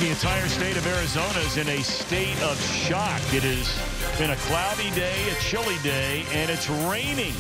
The entire state of Arizona is in a state of shock. It has been a cloudy day, a chilly day, and it's raining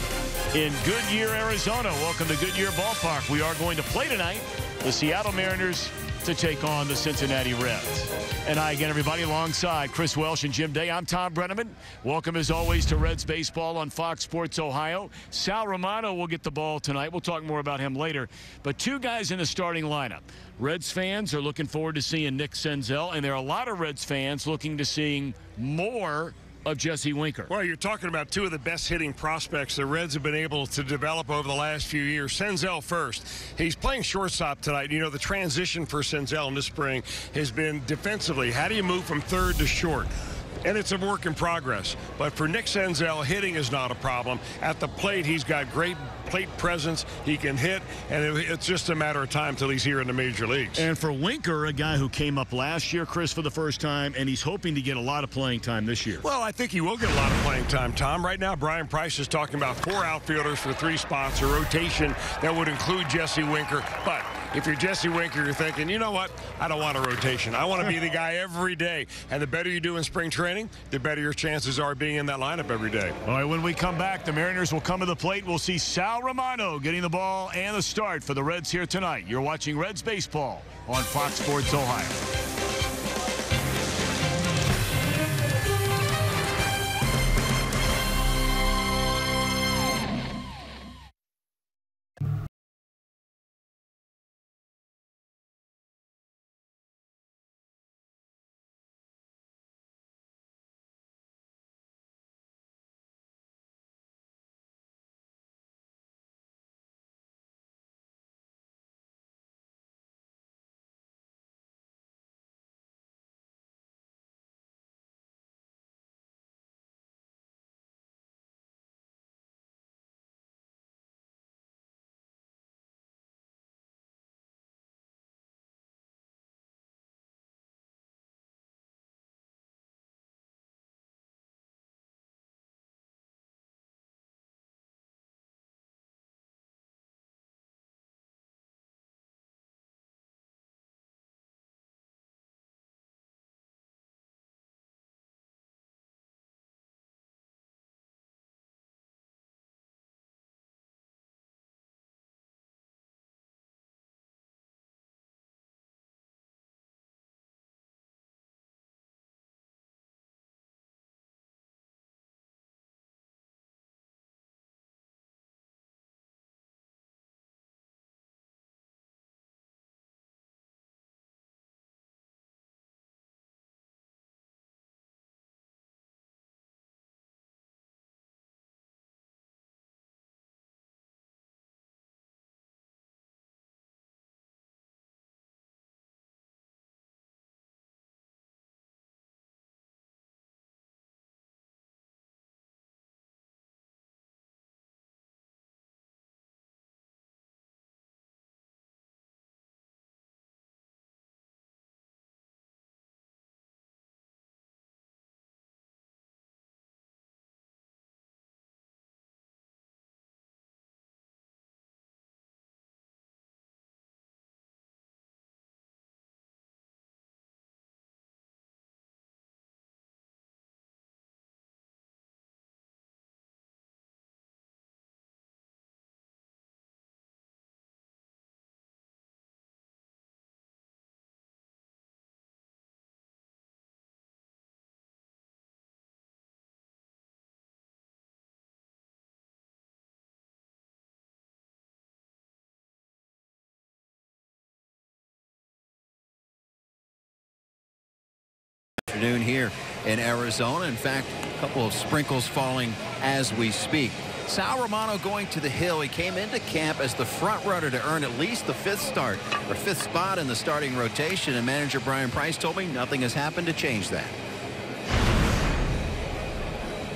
in Goodyear, Arizona. Welcome to Goodyear Ballpark. We are going to play tonight. The Seattle Mariners to take on the Cincinnati Reds. And hi again, everybody, alongside Chris Welsh and Jim Day. I'm Tom Brenneman. Welcome, as always, to Reds Baseball on Fox Sports Ohio. Sal Romano will get the ball tonight. We'll talk more about him later. But two guys in the starting lineup. Reds fans are looking forward to seeing Nick Senzel, and there are a lot of Reds fans looking to seeing more of Jesse Winker. Well, you're talking about two of the best hitting prospects the Reds have been able to develop over the last few years. Senzel first. He's playing shortstop tonight. You know, the transition for Senzel in the spring has been defensively. How do you move from third to short? And it's a work in progress. But for Nick Senzel, hitting is not a problem. At the plate, he's got great plate presence. He can hit, and it's just a matter of time till he's here in the major leagues. And for Winker, a guy who came up last year, Chris, for the first time, and he's hoping to get a lot of playing time this year. Well, I think he will get a lot of playing time, Tom. Right now, Brian Price is talking about 4 outfielders for 3 spots, a rotation that would include Jesse Winker. But if you're Jesse Winker, you're thinking, you know what? I don't want a rotation. I want to be the guy every day. And the better you do in spring training, the better your chances are being in that lineup every day. All right, when we come back, the Mariners will come to the plate. We'll see Sal Romano getting the ball and the start for the Reds here tonight. You're watching Reds Baseball on Fox Sports Ohio. Afternoon here in Arizona. In fact, a couple of sprinkles falling as we speak. Sal Romano going to the hill. He came into camp as the front runner to earn at least the 5th start or 5th spot in the starting rotation, and manager Brian Price told me nothing has happened to change that.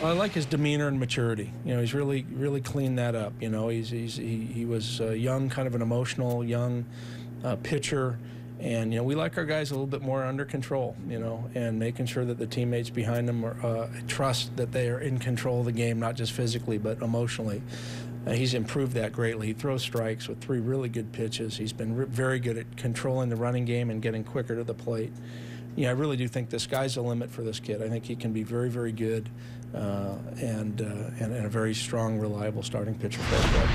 Well, I like his demeanor and maturity. You know, he's really cleaned that up. You know, he was young, kind of an emotional young pitcher. And, you know, we like our guys a little bit more under control, you know, and making sure that the teammates behind them trust that they are in control of the game, not just physically, but emotionally. He's improved that greatly. He throws strikes with 3 really good pitches. He's been very good at controlling the running game and getting quicker to the plate. I really do think the sky's the limit for this kid. I think he can be very, very good and a very strong, reliable starting pitcher for the club.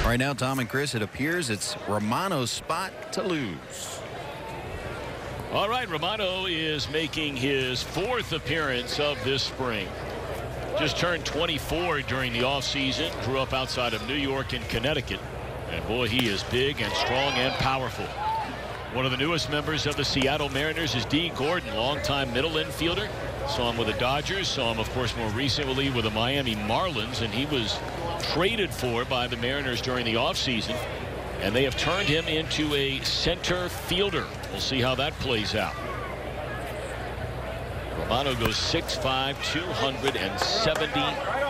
Right now, Tom and Chris, it appears it's Romano's spot to lose. All right, Romano is making his 4th appearance of this spring. Just turned 24 during the offseason. Grew up outside of New York and Connecticut. And boy, he is big and strong and powerful. One of the newest members of the Seattle Mariners is D. Gordon, longtime middle infielder. Saw him with the Dodgers. Saw him, of course, more recently with the Miami Marlins. And he was traded for by the Mariners during the offseason. And they have turned him into a center fielder. We'll see how that plays out. Romano goes 6'5", 270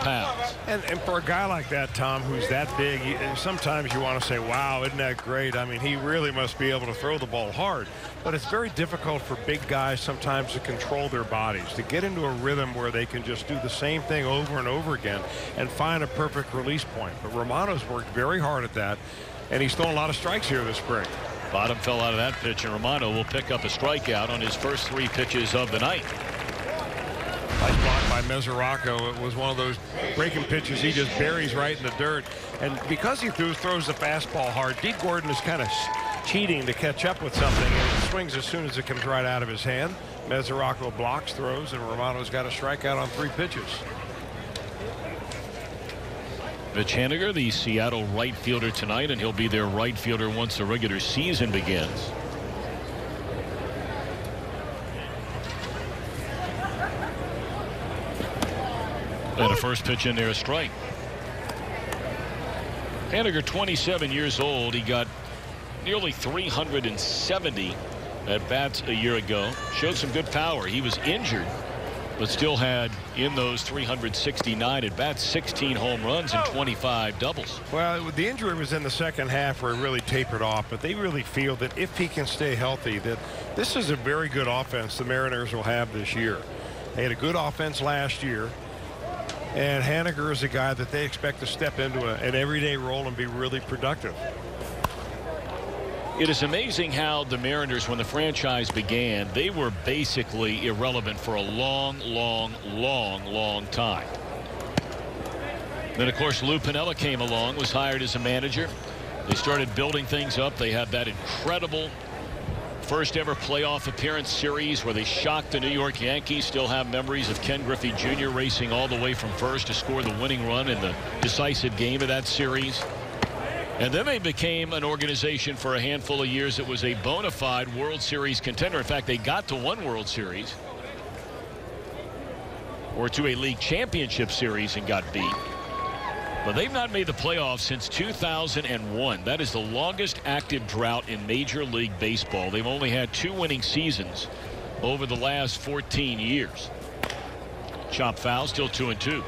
pounds. And for a guy like that, Tom, who's that big, sometimes you want to say, wow, isn't that great? I mean, he really must be able to throw the ball hard. But it's very difficult for big guys sometimes to control their bodies, to get into a rhythm where they can just do the same thing over and over again and find a perfect release point. But Romano's worked very hard at that, and he's thrown a lot of strikes here this spring. Bottom fell out of that pitch, and Romano will pick up a strikeout on his first 3 pitches of the night. Nice block by Mesoraco. It was one of those breaking pitches he just buries right in the dirt. And because he throws the fastball hard, D. Gordon is kind of cheating to catch up with something, and it swings as soon as it comes right out of his hand. Mesoraco blocks, throws, and Romano's got a strikeout on 3 pitches. Mitch Haniger, the Seattle right fielder tonight, and he'll be their right fielder once the regular season begins. And a first pitch in there, a strike. Haniger, 27 years old. He got nearly 370 at bats a year ago. Showed some good power. He was injured, but still had in those 369 at bats 16 home runs and 25 doubles. Well, the injury was in the second half where it really tapered off, but they really feel that if he can stay healthy, that this is a very good offense the Mariners will have this year. They had a good offense last year, and Haniger is a guy that they expect to step into an everyday role and be really productive. It is amazing how the Mariners, when the franchise began, they were basically irrelevant for a long time. Then, of course, Lou Piniella came along, was hired as a manager. They started building things up. They had that incredible first ever playoff appearance series where they shocked the New York Yankees. Still have memories of Ken Griffey Jr. racing all the way from first to score the winning run in the decisive game of that series. And then they became an organization for a handful of years that was a bona fide World Series contender. In fact, they got to one World Series, or to a league championship series, and got beat. But they've not made the playoffs since 2001. That is the longest active drought in Major League Baseball. They've only had 2 winning seasons over the last 14 years. Chop foul, still 2-2.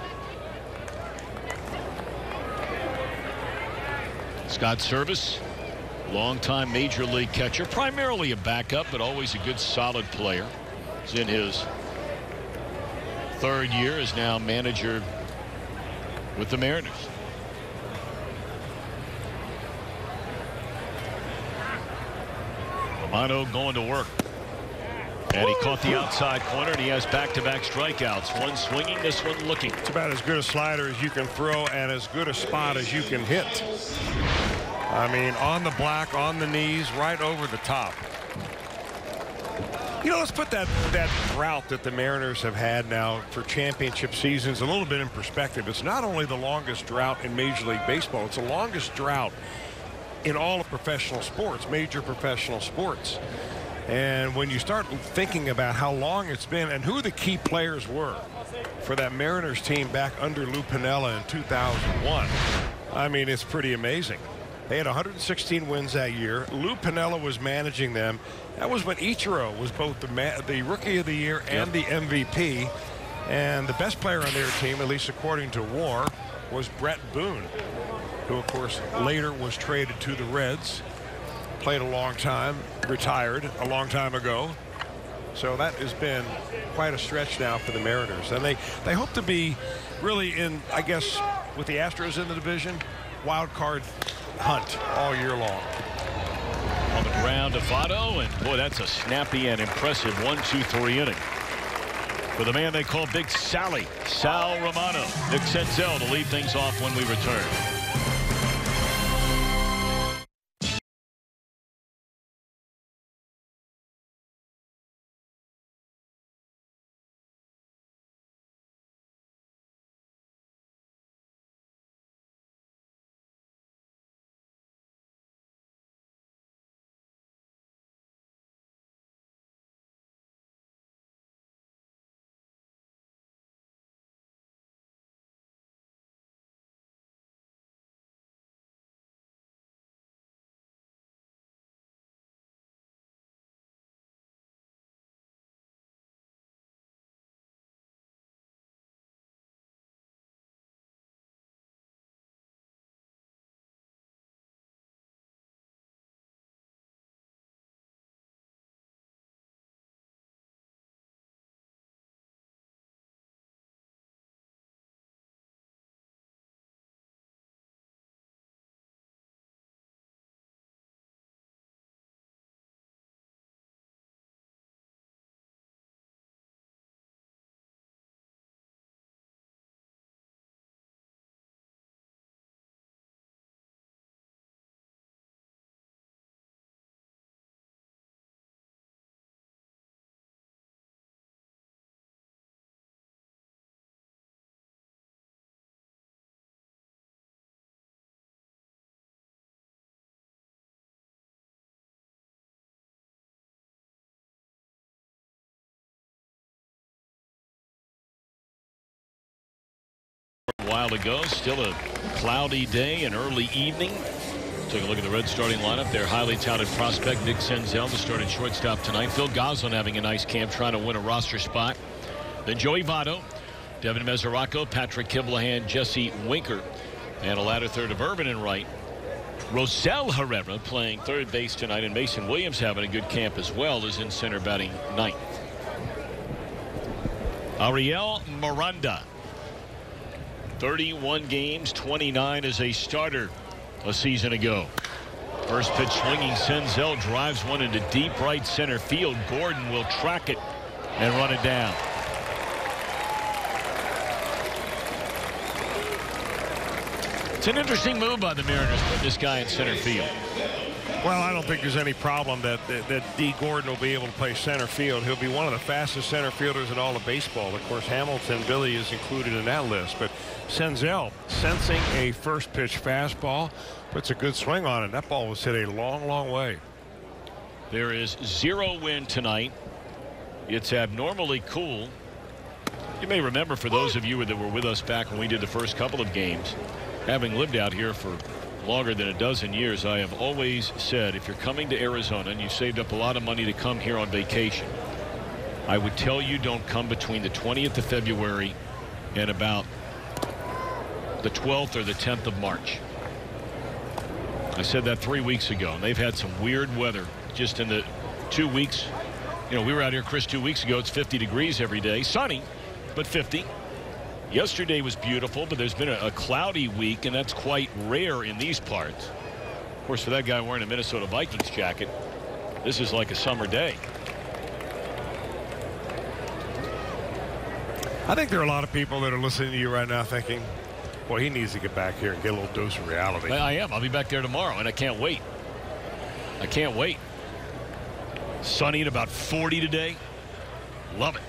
Scott Service, longtime Major League catcher, primarily a backup, but always a good solid player. He's in his 3rd year as now manager with the Mariners. Romano going to work. And he caught the outside corner, and he has back-to-back strikeouts. One swinging, this one looking. It's about as good a slider as you can throw and as good a spot as you can hit. I mean, on the black, on the knees, right over the top. You know, let's put that drought that the Mariners have had now for championship seasons a little bit in perspective. It's not only the longest drought in Major League Baseball, it's the longest drought in all of professional sports, major professional sports. And when you start thinking about how long it's been and who the key players were for that Mariners team back under Lou Piniella in 2001, I mean, it's pretty amazing. They had 116 wins that year. Lou Piniella was managing them. That was when Ichiro was both the Rookie of the Year and the MVP. And the best player on their team, at least according to WAR, was Brett Boone, who, of course, later was traded to the Reds. Played a long time, retired a long time ago. So that has been quite a stretch now for the Mariners. And they hope to be really in, I guess, with the Astros in the division, wild card hunt all year long. On the ground to Votto, and boy, that's a snappy and impressive 1-2-3 inning for the man they call Big Sally, Sal Romano. Nick Senzel to lead things off when we return. A while ago, still a cloudy day and early evening. Take a look at the Reds starting lineup. Their highly touted prospect Nick Senzel, the starting shortstop tonight. Phil Goslin having a nice camp, trying to win a roster spot. Then Joey Votto, Devin Mesoraco, Patrick Kiblahan, Jesse Winker, and a ladder third of Urban and right. Rosel Herrera playing third base tonight, and Mason Williams having a good camp as well, is in center batting ninth. Ariel Miranda, 31 games, 29 as a starter a season ago. First pitch swinging, Senzel drives one into deep right center field. Gordon will track it and run it down. It's an interesting move by the Mariners, putting this guy in center field. Well, I don't think there's any problem that D. Gordon will be able to play center field. He'll be one of the fastest center fielders in all of baseball. Of course, Hamilton, Billy is included in that list. But Senzel, sensing a first pitch fastball, puts a good swing on it. That ball was hit a long, long way. There is 0 wind tonight. It's abnormally cool. You may remember, for those of you that were with us back when we did the first couple of games, having lived out here for longer than a dozen years, I have always said, if you're coming to Arizona and you saved up a lot of money to come here on vacation, I would tell you don't come between the 20th of February and about the 12th or the 10th of March. I said that 3 weeks ago, and they've had some weird weather just in the 2 weeks. You know, we were out here, Chris, 2 weeks ago. It's 50 degrees every day, sunny, but 50. Yesterday was beautiful, but there's been a cloudy week, and that's quite rare in these parts. Of course, for that guy wearing a Minnesota Vikings jacket, this is like a summer day. I think there are a lot of people that are listening to you right now thinking, well, he needs to get back here and get a little dose of reality. I am. I'll be back there tomorrow, and I can't wait. I can't wait. Sunny at about 40 today. Love it.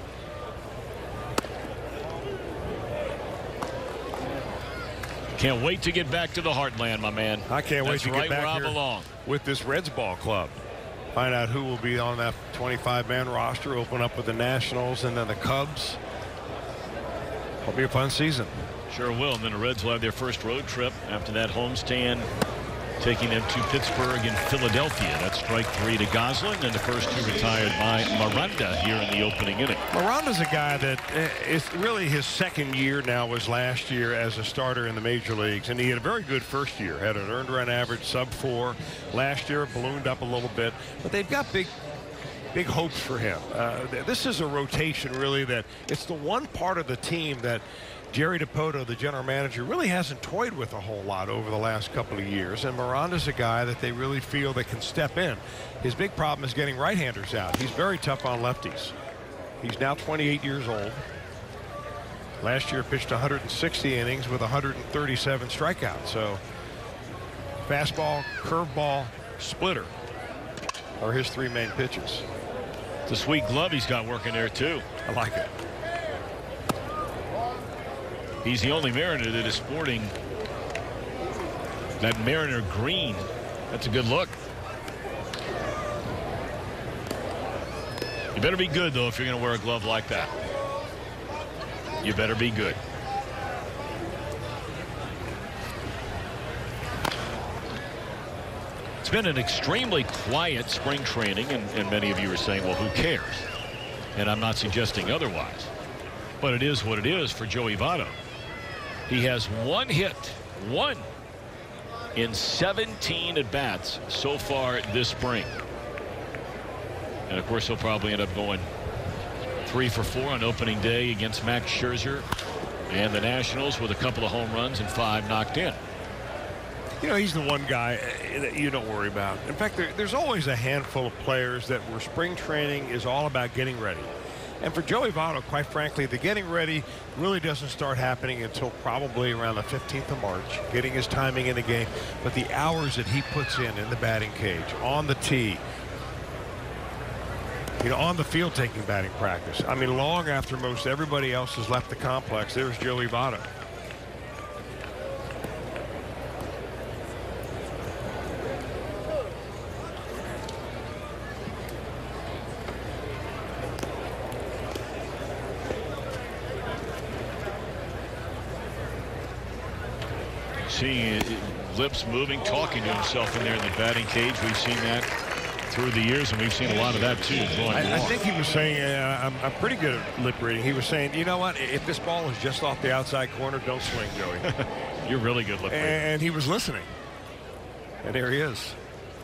Can't wait to get back to the heartland, my man. I can't wait to get back where I here belong with this Reds ball club. Find out who will be on that 25-man roster. Open up with the Nationals and then the Cubs. It'll be a fun season. Sure will. And then the Reds will have their first road trip after that homestand, taking them to Pittsburgh and Philadelphia. That's strike 3 to Goslin, and the first 2 retired by Miranda here in the opening inning. Miranda's a guy that is really his second year now, was last year as a starter in the major leagues, and he had a very good first year. Had an earned run average sub-4. Last year ballooned up a little bit, but they've got big hopes for him. This is a rotation, really, that it's the one part of the team that Jerry Dipoto, the general manager, really hasn't toyed with a whole lot over the last couple of years, and Miranda's a guy that they really feel that can step in. His big problem is getting right-handers out. He's very tough on lefties. He's now 28 years old. Last year pitched 160 innings with 137 strikeouts. So fastball, curveball, splitter are his three main pitches. It's a sweet glove he's got working there too. I like it. He's the only Mariner that is sporting that Mariner green. That's a good look. You better be good, though, if you're going to wear a glove like that. You better be good. It's been an extremely quiet spring training, and many of you are saying, well, who cares? And I'm not suggesting otherwise. But it is what it is for Joey Votto. He has one hit, one, in 17 at-bats so far this spring. And, of course, he'll probably end up going 3 for 4 on opening day against Max Scherzer and the Nationals with a couple of home runs and 5 knocked in. You know, he's the one guy that you don't worry about. In fact, there's always a handful of players that where spring training is all about getting ready. And for Joey Votto, quite frankly, the getting ready really doesn't start happening until probably around the 15th of March, getting his timing in the game. But the hours that he puts in the batting cage, on the tee, you know, on the field taking batting practice. I mean, long after most everybody else has left the complex, there's Joey Votto. Seeing lips moving, talking to himself in there in the batting cage. We've seen that through the years, and we've seen a lot of that too. I think he was saying, I'm pretty good at lip reading. He was saying, you know what, if this ball is just off the outside corner, don't swing, Joey. You're really good lip reading. And he was listening. And there he is,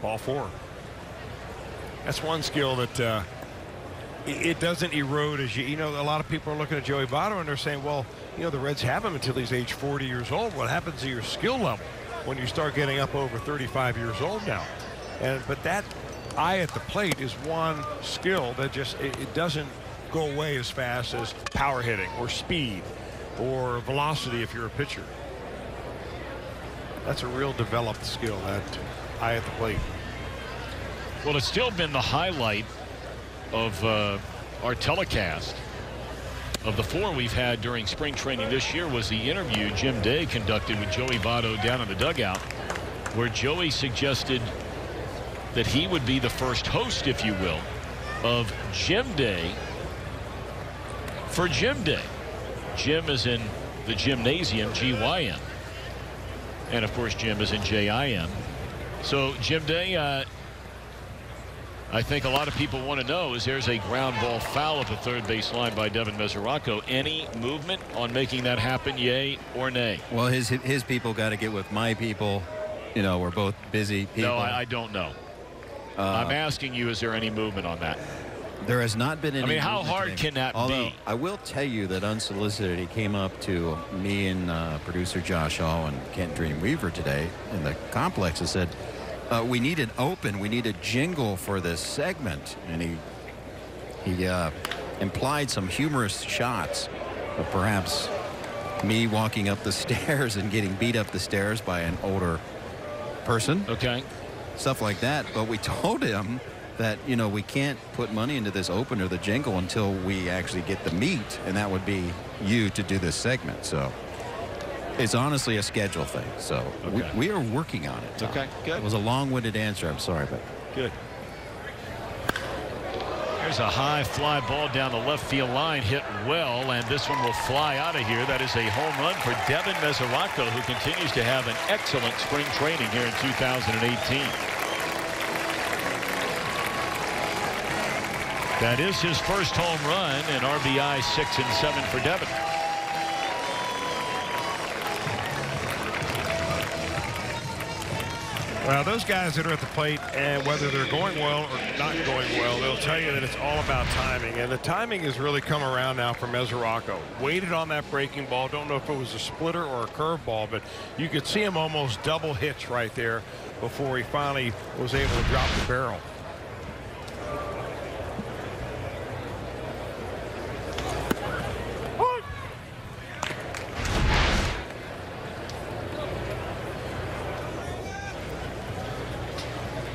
ball 4. That's one skill that it doesn't erode as you know, a lot of people are looking at Joey Votto and they're saying, well, you know, the Reds have him until he's age 40 years old. What happens to your skill level when you start getting up over 35 years old now? But that eye at the plate is one skill that just it doesn't go away as fast as power hitting or speed or velocity if you're a pitcher. That's a real developed skill, that eye at the plate. Well, it's still been the highlight of our telecast. Of the 4 we've had during spring training this year was the interview Jim Day conducted with Joey Votto down in the dugout, where Joey suggested that he would be the first host, if you will, of Jim Day for Jim Day. Jim is in the gymnasium, GYM. And, of course, Jim is in JIM. So, Jim Day, I think a lot of people want to know is there's a ground ball foul at the third base line by Devin Mesoraco. Any movement on making that happen, yay or nay? Well, his people got to get with my people. You know, we're both busy people. No, I don't know. I'm asking you, is there any movement on that? There has not been any. I mean, how hard today. can that Although, be? I will tell you that unsolicited, he came up to me and producer Josh Hall and Kent Dreamweaver today in the complex and said, we need an open. We need a jingle for this segment. And he implied some humorous shots of perhaps me walking up the stairs and getting beat up the stairs by an older person. Okay. Stuff like that. But we told him that, you know, we can't put money into this open or the jingle until we actually get the meat, and that would be you to do this segment. So it's honestly a schedule thing. So okay. we are working on it, Tom. Okay, good. It was a long-winded answer. I'm sorry, but good. There's a high fly ball down the left field line, hit well, and this one will fly out of here. That is a home run for Devin Mesoraco, who continues to have an excellent spring training here in 2018. That is his first home run, and RBI 6 and 7 for Devin. Well, those guys that are at the plate, and whether they're going well or not going well, they'll tell you that it's all about timing. And the timing has really come around now for Mesoraco. Waited on that breaking ball. Don't know if it was a splitter or a curveball, but you could see him almost double hitch right there before he finally was able to drop the barrel.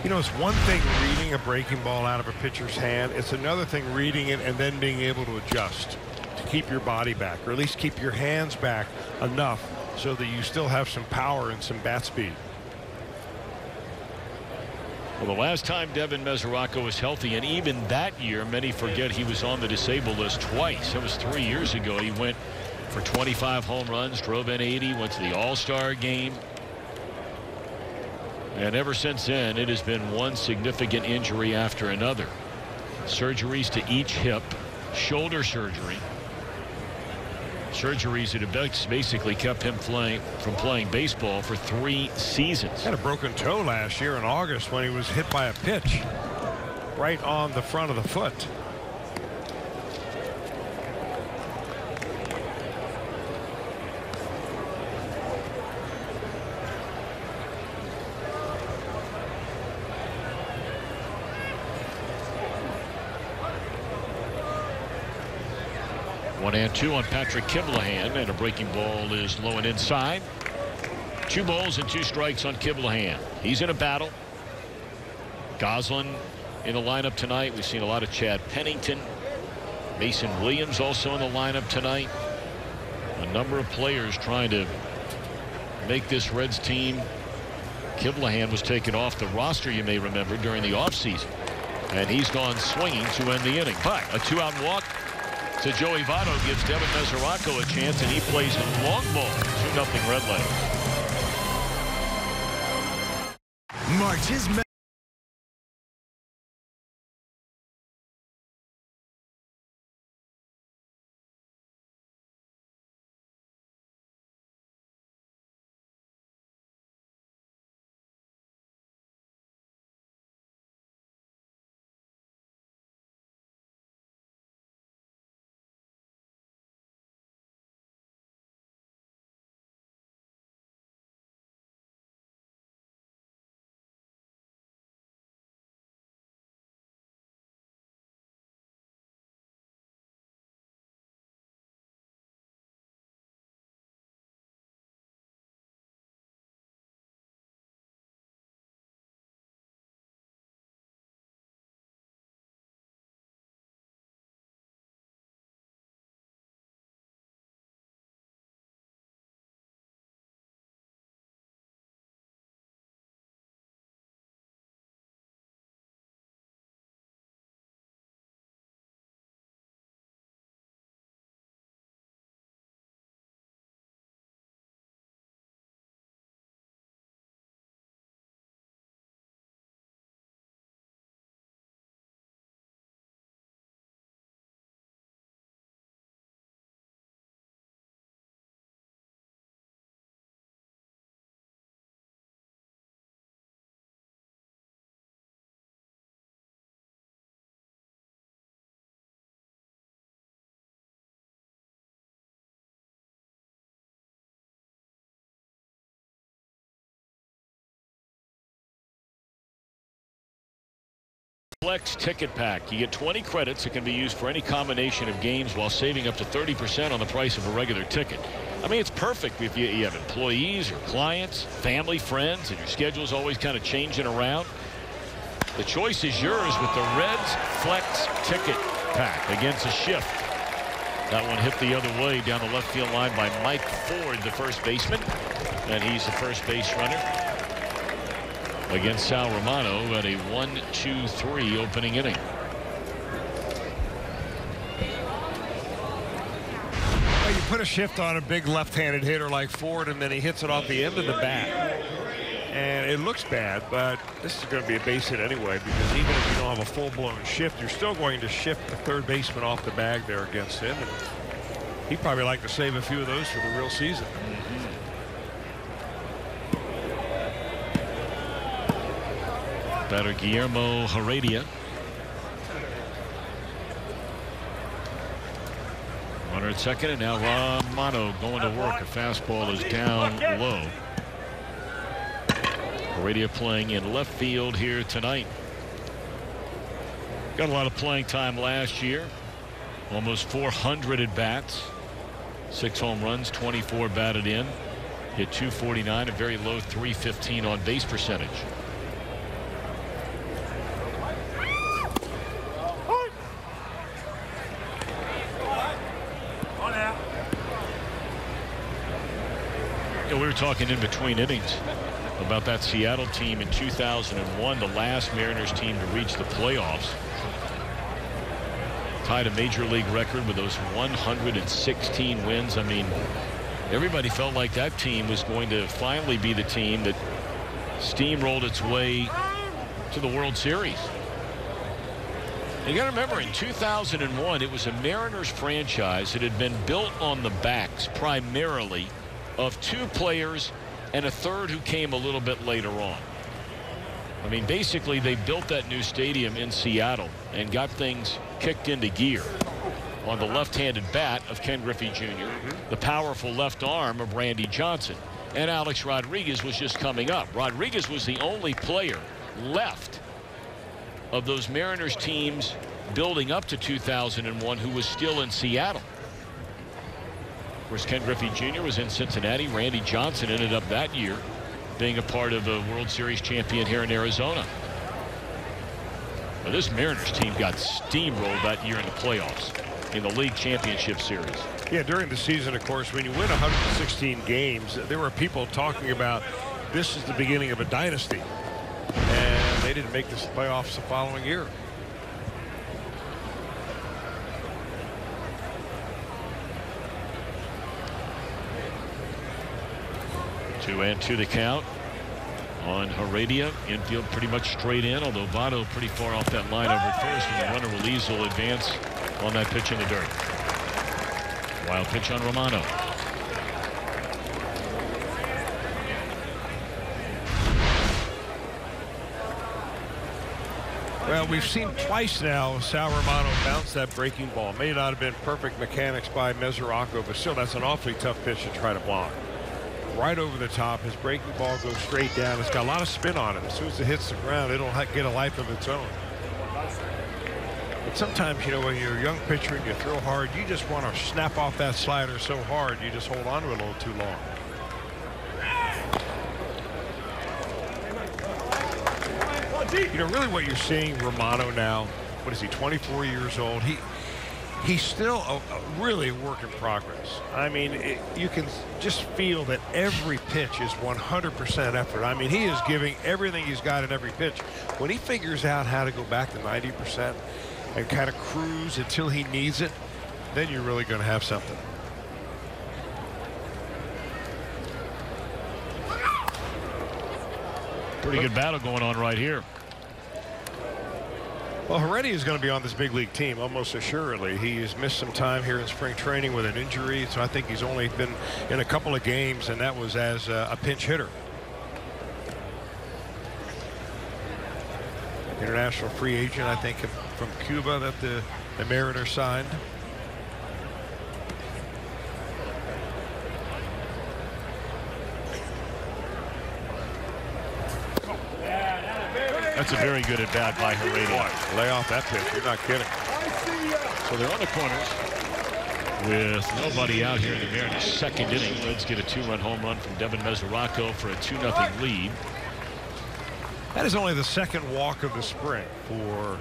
You know, it's one thing reading a breaking ball out of a pitcher's hand. It's another thing reading it and then being able to adjust to keep your body back, or at least keep your hands back enough so that you still have some power and some bat speed. Well, the last time Devin Mesoraco was healthy, and even that year, many forget he was on the disabled list twice. That was 3 years ago. He went for 25 home runs, drove in 80, went to the All-Star game. And ever since then, it has been one significant injury after another. Surgeries to each hip, shoulder surgery. Surgeries that have basically kept him from playing baseball for 3 seasons. Had a broken toe last year in August when he was hit by a pitch right on the front of the foot. One and two on Patrick Kiblahan, and a breaking ball is low and inside. 2 balls and 2 strikes on Kiblahan. He's in a battle. Goslin in the lineup tonight. We've seen a lot of Chad Pennington. Mason Williams also in the lineup tonight. A number of players trying to make this Reds team. Kiblahan was taken off the roster, you may remember, during the offseason. And he's gone swinging to end the inning. But a 2-out walk to Joey Votto gives Devin Mesoraco a chance, and he plays a long ball. 2-0 Red Legs. March's Flex ticket pack. You get 20 credits that can be used for any combination of games while saving up to 30% on the price of a regular ticket. I mean, it's perfect if you have employees or clients, family, friends, and your schedule's always kind of changing around. The choice is yours with the Reds Flex ticket pack against a shift. That one hit the other way down the left field line by Mike Ford, the first baseman, and he's the first base runner against Sal Romano at a 1-2-3 opening inning. Well, you put a shift on a big left-handed hitter like Ford, and then he hits it off the end of the bat. And it looks bad, but this is going to be a base hit anyway, because even if you don't have a full-blown shift, you're still going to shift the third baseman off the bag there against him. And he'd probably like to save a few of those for the real season. Batter Guillermo Heredia. Runner at second, and now Romano going to work. A fastball is down low. Heredia playing in left field here tonight. Got a lot of playing time last year. Almost 400 at bats. 6 home runs, 24 batted in. Hit .249, a very low .315 on base percentage. We were talking in between innings about that Seattle team in 2001, the last Mariners team to reach the playoffs. Tied a major league record with those 116 wins. I mean, everybody felt like that team was going to finally be the team that steamrolled its way to the World Series. You got to remember, in 2001, it was a Mariners franchise that had been built on the backs primarily of 2 players and a third who came a little bit later on. I mean, basically, they built that new stadium in Seattle and got things kicked into gear on the left-handed bat of Ken Griffey Jr., the powerful left arm of Randy Johnson, and Alex Rodriguez was just coming up. Rodriguez was the only player left of those Mariners teams building up to 2001 who was still in Seattle. Of course, Ken Griffey Jr. was in Cincinnati. Randy Johnson ended up that year being a part of a World Series champion here in Arizona. Well, this Mariners team got steamrolled that year in the playoffs in the league championship series. Yeah, during the season, of course, when you win 116 games, there were people talking about this is the beginning of a dynasty. And they didn't make the playoffs the following year. 2-2 the count on Heredia. Infield pretty much straight in, although Votto pretty far off that line over at first, and the runner will advance on that pitch in the dirt. Wild pitch on Romano. Well, we've seen twice now Sal Romano bounce that breaking ball. May not have been perfect mechanics by Mesoraco, but still, that's an awfully tough pitch to try to block. Right over the top. His breaking ball goes straight down. It's got a lot of spin on it. As soon as it hits the ground, it'll get a life of its own. But sometimes, you know, when you're a young pitcher and you throw hard, you just want to snap off that slider so hard you just hold on to it a little too long. You know, really what you're seeing Romano now, what is he, 24 years old? He's still a really work in progress. I mean, you can just feel that every pitch is 100% effort. I mean, he is giving everything he's got in every pitch. When he figures out how to go back to 90% and kind of cruise until he needs it, then you're really going to have something. Pretty good battle going on right here. Well, Heredia is going to be on this big league team almost assuredly. He has missed some time here in spring training with an injury, so I think he's only been in a couple of games, and that was as a pinch hitter. International free agent, I think, from Cuba that the Mariners signed. That's a very good at bat by Heredia. Lay off that pitch. You're not kidding. So they're on the corners with nobody out here in the Mariners' second inning. Reds get a 2-run home run from Devin Mesoraco for a 2-0 lead. That is only the second walk of the spring for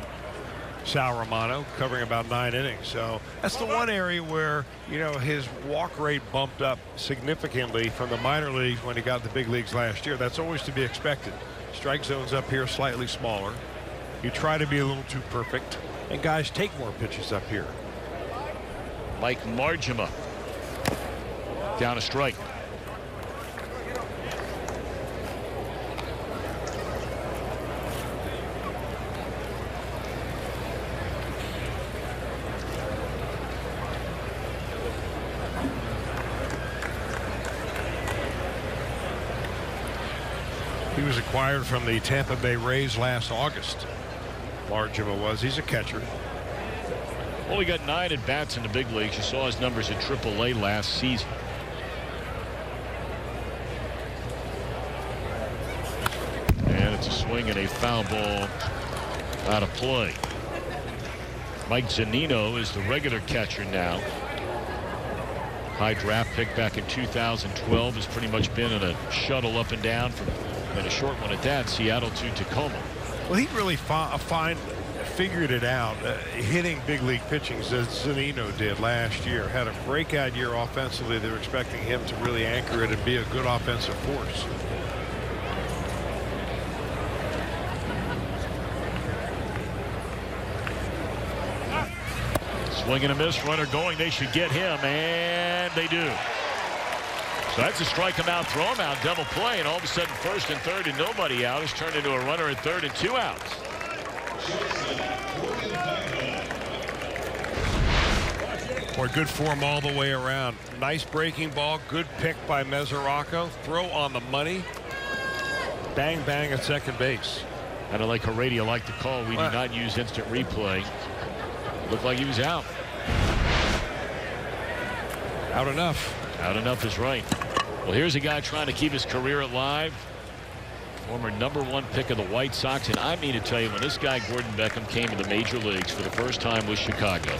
Sal Romano, covering about 9 innings. So that's the one area where, you know, his walk rate bumped up significantly from the minor leagues when he got the big leagues last year. That's always to be expected. Strike zones up here slightly smaller. You try to be a little too perfect, and guys take more pitches up here. Mike Margema down a strike. He was acquired from the Tampa Bay Rays last August. Margima was. He's a catcher. Well, he got 9 at-bats in the big leagues. You saw his numbers at Triple-A last season. And it's a swing and a foul ball out of play. Mike Zunino is the regular catcher now. High draft pick back in 2012. Has pretty much been in a shuttle up and down and a short one at that. Seattle to Tacoma. Well, he really figured it out hitting big league pitching as Zunino did last year. Had a breakout year offensively. They were expecting him to really anchor it and be a good offensive force. Swing and a miss, runner going. They should get him, and they do. So that's a strike him out, throw him out, double play, and all of a sudden first and third and nobody out is turned into a runner at third and 2 outs. Boy, good form all the way around. Nice breaking ball, good pick by Mesoraco. Throw on the money. Bang, bang at second base. And I like Heredia like the call. We do not use instant replay. Looked like he was out. Out enough. Out enough is right. Well, here's a guy trying to keep his career alive. Former #1 pick of the White Sox. And I mean to tell you, when this guy Gordon Beckham came to the major leagues for the first time with Chicago,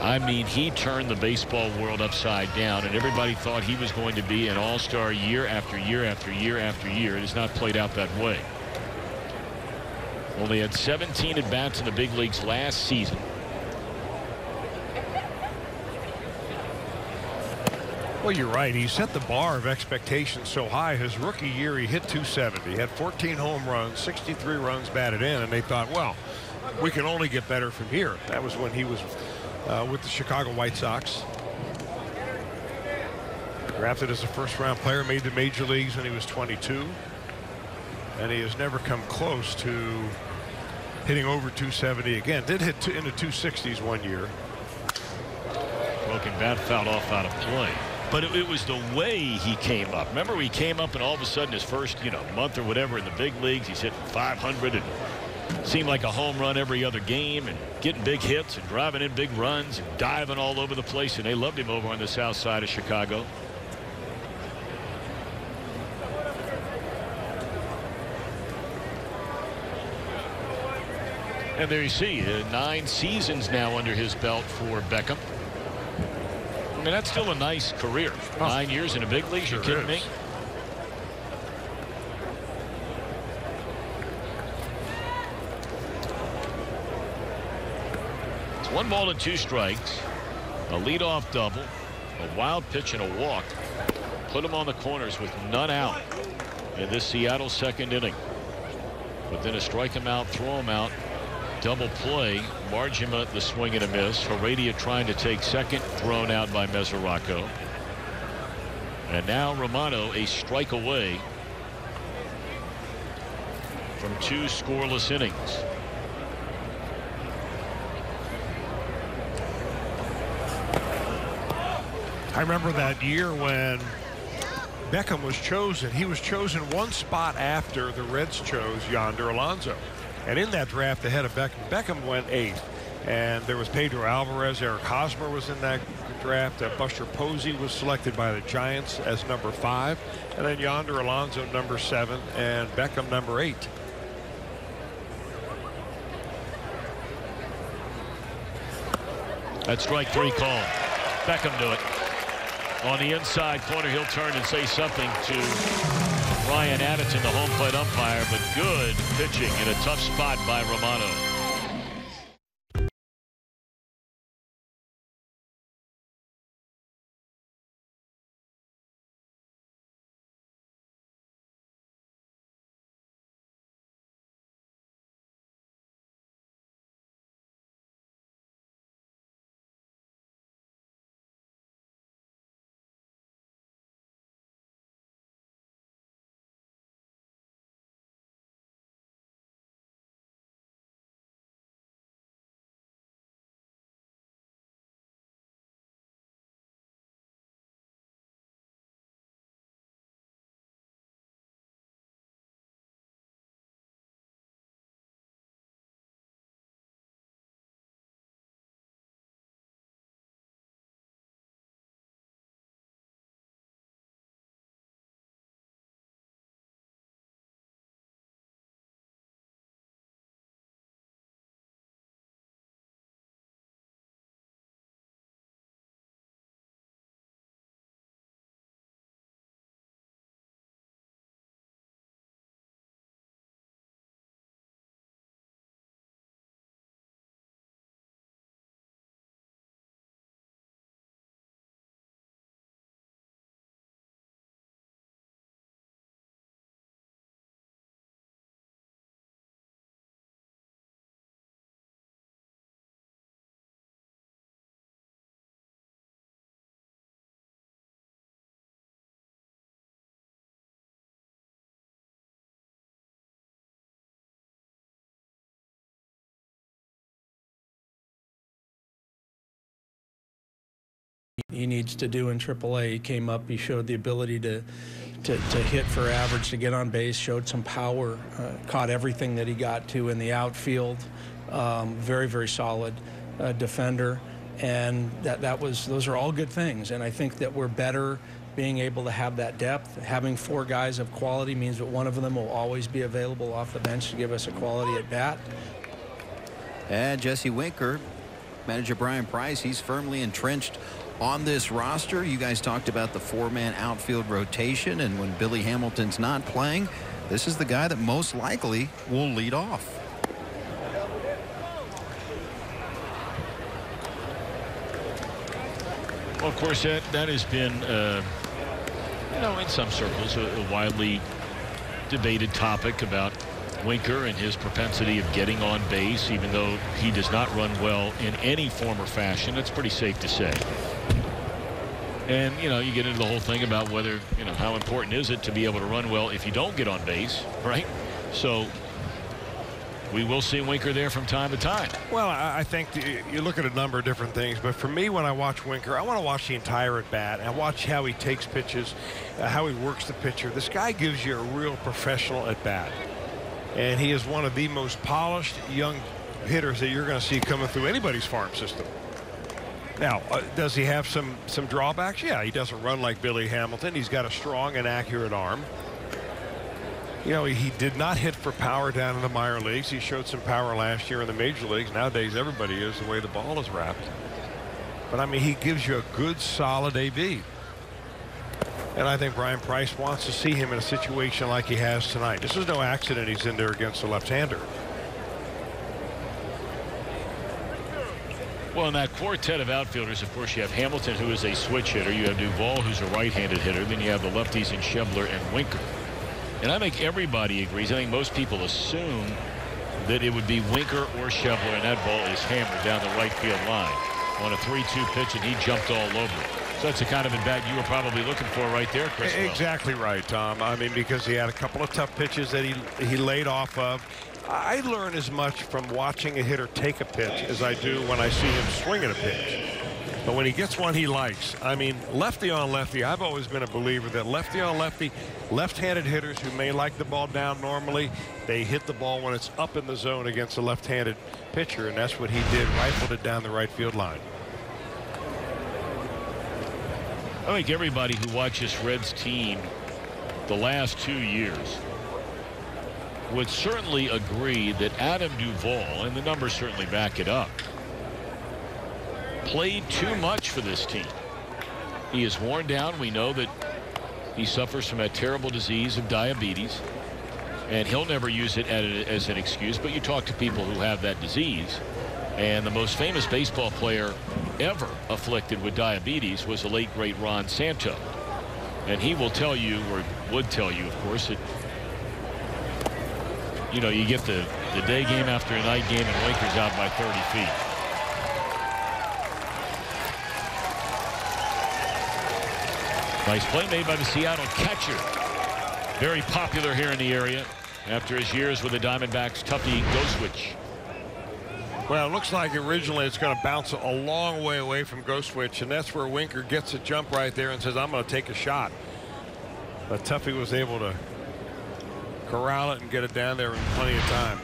I mean, he turned the baseball world upside down, and everybody thought he was going to be an all-star year after year after year after year. It has not played out that way. Only had 17 at-bats in the big leagues last season. Well, you're right. He set the bar of expectations so high. His rookie year, he hit .270. He had 14 home runs, 63 runs batted in, and they thought, well, we can only get better from here. That was when he was with the Chicago White Sox. Drafted as a first-round player, made the major leagues when he was 22. And he has never come close to hitting over .270 again. Did hit into .260s one year. Broken bat fouled off out of play. But it was the way he came up. Remember, he came up and all of a sudden his first, month or whatever in the big leagues, he's hitting 500 and seemed like a home run every other game and getting big hits and driving in big runs and diving all over the place. And they loved him over on the south side of Chicago. And there you see 9 seasons now under his belt for Beckham. I mean, that's still a nice career. 9 years in a big league. You're kidding me? It's 1 ball and 2 strikes. A leadoff double, a wild pitch and a walk. Put him on the corners with none out in this Seattle second inning. But then a strike him out, throw him out. Double play. Margima the swing and a miss. Heredia trying to take second, thrown out by Mesoraco. And now Romano a strike away from 2 scoreless innings. I remember that year when Beckham was chosen. He was chosen 1 spot after the Reds chose Yonder Alonso. And in that draft ahead of Beckham, Beckham went 8th. And there was Pedro Alvarez. Eric Hosmer was in that draft. Buster Posey was selected by the Giants as number 5. And then Yonder Alonso number 7 and Beckham number 8. That strike 3 call. Beckham do it. On the inside corner, he'll turn and say something to Ryan Addison, the home plate umpire, but good pitching in a tough spot by Romano. he needs to do in AAA. He came up, he showed the ability to hit for average, to get on base, showed some power, caught everything that he got to in the outfield. Very, very solid defender, and those are all good things. And I think that we're better being able to have that depth. Having 4 guys of quality means that one of them will always be available off the bench to give us a quality at bat. And Jesse Winker, manager Brian Price, he's firmly entrenched on this roster. You guys talked about the 4-man outfield rotation, and when Billy Hamilton's not playing, this is the guy that most likely will lead off. Well, of course, that has been, you know, in some circles, a widely debated topic about Winker and his propensity of getting on base, even though he does not run well in any form or fashion. That's pretty safe to say. And, you know, you get into the whole thing about whether, you know, how important is it to be able to run well if you don't get on base, right? So we will see Winker there from time to time. Well, I think you look at a number of different things, but for me, when I watch Winker, I want to watch the entire at bat. I watch how he takes pitches, how he works the pitcher. This guy gives you a real professional at bat, and he is one of the most polished young hitters that you're going to see coming through anybody's farm system. Now, does he have some drawbacks? Yeah, he doesn't run like Billy Hamilton. He's got a strong and accurate arm. You know, he did not hit for power down in the minor leagues. He showed some power last year in the major leagues. Nowadays, everybody is, the way the ball is wrapped. But, I mean, he gives you a good, solid AB. And I think Brian Price wants to see him in a situation like he has tonight. This is no accident he's in there against a left-hander. Well, in that quartet of outfielders, of course, you have Hamilton, who is a switch hitter. You have Duvall, who's a right-handed hitter. Then you have the lefties in Schebler and Winker. And I think everybody agrees. I think most people assume that it would be Winker or Schebler, and that ball is hammered down the right field line on a 3-2 pitch, and he jumped all over it. So that's the kind of at bat you were probably looking for right there, Chris. Exactly right, Tom. I mean, because he had a couple of tough pitches that he laid off of. I learn as much from watching a hitter take a pitch as I do when I see him swing at a pitch. But when he gets one he likes, I mean, lefty on lefty, I've always been a believer that lefty on lefty, left-handed hitters who may like the ball down normally, they hit the ball when it's up in the zone against a left-handed pitcher, and that's what he did, rifled it down the right field line. I think everybody who watches Reds team the last 2 years would certainly agree that Adam Duvall, and the numbers certainly back it up, played too much for this team. He is worn down. We know that he suffers from that terrible disease of diabetes, and he'll never use it as an excuse, but you talk to people who have that disease, and the most famous baseball player ever afflicted with diabetes was the late great Ron Santo, and he will tell you, or would tell you, of course, that, you know, you get the day game after a night game and Winker's out by 30 feet. Nice play made by the Seattle catcher. Very popular here in the area after his years with the Diamondbacks, Tuffy Goswitch. Well, it looks like originally it's going to bounce a long way away from Goswitch, and that's where Winker gets a jump right there and says, I'm going to take a shot. But Tuffy was able to corral it and get it down there in plenty of time.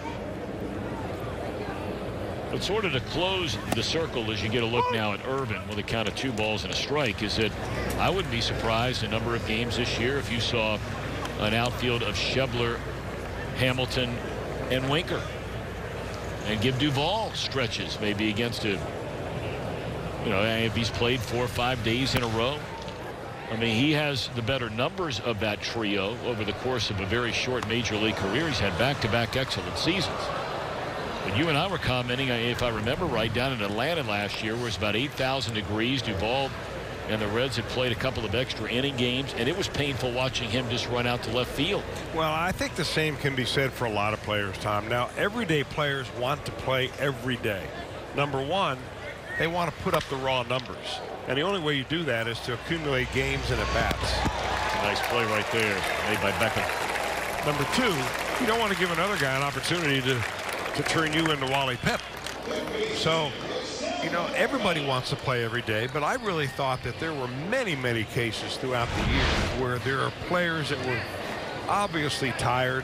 But sort of to close the circle as you get a look now at Irvin with a count of 2 balls and a strike is that I wouldn't be surprised a number of games this year if you saw an outfield of Schebler, Hamilton, and Winker, and give Duvall stretches maybe against a, you know, if he's played 4 or 5 days in a row. I mean, he has the better numbers of that trio over the course of a very short major league career. He's had back-to-back excellent seasons. But you and I were commenting, if I remember right, down in Atlanta last year where it was about 8,000 degrees. Duvall and the Reds had played a couple of extra inning games, and it was painful watching him just run out to left field. Well, I think the same can be said for a lot of players, Tom. Now, everyday players want to play every day. Number one, they want to put up the raw numbers. And the only way you do that is to accumulate games and at-bats. Nice play right there made by Beckham. Number two, you don't want to give another guy an opportunity to turn you into Wally Pep. So you know, everybody wants to play every day, but I really thought that there were many, many cases throughout the year where there are players that were obviously tired.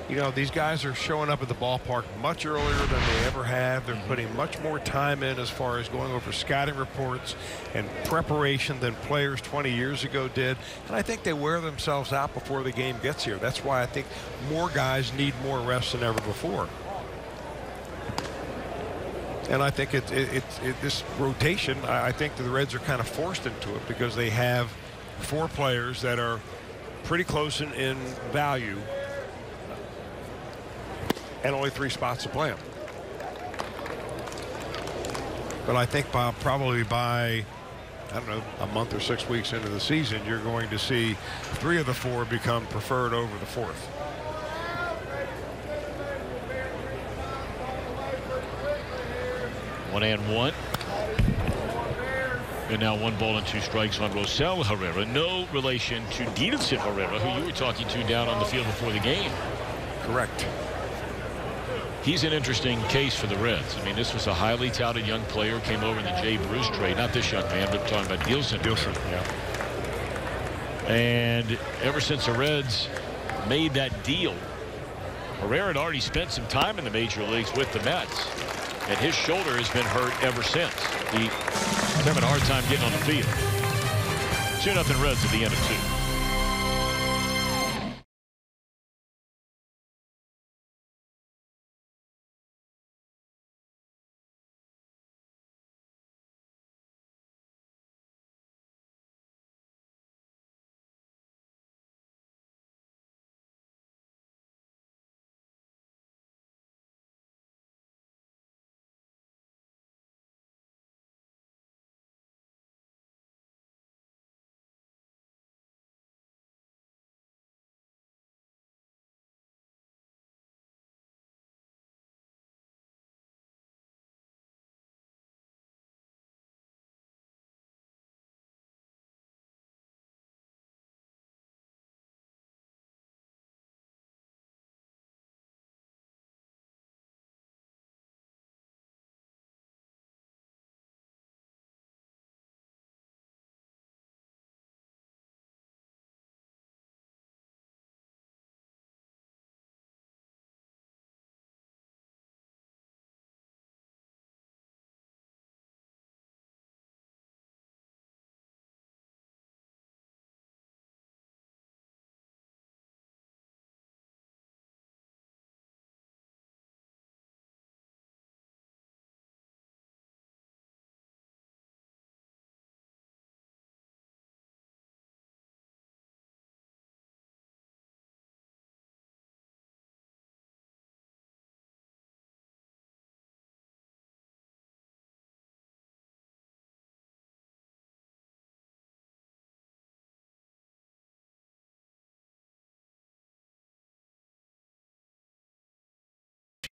You know, these guys are showing up at the ballpark much earlier than they ever have. They're putting much more time in as far as going over scouting reports and preparation than players 20 years ago did. And I think they wear themselves out before the game gets here. That's why I think more guys need more rest than ever before. And I think this rotation, I think the Reds are kind of forced into it because they have 4 players that are pretty close in value and only 3 spots to play them. But I think probably by, I don't know, a month or 6 weeks into the season, you're going to see 3 of the 4 become preferred over the 4th. One and one. And now 1 ball and 2 strikes on Rosell Herrera. No relation to Dinelson Herrera, who you were talking to down on the field before the game. Correct. He's an interesting case for the Reds. I mean, this was a highly touted young player, came over in the Jay Bruce trade. Not this young man, but talking about Dinelson. Yeah. And ever since the Reds made that deal, Herrera had already spent some time in the major leagues with the Mets. And his shoulder has been hurt ever since. He's having a hard time getting on the field. 2-0 Reds at the end of 2.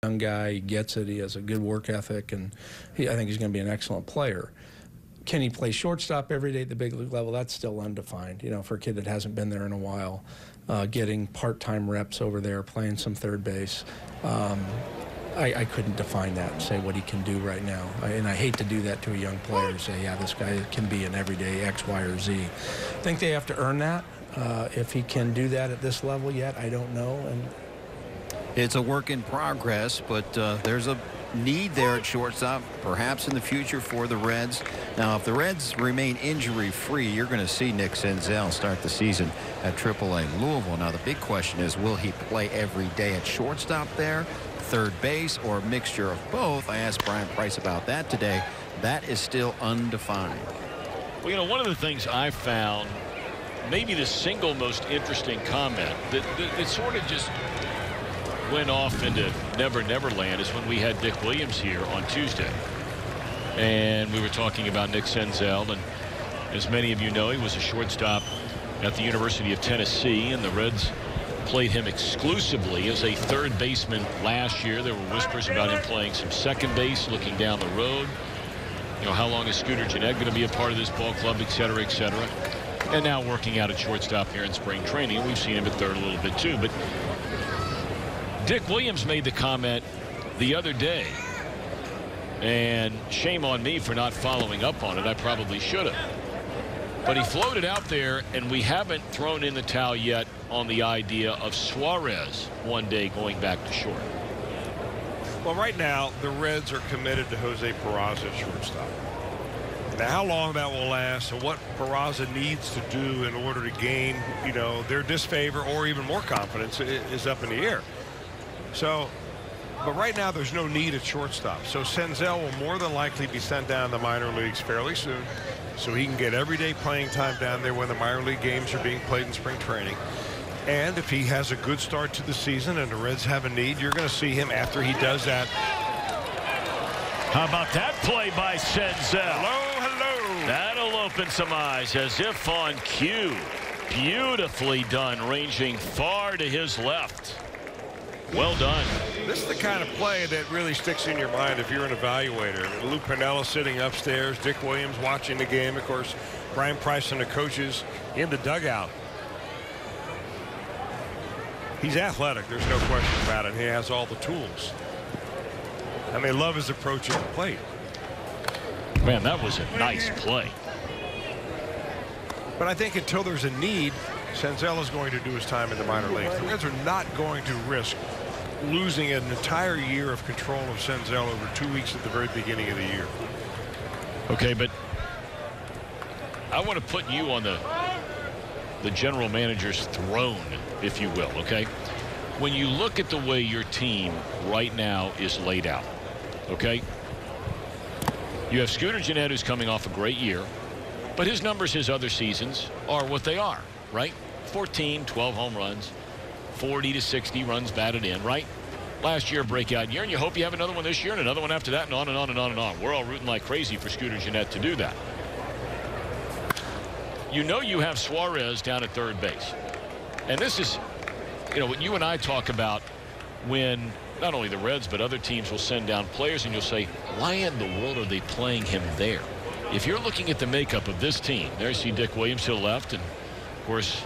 Young guy, he gets it. He has a good work ethic, and I think he's going to be an excellent player. Can he play shortstop every day at the big league level? That's still undefined. You know, for a kid that hasn't been there in a while, getting part-time reps over there, playing some third base. I couldn't define that and say what he can do right now. And I hate to do that to a young player and say, yeah, this guy can be an everyday X, Y, or Z. I think they have to earn that. If he can do that at this level yet, I don't know. And it's a work in progress, but there's a need there at shortstop, perhaps in the future for the Reds. Now, if the Reds remain injury-free, you're going to see Nick Senzel start the season at AAA Louisville. Now, the big question is, will he play every day at shortstop there, third base, or a mixture of both? I asked Brian Price about that today. That is still undefined. Well, you know, one of the things I found, maybe the single most interesting comment that sort of just went off into Never Never Land is when we had Dick Williams here on Tuesday. And we were talking about Nick Senzel, and as many of you know, he was a shortstop at the University of Tennessee, and the Reds played him exclusively as a third baseman last year. There were whispers about him playing some second base, looking down the road. You know, how long is Scooter Gennett going to be a part of this ball club, et cetera, et cetera. And now working out at shortstop here in spring training. We've seen him at third a little bit too, but Dick Williams made the comment the other day, And shame on me for not following up on it. I probably should have. But he floated out there, and we haven't thrown in the towel yet on the idea of Suarez one day going back to short. Well, right now, the Reds are committed to Jose Peraza at shortstop. Now, how long that will last and what Peraza needs to do in order to gain, you know, their disfavor or even more confidence is up in the air. So, but right now there's no need at shortstop. So Senzel will more than likely be sent down to the minor leagues fairly soon so he can get everyday playing time down there when the minor league games are being played in spring training. And if he has a good start to the season and the Reds have a need, you're going to see him after he does that. How about that play by Senzel? Hello. That'll open some eyes as if on cue. Beautifully done, ranging far to his left. Well done. This is the kind of play that really sticks in your mind if you're an evaluator. Lou Piniella sitting upstairs, Dick Williams watching the game, of course, Brian Price and the coaches in the dugout. He's athletic, there's no question about it. He has all the tools. And they love his approach at the plate. Man, that was a nice play. But I think until there's a need, Senzel is going to do his time in the minor leagues. The Reds are not going to risk losing an entire year of control of Senzel over 2 weeks at the very beginning of the year. Okay, but I want to put you on the general manager's throne, if you will, okay? When you look at the way your team right now is laid out, okay? You have Scooter Gennett, who's coming off a great year, but his numbers his other seasons are what they are, right? 14, 12 home runs, 40 to 60 runs batted in, right? Last year, breakout year, and you hope you have another one this year and another one after that, and on and on and on and on. We're all rooting like crazy for Scooter Gennett to do that. You know you have Suarez down at third base. And this is, you know, what you and I talk about when not only the Reds but other teams will send down players and you'll say, why in the world are they playing him there? If you're looking at the makeup of this team, there you see Dick Williams to the left, and of course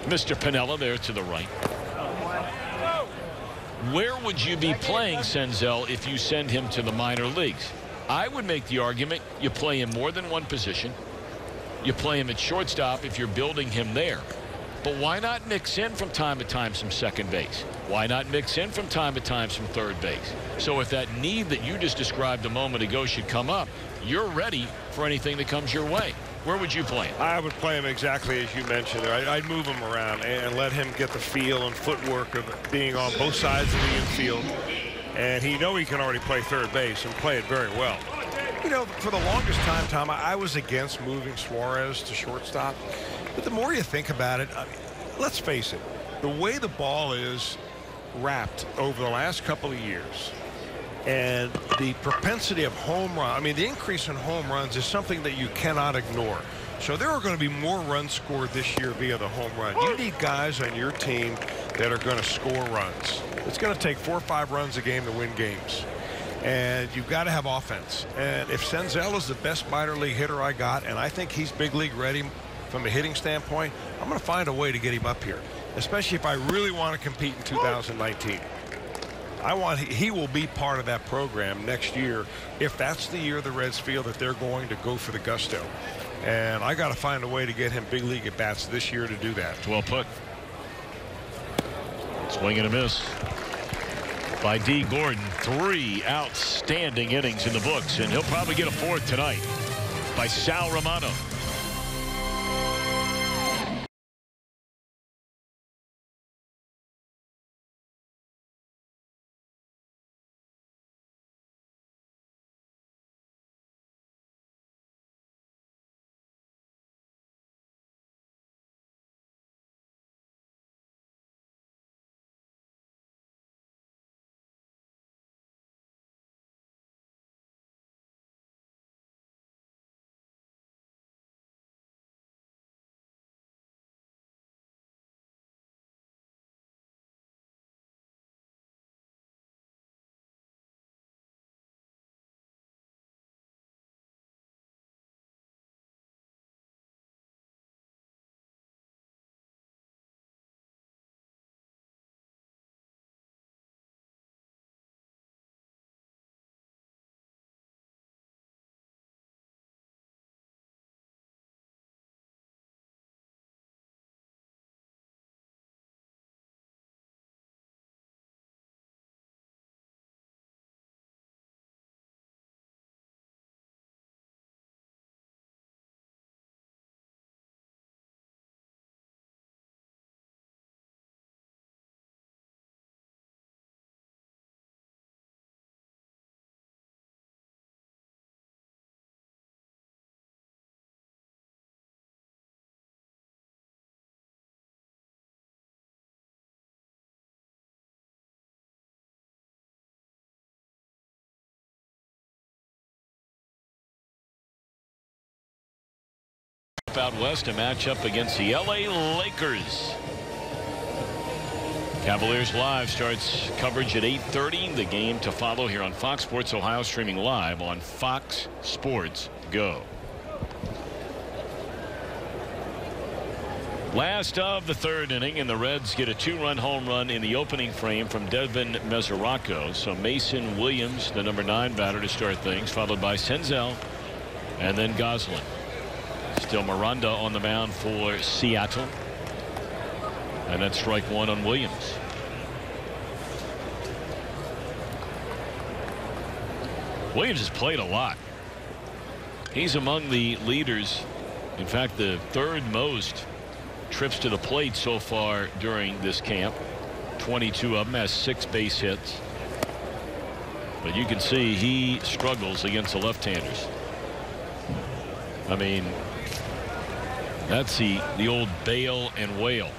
Mr. Piniella there to the right. Where would you be playing Senzel if you send him to the minor leagues? I would make the argument you play him more than one position. You play him at shortstop if you're building him there. But why not mix in from time to time some second base? Why not mix in from time to time some third base? So if that need that you just described a moment ago should come up, you're ready for anything that comes your way. Where would you play him? I would play him exactly as you mentioned. I'd move him around and let him get the feel and footwork of being on both sides of the infield. And he can already play third base and play it very well. You know, for the longest time, Tom, I was against moving Suarez to shortstop. But the more you think about it, I mean, let's face it, the way the ball is wrapped over the last couple of years and the propensity of home run, I mean, the increase in home runs is something that you cannot ignore. So there are going to be more runs scored this year via the home run. You need guys on your team that are going to score runs. It's going to take 4 or 5 runs a game to win games. And you've got to have offense. And if Senzel is the best minor league hitter I got, and I think he's big league ready from a hitting standpoint, I'm going to find a way to get him up here, especially if I really want to compete in 2019. He will be part of that program next year if that's the year the Reds feel that they're going to go for the gusto. And I got to find a way to get him big league at bats this year to do that. Well put. Swing and a miss by D. Gordon. 3 outstanding innings in the books, and he'll probably get a 4th tonight by Sal Romano. up out west, a matchup against the LA Lakers. Cavaliers Live starts coverage at 8:30. The game to follow here on Fox Sports Ohio, streaming live on Fox Sports Go. Last of the third inning, and the Reds get a 2-run home run in the opening frame from Devin Mesoraco. So Mason Williams, the number 9 batter, to start things, followed by Senzel and then Goslin. Still Miranda on the mound for Seattle. And that's strike 1 on Williams. Williams has played a lot. He's among the leaders. In fact, the 3rd most trips to the plate so far during this camp. 22 of them, has 6 base hits. But you can see he struggles against the left-handers. I mean, that's the old bail and wail.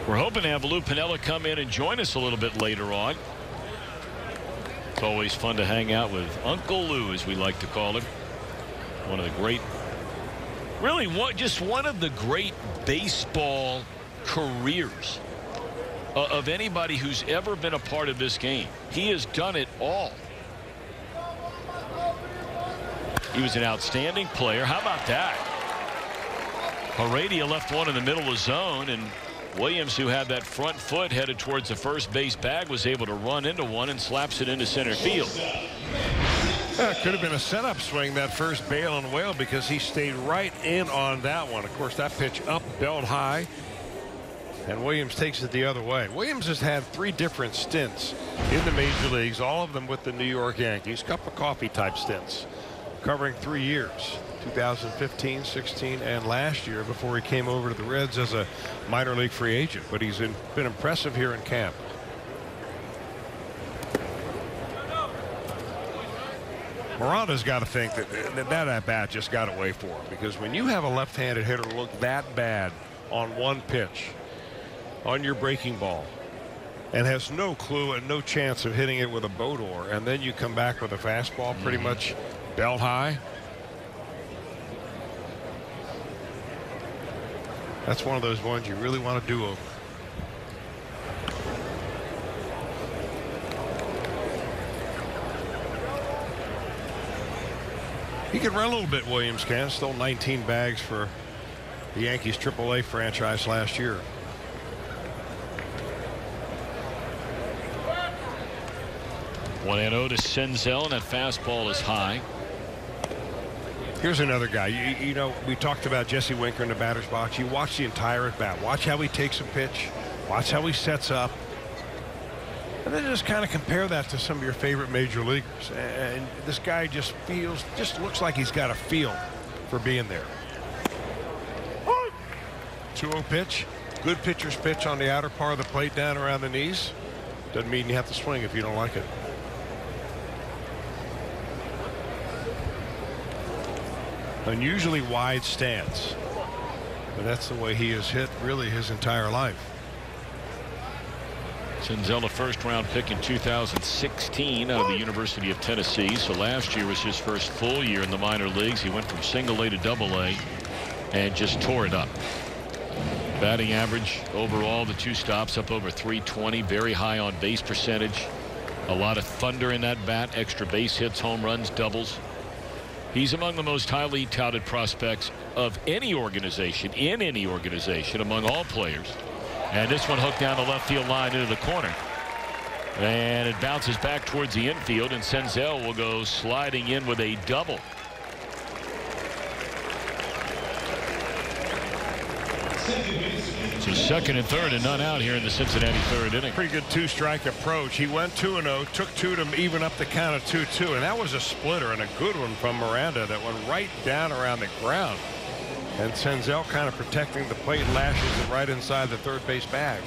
We're hoping to have Lou Piniella come in and join us a little bit later on. It's always fun to hang out with Uncle Lou, as we like to call him. One of the great, really just one of the great baseball careers of anybody who's ever been a part of this game. He has done it all. He was an outstanding player. How about that? Heredia left one in the middle of the zone, and Williams, who had that front foot headed towards the first base bag, was able to run into one and slaps it into center field. It could have been a setup swing, that first bail and wail, because he stayed right in on that one. Of course, that pitch up, belt high, and Williams takes it the other way. Williams has had 3 different stints in the major leagues, all of them with the New York Yankees, cup of coffee type stints, covering 3 years. 2015, 16, and last year, before he came over to the Reds as a minor league free agent. But he's been impressive here in camp. Miranda's got to think that at bat just got away for him, because when you have a left-handed hitter look that bad on one pitch on your breaking ball and has no clue and no chance of hitting it with a boat oar, and then you come back with a fastball pretty much belt high, that's one of those ones you really want to do over. He can run a little bit, Williams can. Stole 19 bags for the Yankees AAA franchise last year. One and 0 to Senzel, and that fastball is high. Here's another guy. You know, we talked about Jesse Winker in the batter's box. You watch the entire at bat. Watch how he takes a pitch. Watch how he sets up. And then just kind of compare that to some of your favorite major leaguers. And this guy just looks like he's got a feel for being there. 2-0 pitch. Good pitcher's pitch on the outer part of the plate down around the knees. Doesn't mean you have to swing if you don't like it. Unusually wide stance, but that's the way he has hit really his entire life. Senzel, a first-round pick in 2016 out of the University of Tennessee. So last year was his first full year in the minor leagues. He went from single-A to double-A and just tore it up. Batting average overall, the 2 stops, up over 320. Very high on base percentage. A lot of thunder in that bat. Extra base hits, home runs, doubles. He's among the most highly touted prospects of any organization, in any organization, among all players. And this one hooked down the left field line into the corner. And it bounces back towards the infield, and Senzel will go sliding in with a double. So second and third and none out here in the Cincinnati third inning. Pretty good 2-strike approach. He went 2-0, took 2 to even up the count of 2-2, and that was a splitter and a good one from Miranda that went right down around the ground. And Senzel kind of protecting the plate, lashes it right inside the third base bag.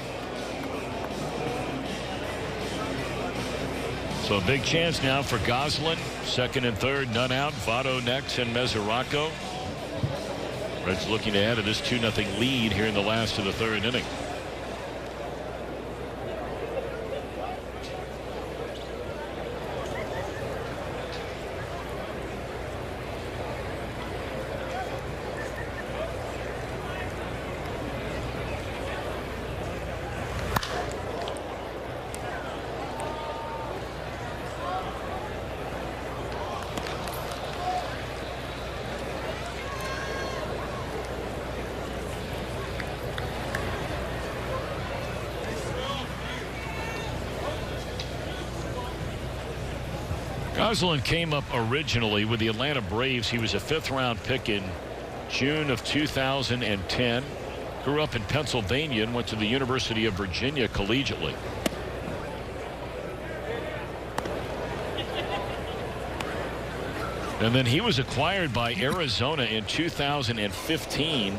So a big chance now for Goslin. Second and third, none out. Votto next, and Mesoraco. Reds looking to add to this 2-0 lead here in the last of the third inning. Gonsolin came up originally with the Atlanta Braves. He was a 5th-round pick in June of 2010. Grew up in Pennsylvania and went to the University of Virginia collegiately. And then he was acquired by Arizona in 2015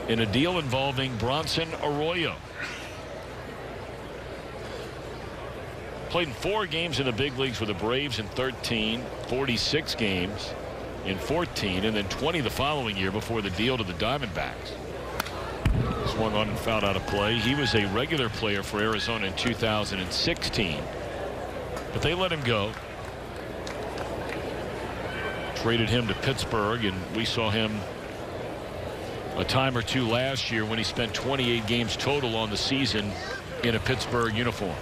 in a deal involving Bronson Arroyo. Played in 4 games in the big leagues with the Braves in 13, 46 games in 14, and then 20 the following year before the deal to the Diamondbacks. Swung on and fouled out of play. He was a regular player for Arizona in 2016, but they let him go. Traded him to Pittsburgh, and we saw him a time or two last year when he spent 28 games total on the season in a Pittsburgh uniform.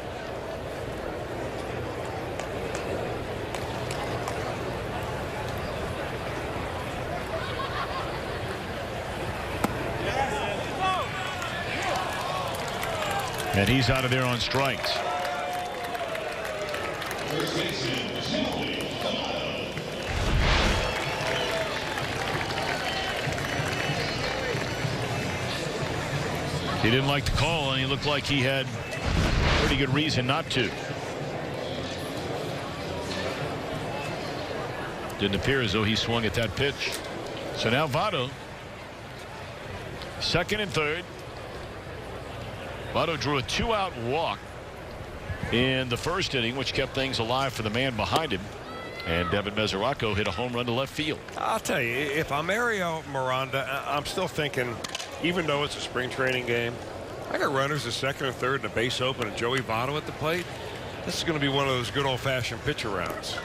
And he's out of there on strikes. He didn't like the call, and he looked like he had pretty good reason not to. Didn't appear as though he swung at that pitch. So now Votto, 2nd and 3rd. Votto drew a 2-out walk in the 1st inning, which kept things alive for the man behind him. And Devin Mesoraco hit a home run to left field. I'll tell you, if I'm Mario Miranda, I'm still thinking, even though it's a spring training game, I got runners at 2nd and 3rd and a base open and Joey Votto at the plate. This is going to be one of those good old-fashioned pitcher rounds.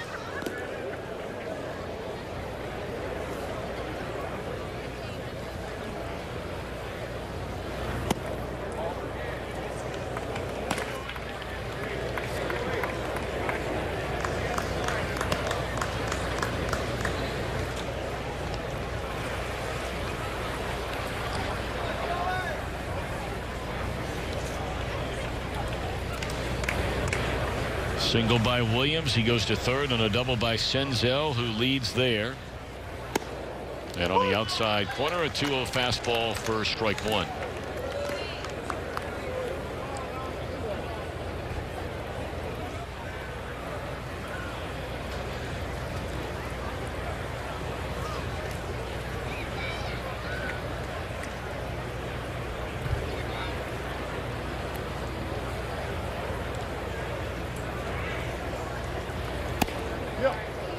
Single by Williams. He goes to 3rd on a double by Senzel, who leads there. And on the outside corner, a 2-0 fastball for strike 1.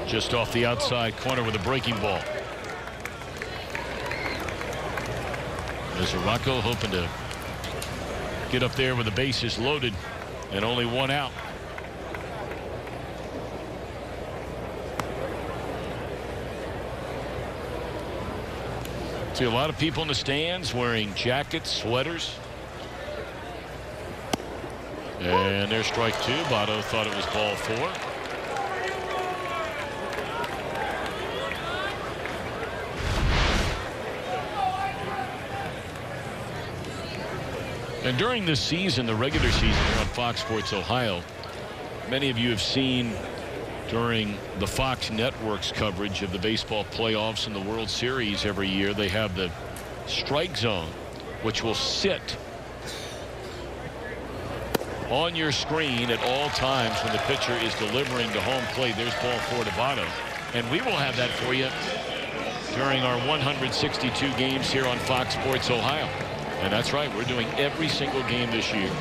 Just off the outside corner with a breaking ball. Mesoraco hoping to get up there with the bases loaded and only 1 out. See a lot of people in the stands wearing jackets, sweaters. And there's strike 2. Votto thought it was ball 4. And during this season, the regular season here on Fox Sports Ohio, many of you have seen during the Fox Network's coverage of the baseball playoffs and the World Series every year, they have the strike zone, which will sit on your screen at all times when the pitcher is delivering to home plate. There's ball 4 to Votto. And we will have that for you during our 162 games here on Fox Sports Ohio. And that's right, we're doing every single game this year.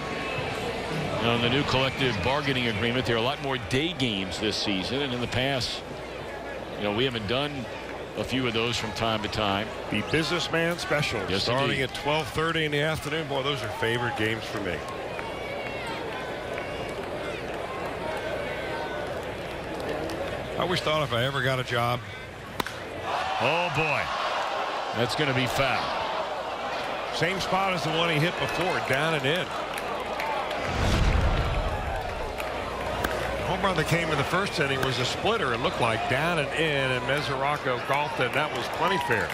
Now, in the new collective bargaining agreement, there are a lot more day games this season, and in the past, you know, we haven't done a few of those from time to time. The businessman special, yes, starting indeed. at 12:30 in the afternoon. Boy, those are favorite games for me. I always thought if I ever got a job. Oh boy, that's going to be foul. Same spot as the one he hit before, down and in. The home run that came in the 1st inning was a splitter. It looked like down and in, and Mesoraco golfed it, and that was plenty fair.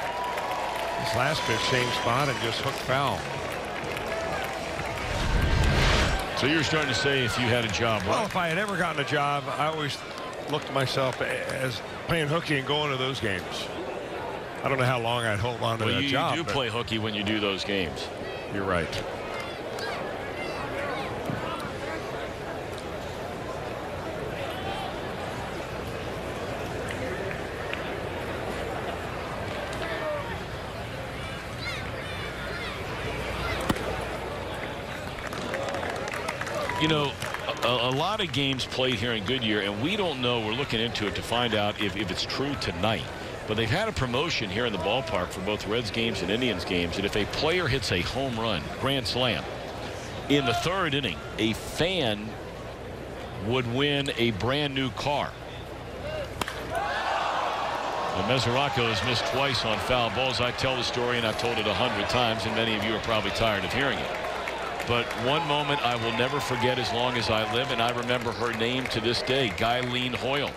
This last pitch, same spot, and just hooked foul. So you're starting to say if you had a job, Well, right? if I had ever gotten a job, I always looked at myself as playing hooky and going to those games. I don't know how long I'd hold on to that job. You do play hooky when you do those games. You're right. You know, a lot of games played here in Goodyear, and we don't know. We're looking into it to find out if it's true tonight. But they've had a promotion here in the ballpark for both Reds games and Indians games. And if a player hits a home run, grand slam, in the third inning, a fan would win a brand new car. Well, Mesoraco has missed twice on foul balls. I tell the story, and I've told it 100 times, and many of you are probably tired of hearing it. But one moment I will never forget as long as I live, and I remember her name to this day, Guyleen Hoyle.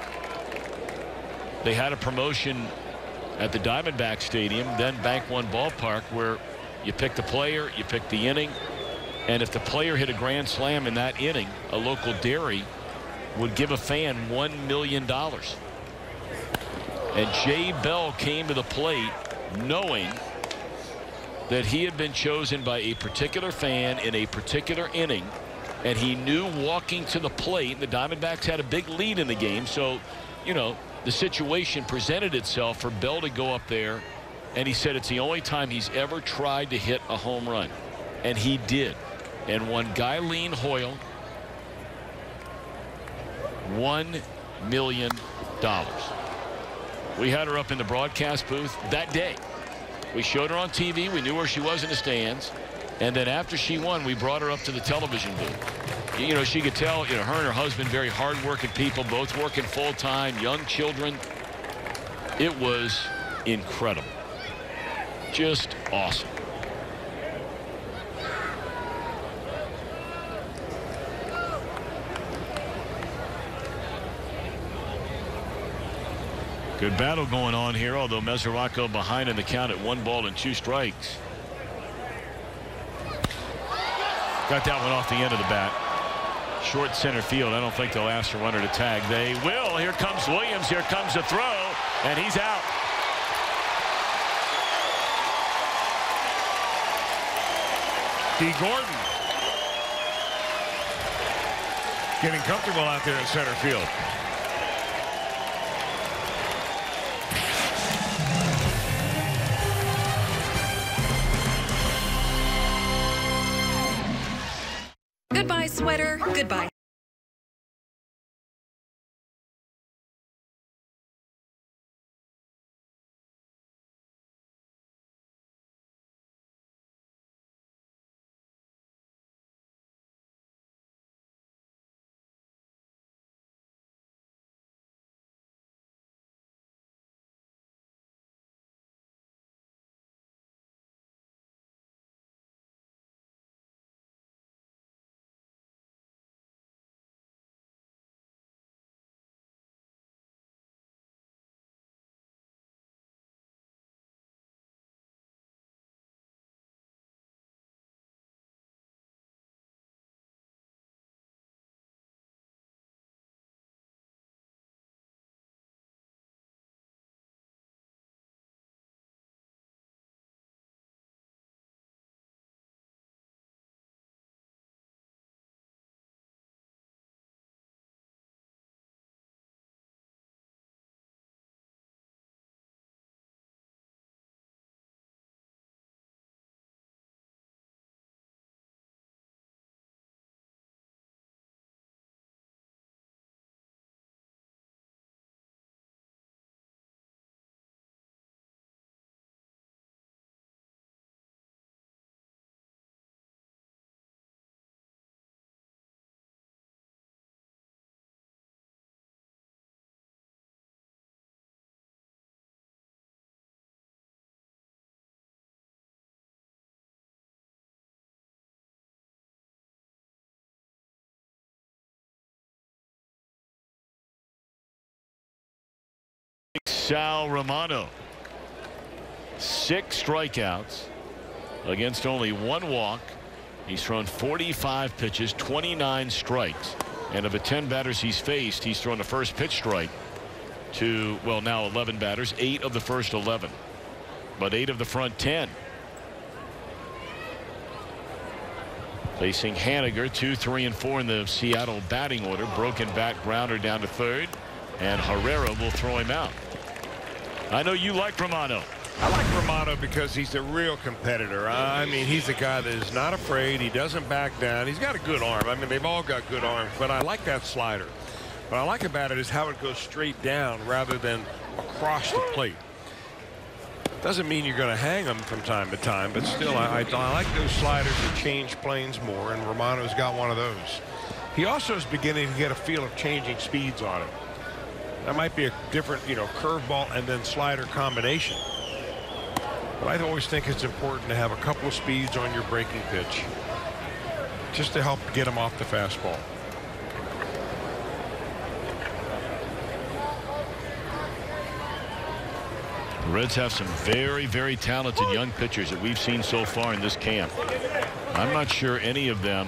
They had a promotion at the Diamondbacks Stadium, then Bank One Ballpark, where you pick the player, you pick the inning, and if the player hit a grand slam in that inning, a local dairy would give a fan $1 million. And Jay Bell came to the plate knowing that he had been chosen by a particular fan in a particular inning, and he knew walking to the plate, the Diamondbacks had a big lead in the game, so, you know, the situation presented itself for Bell to go up there, and he said it's the only time he's ever tried to hit a home run, and he did, and won Guyleen Hoyle $1 million. We had her up in the broadcast booth that day. We showed her on TV. We knew where she was in the stands. And then after she won, we brought her up to the television booth. You know, she could tell, you know, her and her husband, very hardworking people, both working full time, young children. It was incredible. Just awesome. Good battle going on here, although Mesoraco behind in the count at 1 ball and 2 strikes. Got that one off the end of the bat. Short center field. I don't think they'll ask the runner to tag. They will. Here comes Williams. Here comes the throw, and he's out. D. Gordon getting comfortable out there in center field. Goodbye, sweater. Goodbye. Sal Romano, 6 strikeouts against only 1 walk. He's thrown 45 pitches, 29 strikes. And of the 10 batters he's faced, he's thrown the first pitch strike to, well, now 11 batters, 8 of the first 11, but 8 of the front 10. Facing Haniger, 2, 3, and 4 in the Seattle batting order. Broken bat, grounder down to third, and Herrera will throw him out. I know you like Romano. I like Romano because he's a real competitor. I mean, he's a guy that is not afraid. He doesn't back down. He's got a good arm. I mean, they've all got good arms, but I like that slider. What I like about it is how it goes straight down rather than across the plate. Doesn't mean you're going to hang them from time to time, but still, I like those sliders that change planes more, and Romano's got one of those. He also is beginning to get a feel of changing speeds on it. That might be a different, curveball and then slider combination. But I always think it's important to have a couple of speeds on your breaking pitch just to help get him off the fastball. The Reds have some very, very talented young pitchers that we've seen so far in this camp. I'm not sure any of them,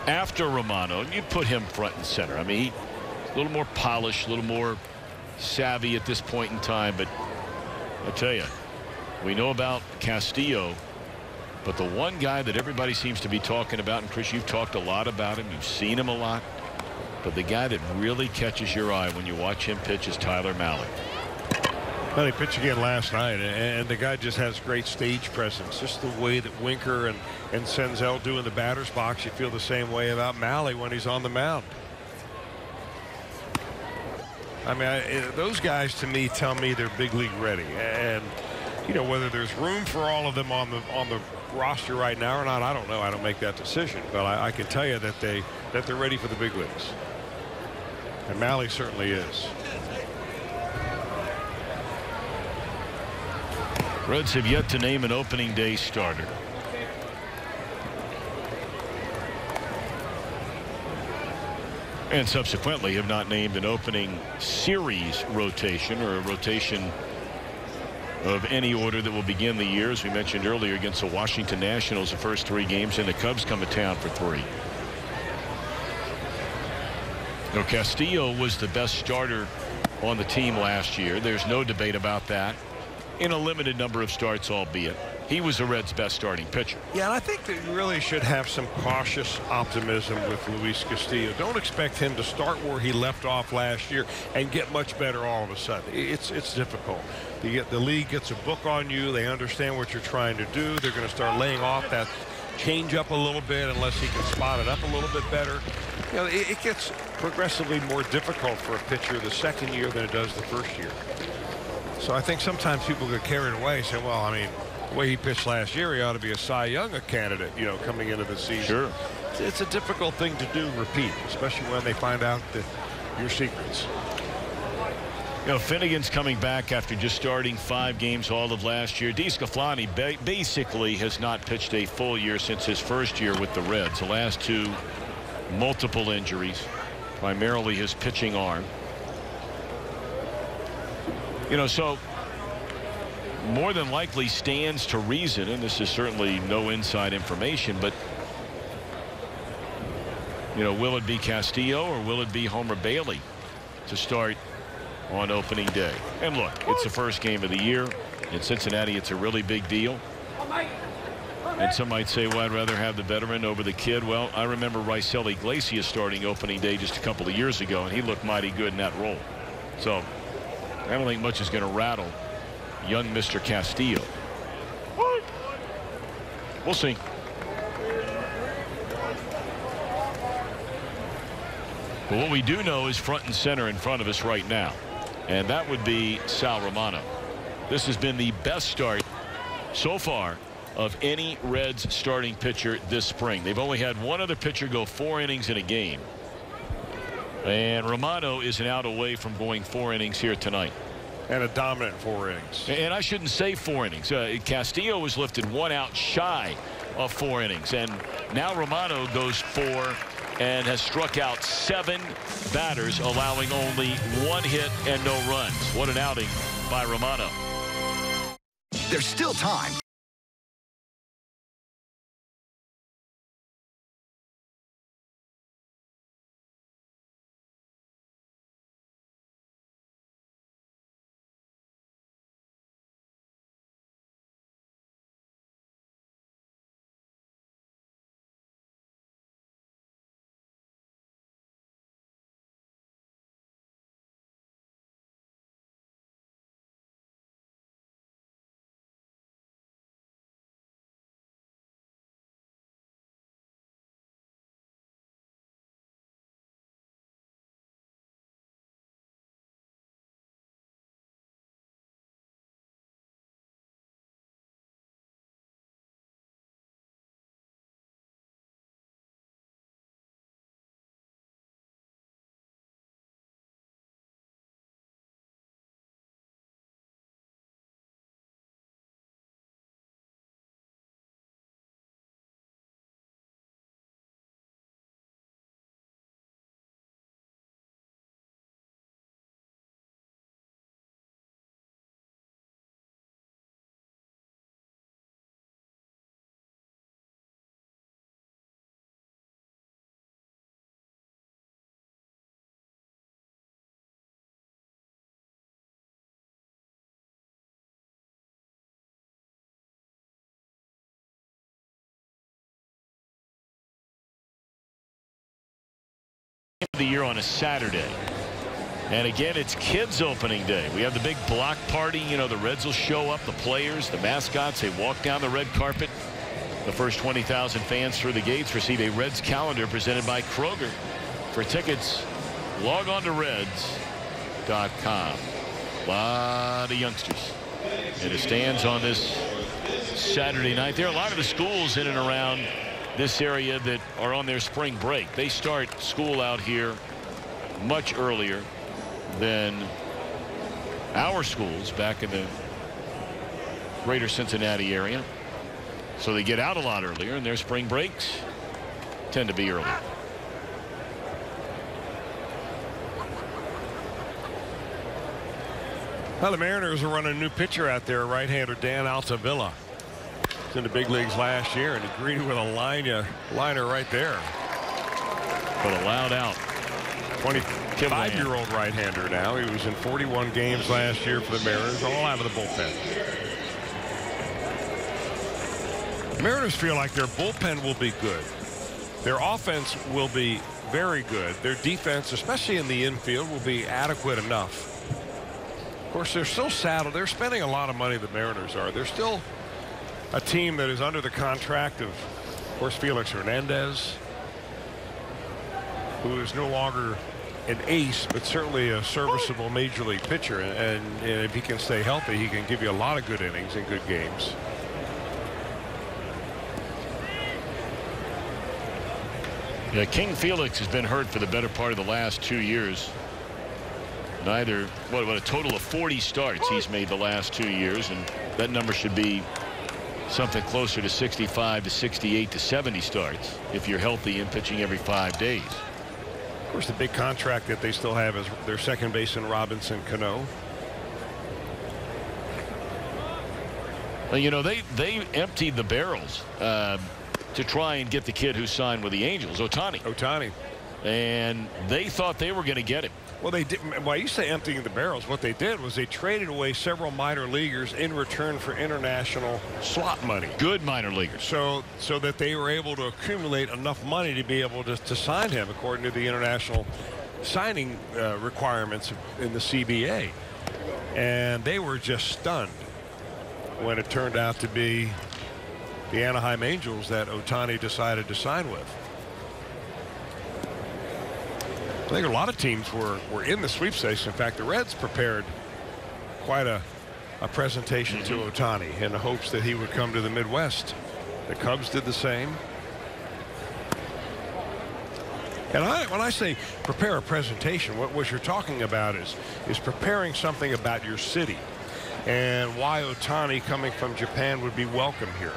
after Romano, you put him front and center. I mean, he's a little more polished, a little more savvy at this point in time. But I tell you, we know about Castillo, but the one guy that everybody seems to be talking about, and Chris, you've talked a lot about him, you've seen him a lot, but the guy that really catches your eye when you watch him pitch is Tyler Mahle. Well, he pitched again last night, and the guy just has great stage presence. Just the way that Winker and Senzel do in the batter's box, you feel the same way about Mahle when he's on the mound. I mean, those guys to me tell me they're big league ready, and whether there's room for all of them on the roster right now or not, I don't know. I don't make that decision, but I can tell you that they're ready for the big leagues, and Mahle certainly is. Reds have yet to name an opening day starter. And subsequently have not named an opening series rotation or a rotation of any order that will begin the year, as we mentioned earlier, against the Washington Nationals the first 3 games, and the Cubs come to town for 3. Now, Castillo was the best starter on the team last year. There's no debate about that. In a limited number of starts, albeit. He was the Reds' best starting pitcher. Yeah, and I think that you really should have some cautious optimism with Luis Castillo. Don't expect him to start where he left off last year and get much better all of a sudden. It's difficult. The league gets a book on you. They understand what you're trying to do. They're going to start laying off that change up a little bit unless he can spot it up a little bit better. It gets progressively more difficult for a pitcher the second year than it does the first year. So I think sometimes people get carried away and say, well, I mean, the way he pitched last year, he ought to be a Cy Young candidate, coming into the season. Sure. It's a difficult thing to do, repeat, especially when they find out your secrets. Finnegan's coming back after just starting 5 games all of last year. DeSclafani basically has not pitched a full year since his first year with the Reds. The last 2, multiple injuries, primarily his pitching arm. So more than likely stands to reason, and this is certainly no inside information, but will it be Castillo or will it be Homer Bailey to start on opening day? And look, it's the first game of the year in Cincinnati. It's a really big deal, and some might say, well, I'd rather have the veteran over the kid. Well, I remember Raisel Iglesias starting opening day just a couple of years ago, and he looked mighty good in that role. So I don't think much is going to rattle young Mr. Castillo. We'll see. But what we do know is front and center in front of us right now, and that would be Sal Romano. This has been the best start so far of any Reds starting pitcher this spring. They've only had one other pitcher go 4 innings in a game, and Romano is an out away from going 4 innings here tonight. And a dominant 4 innings. And I shouldn't say 4 innings. Castillo was lifted 1 out shy of 4 innings, and now Romano goes 4 and has struck out 7 batters, allowing only 1 hit and no runs. What an outing by Romano. There's still time. the year on a Saturday. And again, it's kids opening day. We have the big block party. You know, the Reds will show up, the players, the mascots, they walk down the red carpet. The first 20,000 fans through the gates receive a Reds calendar presented by Kroger. For tickets, log on to Reds.com. A lot of youngsters in the stands on this Saturday night. There are a lot of the schools in and around this area that are on their spring break. They start school out here much earlier than our schools back in the greater Cincinnati area. So they get out a lot earlier, and their spring breaks tend to be early. Well, the Mariners are running a new pitcher out there, right-hander Dan Altavilla. He's in the big leagues last year, and he greeted with a liner right there. But allowed out. 25-year-old right-hander now. He was in 41 games last year for the Mariners, all out of the bullpen. Mariners feel like their bullpen will be good. Their offense will be very good. Their defense, especially in the infield, will be adequate enough. Of course, they're still saddled. They're spending a lot of money, the Mariners are. They're still a team that is under the contract of course, Felix Hernandez, who is no longer an ace, but certainly a serviceable major league pitcher. And if he can stay healthy, he can give you a lot of good innings and good games. Yeah, King Felix has been hurt for the better part of the last 2 years. Neither, what a total of 40 starts he's made the last 2 years, and that number should be something closer to 65 to 68 to 70 starts if you're healthy and pitching every 5 days. Of course, the big contract that they still have is their second baseman Robinson Cano. Well, you know, they emptied the barrels to try and get the kid who signed with the Angels, Ohtani. And they thought they were going to get him. Well, they did. Well, you say emptying the barrels. What they did was they traded away several minor leaguers in return for international slot money. Good minor leaguers. So that they were able to accumulate enough money to be able to sign him according to the international signing requirements in the CBA. And they were just stunned when it turned out to be the Anaheim Angels that Ohtani decided to sign with. I think a lot of teams were in the sweepstakes. In fact, the Reds prepared quite a presentation to Ohtani in the hopes that he would come to the Midwest. The Cubs did the same. And when I say prepare a presentation, what you're talking about is preparing something about your city and why Ohtani coming from Japan would be welcome here,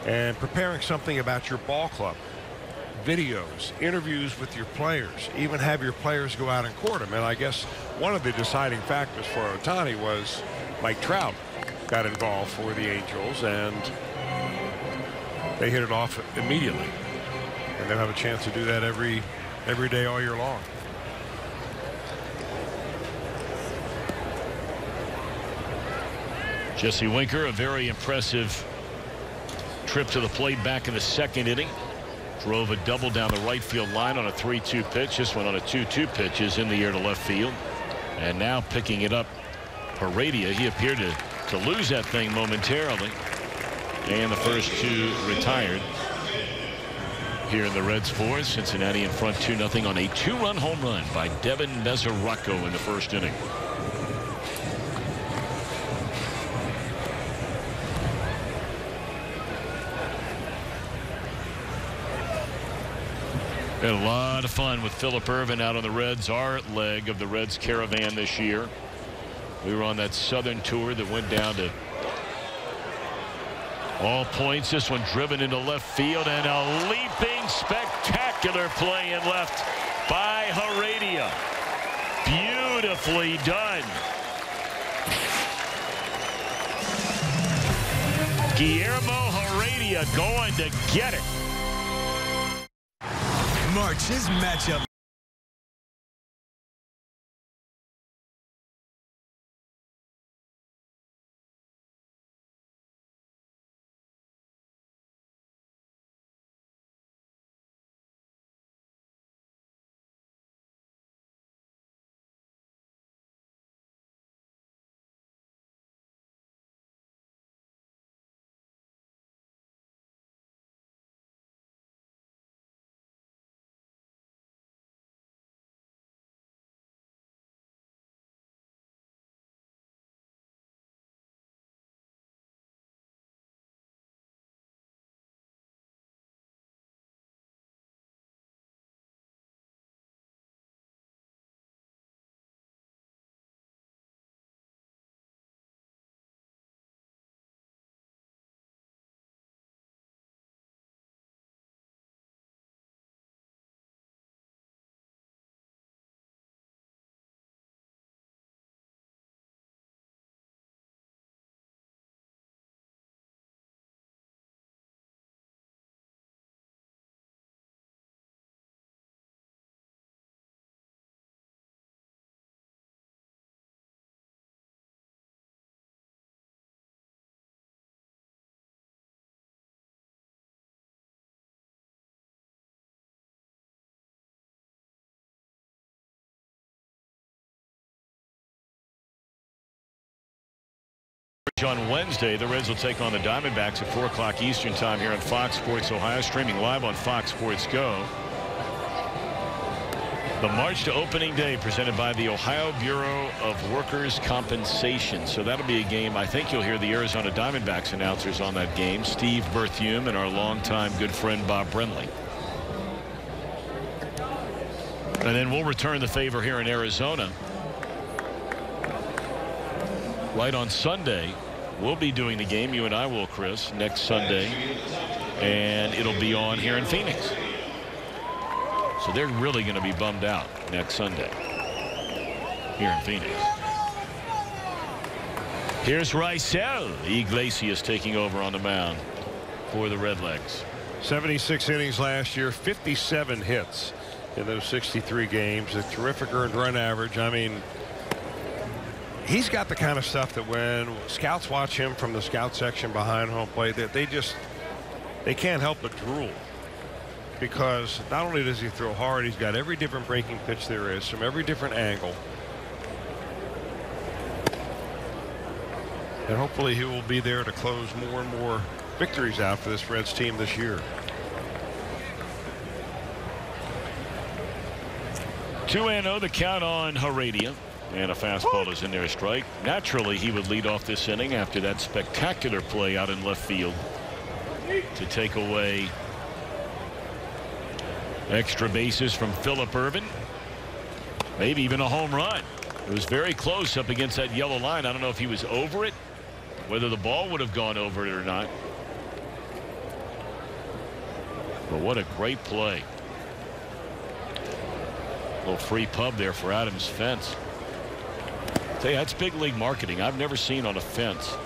and preparing something about your ball club. Videos, interviews with your players, even have your players go out and court them. And I guess one of the deciding factors for Ohtani was Mike Trout got involved for the Angels, and they hit it off immediately. And they'll have a chance to do that every day all year long. Jesse Winker, a very impressive trip to the plate back in the second inning. Drove a double down the right field line on a 3-2 pitch. This one on a 2-2 pitch is in the air to left field. And now picking it up, Heredia. He appeared to lose that thing momentarily. And the first two retired. Here in the Reds' fourth, Cincinnati in front 2-0 on a 2-run home run by Devin Mesoraco in the first inning. Had a lot of fun with Phillip Ervin out on the Reds, our leg of the Reds caravan this year. We were on that southern tour that went down to all points. This one driven into left field, and a leaping spectacular play in left by Heredia. Beautifully done. Guillermo Heredia going to get it. March's matchup. coverage on Wednesday. The Reds will take on the Diamondbacks at 4 o'clock Eastern time here on Fox Sports Ohio, streaming live on Fox Sports Go. The march to opening day presented by the Ohio Bureau of Workers' Compensation. So that'll be a game. I think you'll hear the Arizona Diamondbacks announcers on that game. Steve Berthiaume and our longtime good friend Bob Brenly. And then we'll return the favor here in Arizona. Right on Sunday, we'll be doing the game. You and I will, Chris, next Sunday. And it'll be on here in Phoenix. So they're really going to be bummed out next Sunday here in Phoenix. Here's Raisel Iglesias taking over on the mound for the Redlegs. 76 innings last year, 57 hits in those 63 games. A terrific earned run average. I mean, he's got the kind of stuff that when scouts watch him from the scout section behind home plate, that they can't help but drool. Because not only does he throw hard, he's got every different breaking pitch there is from every different angle. And hopefully he will be there to close more and more victories out for this Reds team this year. 2-0 the count on Heredia. And a fastball is in there, a strike. Naturally, he would lead off this inning after that spectacular play out in left field to take away extra bases from Phillip Ervin. Maybe even a home run. It was very close up against that yellow line. I don't know if he was over it, whether the ball would have gone over it or not. But what a great play. A little free pub there for Adams' fence. Tell you, that's big league marketing. I've never seen on a fence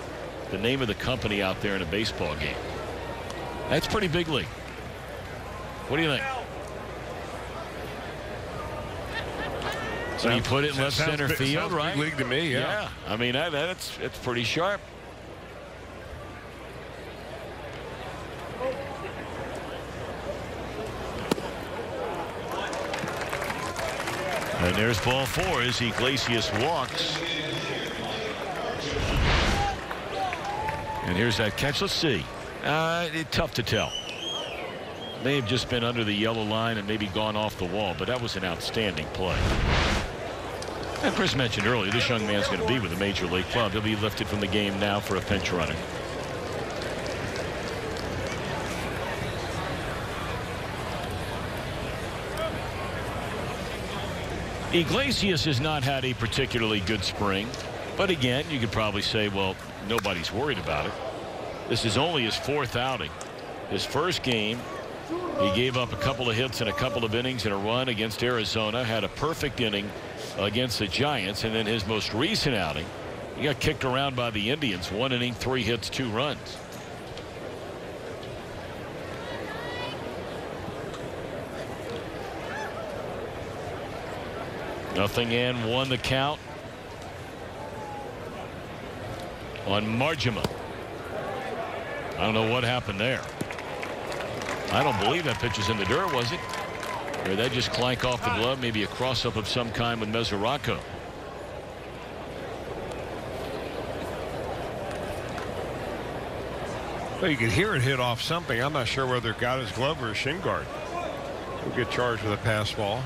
the name of the company out there in a baseball game. That's pretty big league. What do you think? So you put it in left center field, right? Big league to me, yeah. I mean, it's pretty sharp. And there's ball 4 as Iglesias walks. And here's that catch. Let's see. Tough to tell. May have just been under the yellow line and maybe gone off the wall, but that was an outstanding play. And Chris mentioned earlier, this young man's going to be with a major league club. He'll be lifted from the game now for a pinch runner. Iglesias has not had a particularly good spring, but again, you could probably say, well, nobody's worried about it. This is only his 4th outing. His first game, he gave up a couple of hits in a couple of innings and a run against Arizona, had a perfect inning against the Giants, and then his most recent outing, he got kicked around by the Indians. 1 inning, 3 hits, 2 runs. Nothing and 1 the count on Marjima. I don't know what happened there. I don't believe that pitch is in the dirt, was it? Or did that just clank off the glove? Maybe a cross-up of some kind with Mesoraco. Well, you could hear it hit off something. I'm not sure whether it got his glove or his shin guard. He'll get charged with a pass ball.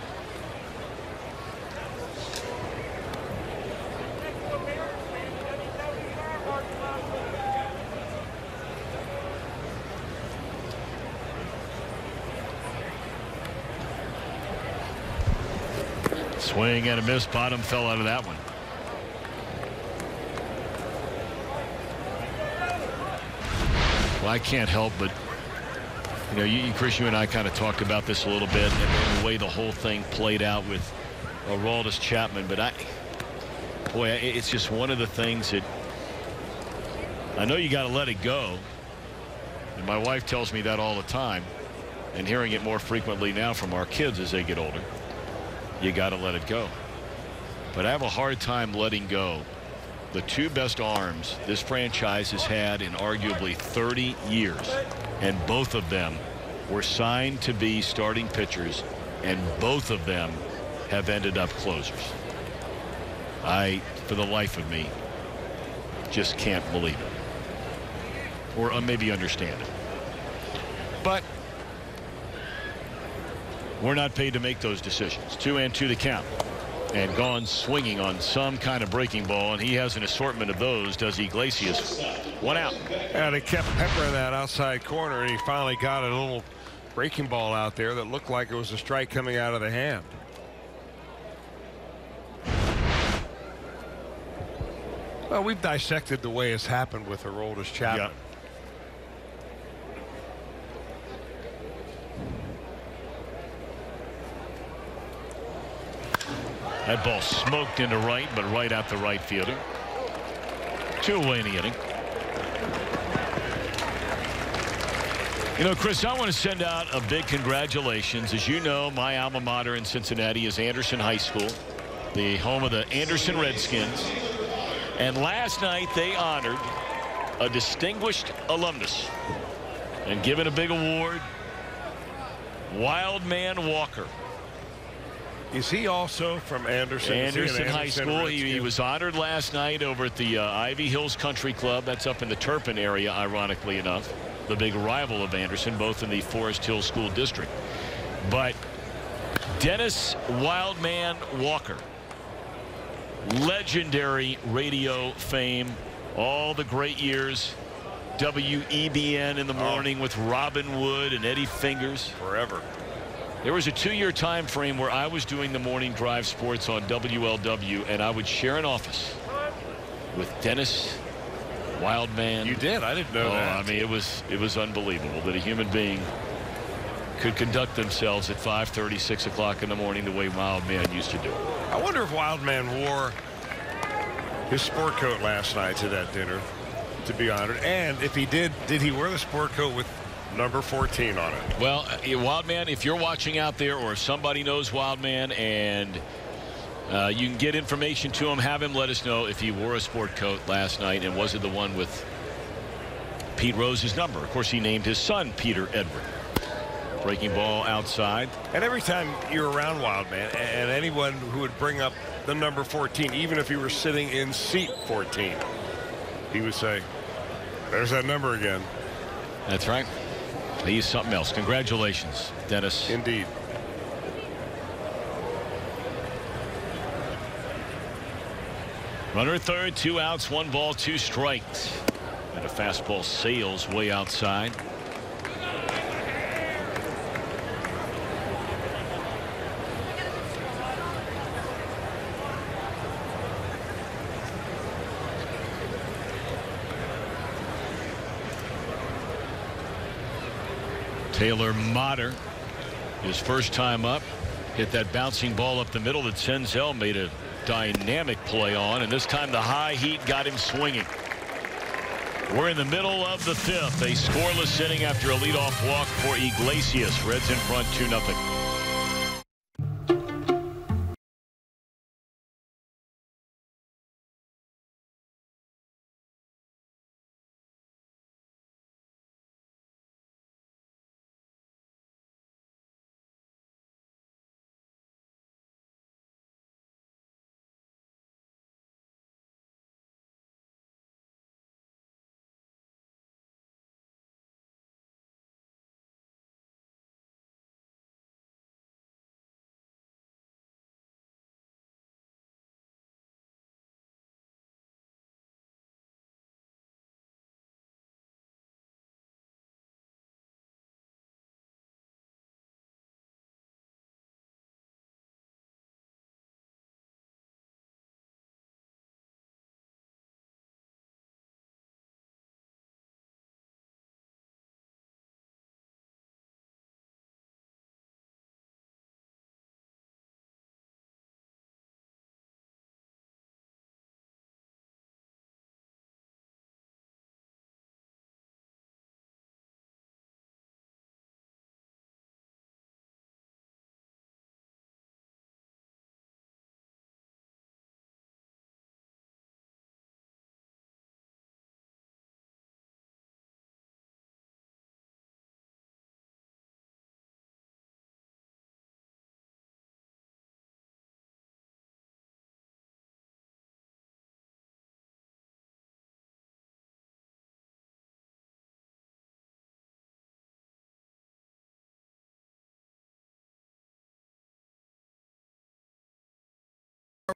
Swing and a miss. Bottom fell out of that one. Well, I can't help but, Chris, you and I kind of talked about this a little bit, and the way the whole thing played out with Aroldis Chapman. But it's just one of the things that I know you got to let it go. And my wife tells me that all the time, and hearing it more frequently now from our kids as they get older. You got to let it go. But I have a hard time letting go the 2 best arms this franchise has had in arguably 30 years. And both of them were signed to be starting pitchers, and both of them have ended up closers. For the life of me, just can't believe it. Or maybe understand it. But we're not paid to make those decisions. 2-2 the count. And gone swinging on some kind of breaking ball, and he has an assortment of those, does Iglesias. 1 out. And they kept peppering that outside corner, and he finally got a little breaking ball out there that looked like it was a strike coming out of the hand. Well, we've dissected the way it's happened with Aroldis Chapman. Yep. That ball smoked into right, but right at the right fielder. 2 away in the inning. You know, Chris, I want to send out a big congratulations. As you know, my alma mater in Cincinnati is Anderson High School, the home of the Anderson Redskins. And last night they honored a distinguished alumnus and given a big award, Wildman Walker. Is he also from Anderson? Anderson High School. He was honored last night over at the Ivy Hills Country Club. That's up in the Turpin area, ironically enough. The big rival of Anderson, both in the Forest Hill School District. But Dennis Wildman Walker, legendary radio fame, all the great years. WEBN in the morning with Robin Wood and Eddie Fingers. Forever. There was a 2-year time frame where I was doing the morning drive sports on WLW, and I would share an office with Dennis Wildman. You did? I didn't know that. I mean, it was unbelievable that a human being could conduct themselves at 5:30, 6 o'clock in the morning the way Wildman used to do. I wonder if Wildman wore his sport coat last night to that dinner to be honored, and if he did he wear the sport coat with number 14 on it? Well, Wildman, if you're watching out there, or if somebody knows Wildman and you can get information to him, have him let us know if he wore a sport coat last night, and was it the one with Pete Rose's number. Of course, he named his son Peter Edward. Breaking ball outside. And every time you're around Wildman, and anyone who would bring up the number 14, even if you were sitting in seat 14, he would say, there's that number again. That's right. He's something else. Congratulations, Dennis. Indeed. Runner at third, 2 outs, 1 ball, 2 strikes. And a fastball sails way outside. Taylor Motter, his first time up, hit that bouncing ball up the middle that Senzel made a dynamic play on, and this time the high heat got him swinging. We're in the middle of the 5th, a scoreless inning after a leadoff walk for Iglesias. Reds in front 2-0.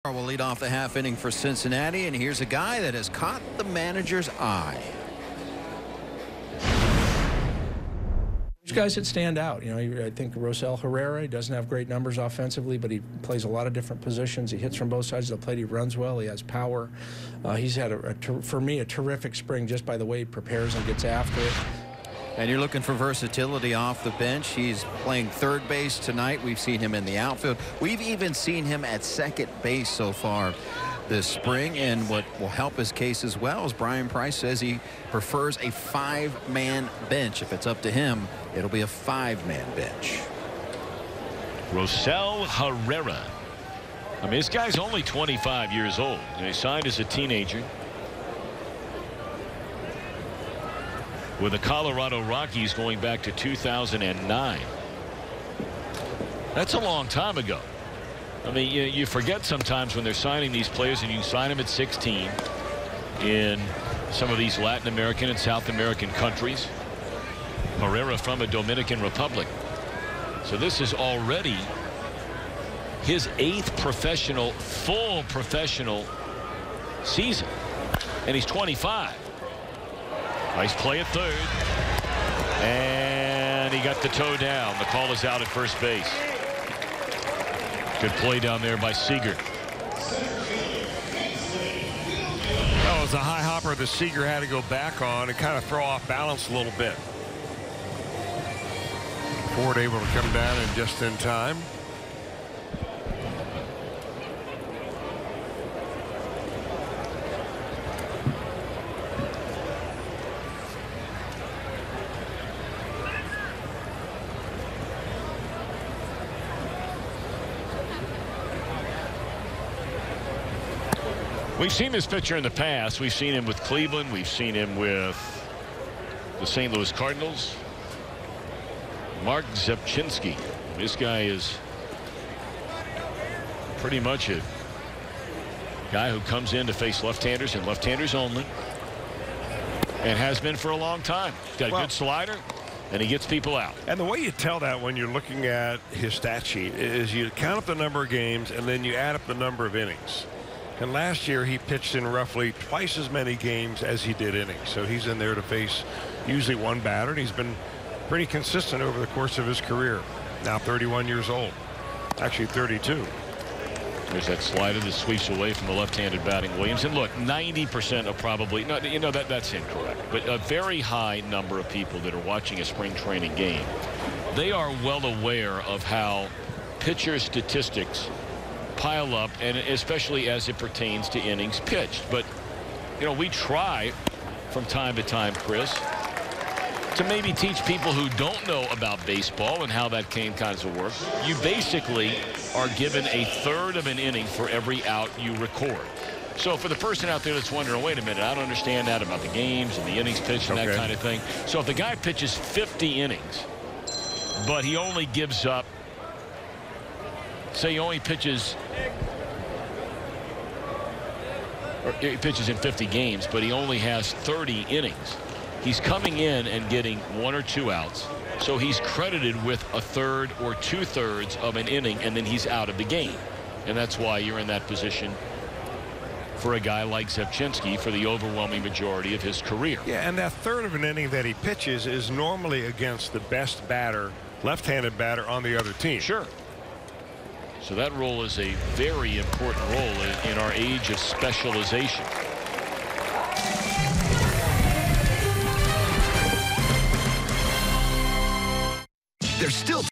will lead off the half inning for Cincinnati, and here's a guy that has caught the manager's eye. There's guys that stand out. You know, I think Rosell Herrera, he doesn't have great numbers offensively, but he plays a lot of different positions. He hits from both sides of the plate. He runs well. He has power. He's had, for me, a terrific spring just by the way he prepares and gets after it. And you're looking for versatility off the bench. He's playing third base tonight. We've seen him in the outfield. We've even seen him at second base so far this spring. And what will help his case as well is Brian Price says he prefers a 5-man bench. If it's up to him, it'll be a 5-man bench. Rosell Herrera. I mean, this guy's only 25 years old. You know, he signed as a teenager with the Colorado Rockies going back to 2009. That's a long time ago. I mean, you forget sometimes when they're signing these players, and you can sign them at 16 in some of these Latin American and South American countries. Herrera from the Dominican Republic. So this is already his 8th full professional season, and he's 25. Nice play at third, and he got the toe down. The call is out at first base. Good play down there by Seager. That was a high hopper that Seager had to go back on and kind of throw off balance a little bit. Ford able to come down and just in time. We've seen this pitcher in the past. We've seen him with Cleveland. We've seen him with the St. Louis Cardinals. Mark Zepchinski. This guy is pretty much a guy who comes in to face left-handers and left-handers only, and has been for a long time. Got a good slider, and he gets people out. And the way you tell that when you're looking at his stat sheet is you count up the number of games and then you add up the number of innings. And last year he pitched in roughly twice as many games as he did innings. So he's in there to face usually one batter, and he's been pretty consistent over the course of his career. Now 31 years old. Actually 32. There's that slider that sweeps away from the left-handed batting Williams. And look, 90% of probably, no, you know, that's incorrect, but a very high number of people that are watching a spring training game, they are well aware of how pitcher statistics pile up, and especially as it pertains to innings pitched. But you know, we try from time to time, Chris, to maybe teach people who don't know about baseball and how that game kind of works. You basically are given a third of an inning for every out you record. So for the person out there that's wondering, wait a minute, I don't understand that about the games and the innings pitched and that kind of thing. So if the guy pitches 50 innings, but he only gives up, say he only pitches, or he pitches in 50 games, but he only has 30 innings. He's coming in and getting 1 or 2 outs. So he's credited with a third or 2/3 of an inning, and then he's out of the game. And that's why you're in that position for a guy like Zepchinski for the overwhelming majority of his career. Yeah, and that third of an inning that he pitches is normally against the best batter, left-handed batter on the other team. Sure. So that role is a very important role in our age of specialization. There's still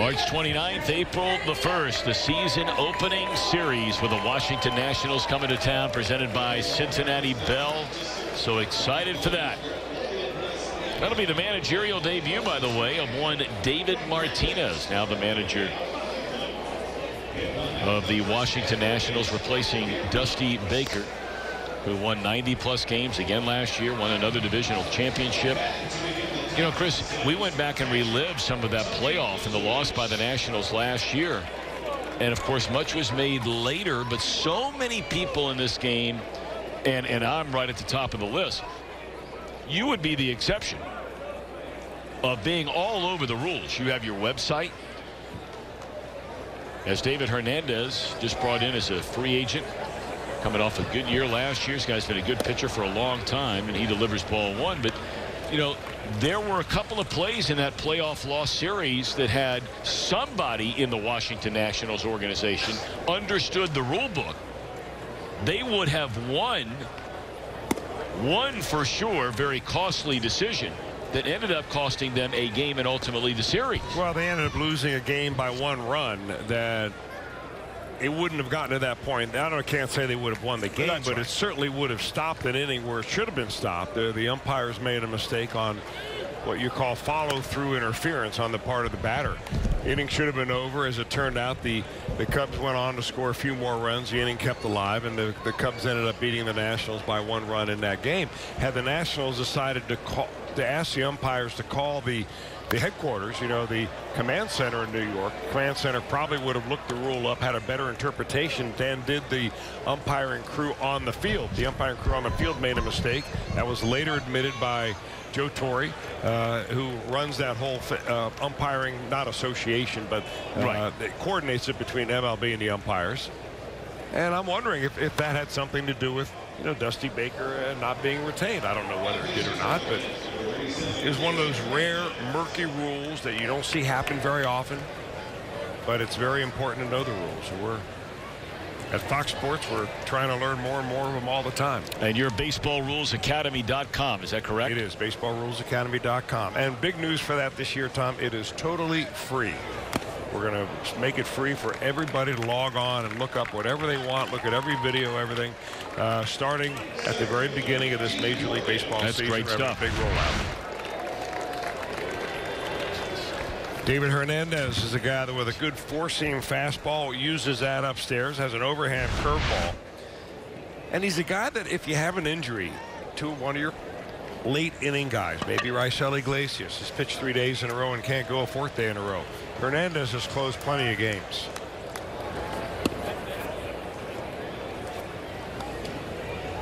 March 29th, April the 1st, the season opening series with the Washington Nationals coming to town, presented by Cincinnati Bell. So excited for that. That'll be the managerial debut, by the way, of one David Martinez, now the manager of the Washington Nationals, replacing Dusty Baker, who won 90-plus games again last year, won another divisional championship. You know, Chris, we went back and relived some of that playoff and the loss by the Nationals last year. And, of course, much was made later, but so many people in this game, and I'm right at the top of the list, you would be the exception of being all over the rules. You have your website. As David Hernandez just brought in as a free agent, coming off a good year last year. This guy's been a good pitcher for a long time, and he delivers ball one. But, you know, there were a couple of plays in that playoff loss series that had somebody in the Washington Nationals organization understood the rule book. They would have won one for sure very costly decision that ended up costing them a game and ultimately the series. Well, they ended up losing a game by 1 run that it wouldn't have gotten to that point. I can't say they would have won the game, but it certainly would have stopped an inning where it should have been stopped. The umpires made a mistake on what you call follow-through interference on the part of the batter. Inning should have been over. As it turned out, the Cubs went on to score a few more runs. The inning kept alive, and the Cubs ended up beating the Nationals by 1 run in that game. Had the Nationals decided to ask the umpires to call the headquarters, you know, the command center in New York, command center probably would have looked the rule up, had a better interpretation than did the umpiring crew on the field. The umpiring crew on the field made a mistake. That was later admitted by Joe Torre, who runs that whole umpiring, not association, but it coordinates it between MLB and the umpires. And I'm wondering if that had something to do with, you know, Dusty Baker not being retained. I don't know whether it did or not, but it was one of those rare, murky rules that you don't see happen very often. But it's very important to know the rules. And we're at Fox Sports, we're trying to learn more and more of them all the time. And you're BaseballRulesAcademy.com, is that correct? It is, BaseballRulesAcademy.com. And big news for that this year, Tom, it is totally free. We're going to make it free for everybody to log on and look up whatever they want, look at every video, everything, starting at the very beginning of this Major League Baseball season. That's great stuff. Big rollout. David Hernandez is a guy that with a good four-seam fastball uses that upstairs, has an overhand curveball. And he's a guy that if you have an injury to one of your late inning guys, maybe Raisel Iglesias has pitched 3 days in a row and can't go a 4th day in a row. Hernandez has closed plenty of games.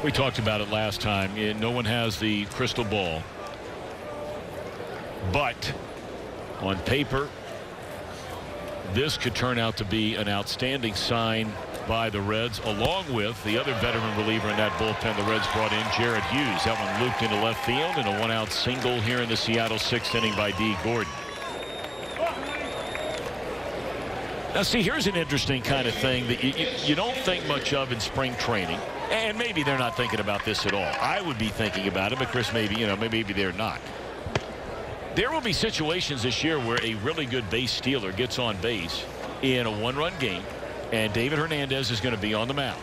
We talked about it last time. No one has the crystal ball. But on paper, this could turn out to be an outstanding sign by the Reds, along with the other veteran reliever in that bullpen the Reds brought in, Jared Hughes. That one looped into left field, and a 1-out single here in the Seattle 6th inning by D. Gordon. Now, see, here's an interesting kind of thing that you don't think much of in spring training, and maybe they're not thinking about this at all. I would be thinking about it, but Chris, maybe they're not. There will be situations this year where a really good base stealer gets on base in a 1-run game, and David Hernandez is going to be on the mound.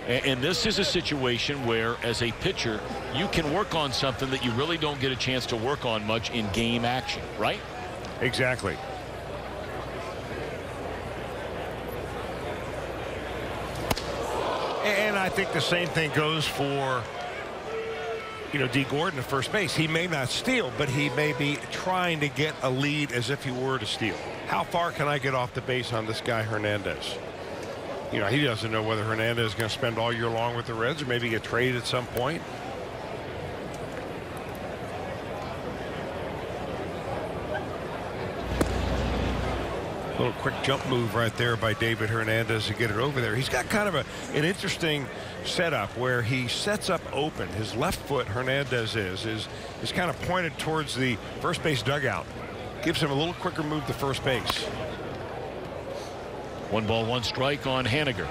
And this is a situation where, as a pitcher, you can work on something that you really don't get a chance to work on much in game action, right? Exactly. And I think the same thing goes for, you know, D. Gordon at first base. He may not steal, but he may be trying to get a lead as if he were to steal. How far can I get off the base on this guy Hernandez? You know, he doesn't know whether Hernandez is going to spend all year long with the Reds or maybe get traded at some point. A little quick jump move right there by David Hernandez to get it over there. He's got kind of an interesting setup where he sets up open. His left foot, Hernandez is kind of pointed towards the first base dugout. Gives him a little quicker move to first base. 1 ball, 1 strike on Haniger.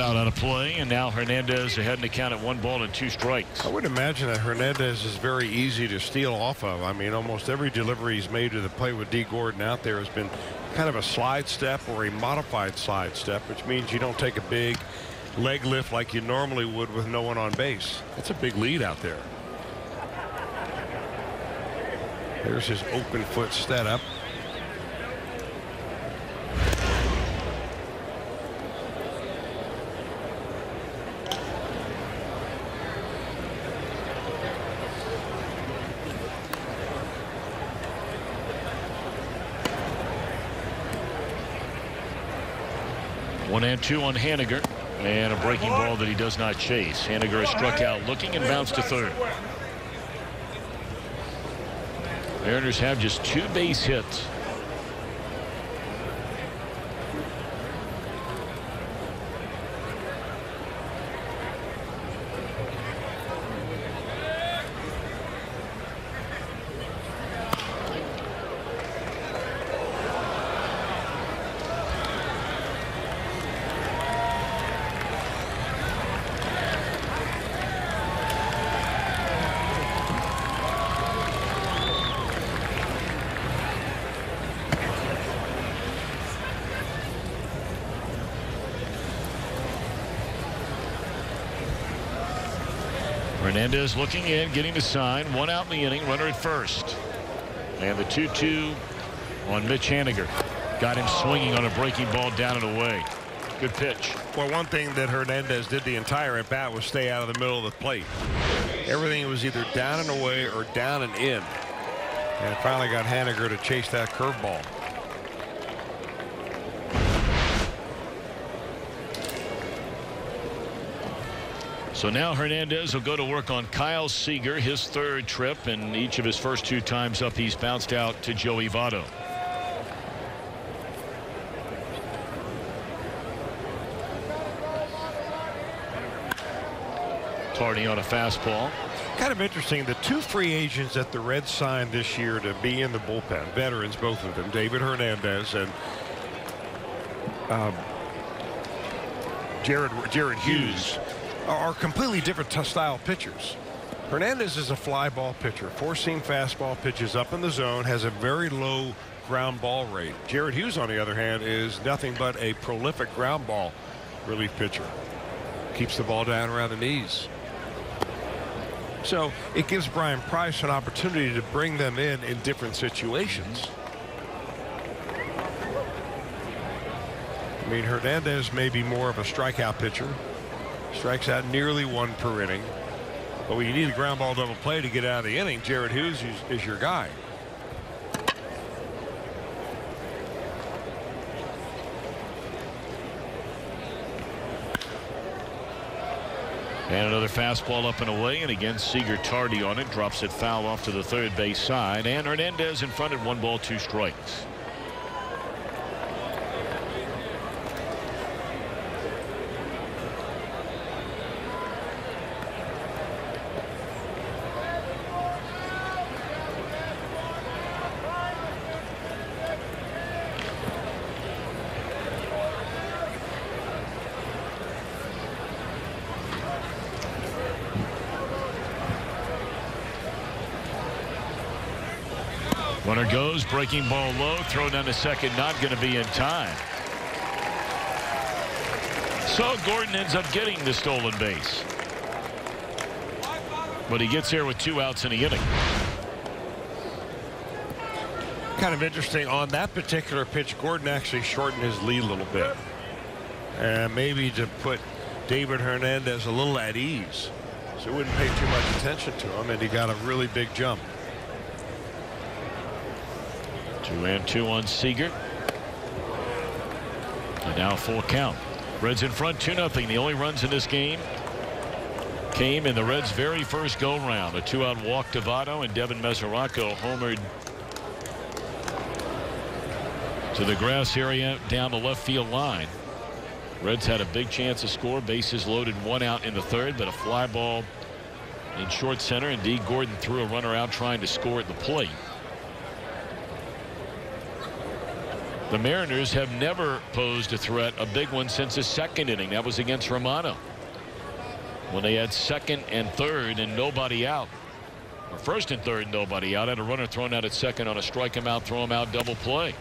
Foul out of play, and now Hernandez ahead in the count at 1-2 strikes. I would imagine that Hernandez is very easy to steal off of. I mean, almost every delivery he's made to the plate with D. Gordon out there has been kind of a slide step or a modified slide step, which means you don't take a big leg lift like you normally would with no one on base. That's a big lead out there. There's his open foot setup. One and two on Haniger, and a breaking ball that he does not chase. Haniger has struck out looking and bounced to third. Mariners have just 2 base hits. Hernandez looking in, getting the sign. 1 out in the inning, runner at first. And the 2-2 on Mitch Haniger. Got him swinging on a breaking ball down and away. Good pitch. Well, one thing that Hernandez did the entire at bat was stay out of the middle of the plate. Everything was either down and away or down and in. And finally got Haniger to chase that curveball. So now Hernandez will go to work on Kyle Seager, his 3rd trip, and each of his first 2 times up he's bounced out to Joey Votto. Tardy on a fastball. Kind of interesting, the 2 free agents that the Reds signed this year to be in the bullpen, veterans, both of them, David Hernandez and Jared Hughes, are completely different style pitchers. Hernandez is a fly ball pitcher, 4-seam fastball, pitches up in the zone, has a very low ground ball rate. Jared Hughes, on the other hand, is nothing but a prolific ground ball relief pitcher. Keeps the ball down around the knees. So it gives Brian Price an opportunity to bring them in different situations. I mean, Hernandez may be more of a strikeout pitcher. Strikes out nearly 1 per inning. But when you need a ground ball double play to get out of the inning, Jared Hughes is your guy. And another fastball up and away, and again Seager tardy on it, drops it foul off to the 3rd base side, and Hernandez in front at 1-2 strikes. Runner goes, breaking ball low, throw down to second, not going to be in time. So Gordon ends up getting the stolen base. But he gets here with 2 outs in the inning. Kind of interesting, on that particular pitch, Gordon actually shortened his lead a little bit. And maybe to put David Hernandez a little at ease, so he wouldn't pay too much attention to him, and he got a really big jump. 2-2 on Seager. And now full count. Reds in front 2-0. The only runs in this game came in the Reds' very first go round. A 2-out walk to Votto, and Devin Mesoraco homered to the grass area down the left field line. Reds had a big chance to score, bases loaded, 1 out in the 3rd, but a fly ball in short center, and D. Gordon threw a runner out trying to score at the plate. The Mariners have never posed a threat, a big one, since the second inning. That was against Romano, when they had second and third and nobody out. Or first and third, nobody out. Had a runner thrown out at second on a strike him out, throw him out, double play.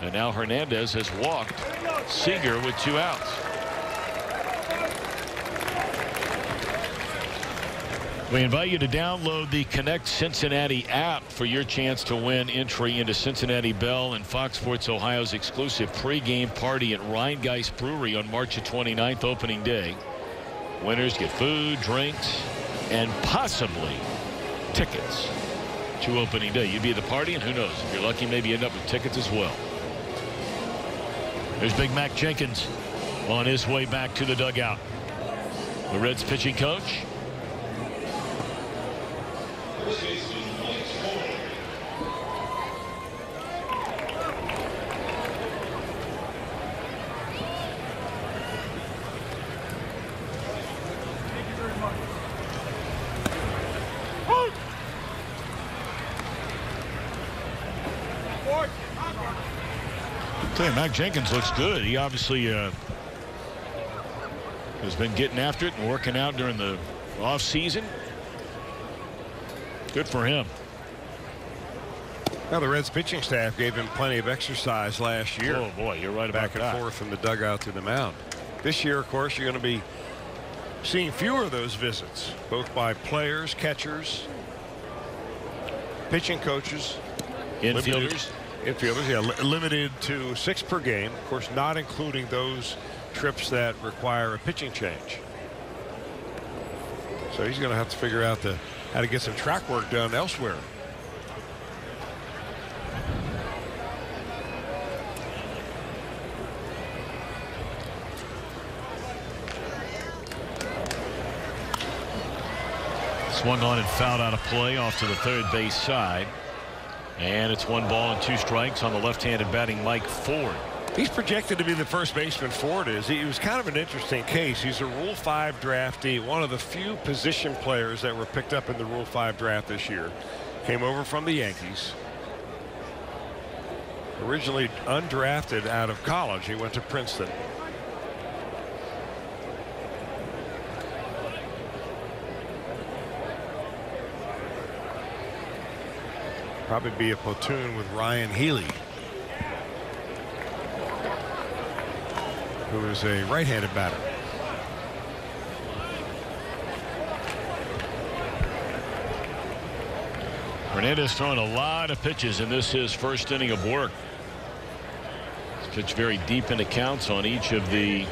And now Hernandez has walked Seager with 2 outs. We invite you to download the Connect Cincinnati app for your chance to win entry into Cincinnati Bell and Fox Sports Ohio's exclusive pregame party at Rheingeist Brewery on March 29th, opening day. Winners get food, drinks, and possibly tickets to opening day. You'd be at the party, and who knows, if you're lucky, maybe you end up with tickets as well. There's Big Mac Jenkins on his way back to the dugout. The Reds pitching coach. Mac Jenkins looks good. He obviously has been getting after it and working out during the off season. Good for him. Now the Reds pitching staff gave him plenty of exercise last year. Oh boy, you're right about that. Back and forth from the dugout to the mound. This year, of course, you're going to be seeing fewer of those visits, both by players, catchers, pitching coaches, infielders. Infielders, yeah, limited to 6 per game. Of course, not including those trips that require a pitching change. So he's going to have to figure out how to get some track work done elsewhere. Swung on and fouled out of play off to the third base side. And it's 1 ball and 2 strikes on the left-handed batting Mike Ford. He's projected to be the first baseman. Ford is. He was kind of an interesting case. He's a Rule 5 draftee, one of the few position players that were picked up in the Rule 5 draft this year. Came over from the Yankees. Originally undrafted out of college. He went to Princeton. Probably be a platoon with Ryan Healy, who is a right-handed batter. Hernandez throwing a lot of pitches in this his first inning of work. He's pitched very deep into counts on each of the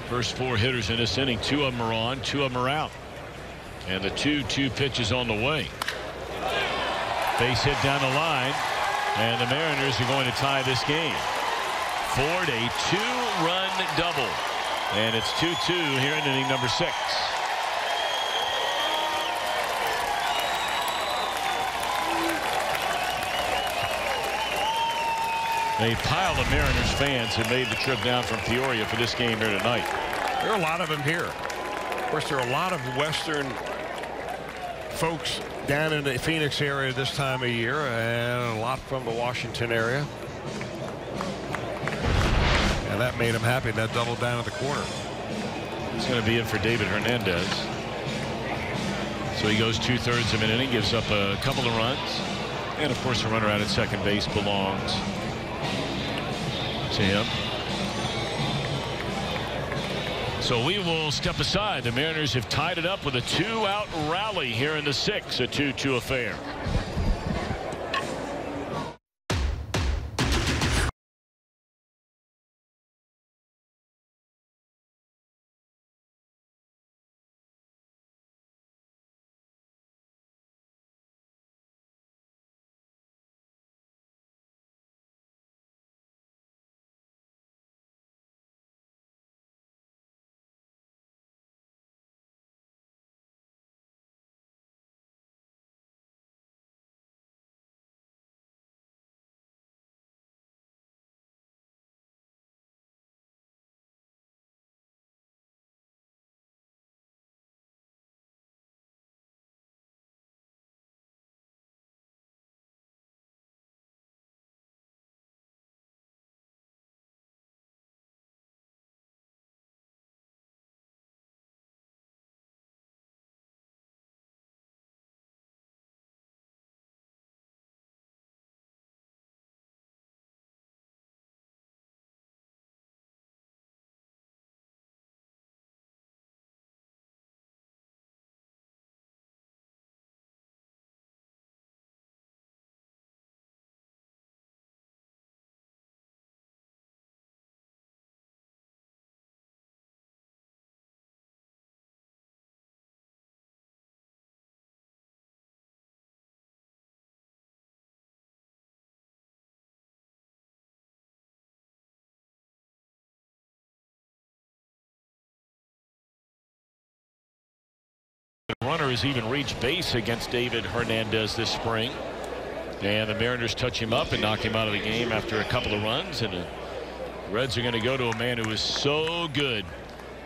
first 4 hitters in this inning. 2 of them are on, 2 of them are out. And the 2-2 pitch is on the way. Base hit down the line, and the Mariners are going to tie this game. Ford, a 2-run double, and it's 2-2 here in inning number 6. A pile of Mariners fans have made the trip down from Peoria for this game here tonight. There are a lot of them here. Of course, there are a lot of Western folks down in the Phoenix area this time of year, and a lot from the Washington area. And that made him happy. That doubled down at the corner. It's going to be it for David Hernandez. So he goes 2/3 of an inning, gives up a couple of runs, and of course the runner out at second base belongs to him. So we will step aside. The Mariners have tied it up with a 2-out rally here in the 6th, a 2-2 affair. runner has even reached base against David Hernandez this spring. And the Mariners touch him up and knock him out of the game after a couple of runs. And the Reds are going to go to a man who was so good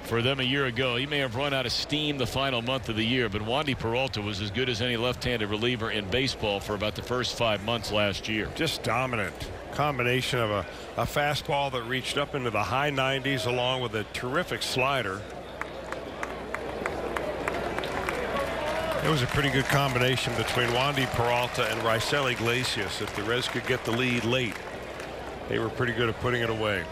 for them a year ago. He may have run out of steam the final month of the year, but Wandy Peralta was as good as any left-handed reliever in baseball for about the first 5 months last year. Just dominant combination of a fastball that reached up into the high 90s along with a terrific slider. It was a pretty good combination between Wandy Peralta and Raisel Iglesias. If the Reds could get the lead late, they were pretty good at putting it away.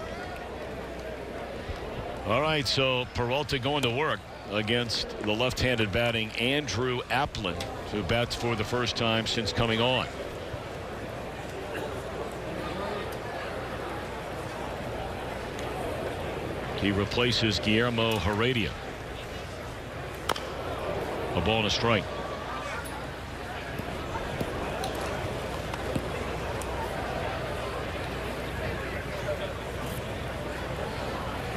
All right, so Peralta going to work against the left-handed batting Andrew Applin, who bats for the first time since coming on. He replaces Guillermo Heredia. A ball and a strike.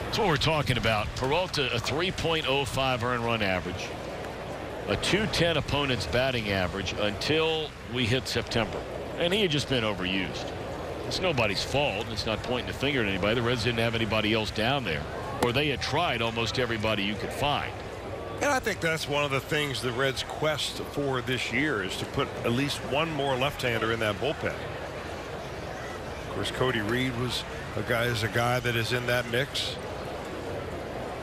That's what we're talking about. Peralta, a 3.05 earned run average, a 210 opponent's batting average until we hit September, and he had just been overused. It's nobody's fault. It's not pointing the finger at anybody. The Reds didn't have anybody else down there, or they had tried almost everybody you could find. And I think that's one of the things the Reds quest for this year is to put at least one more left-hander in that bullpen. Of course, Cody Reed is a guy that is in that mix.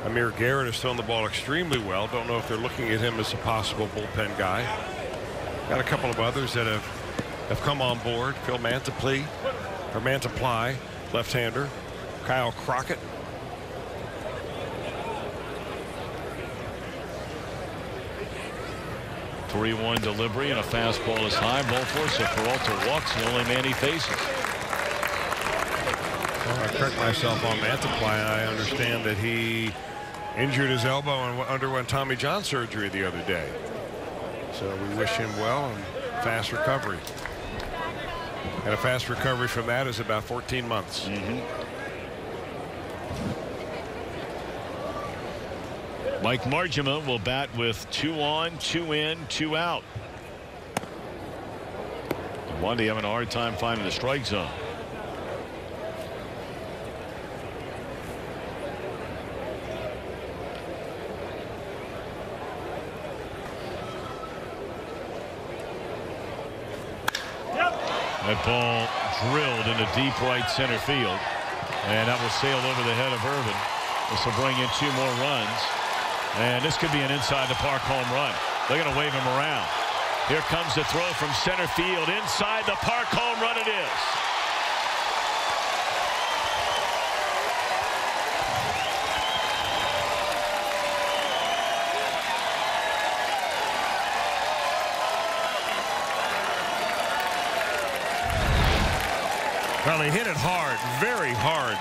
Amir Garrett has thrown the ball extremely well. Don't know if they're looking at him as a possible bullpen guy. Got a couple of others that have come on board. Phil Mantiply, left-hander. Kyle Crockett. Three-one delivery and a fastball is high. Ball four, so Peralta walks, the only man he faces. Well, I correct myself on Mantiply. I understand that he injured his elbow and underwent Tommy John surgery the other day. So we wish him well and fast recovery. And a fast recovery from that is about 14 months. Mike Margema will bat with 2 on, 2 in, 2 out. Wandy having a hard time finding the strike zone. That ball drilled into deep right center field, and that will sail over the head of Irvin. This will bring in 2 more runs, and this could be an inside the park home run. They're going to wave him around. Here comes the throw from center field. Inside the park home run it is. Well, he hit it hard, very hard.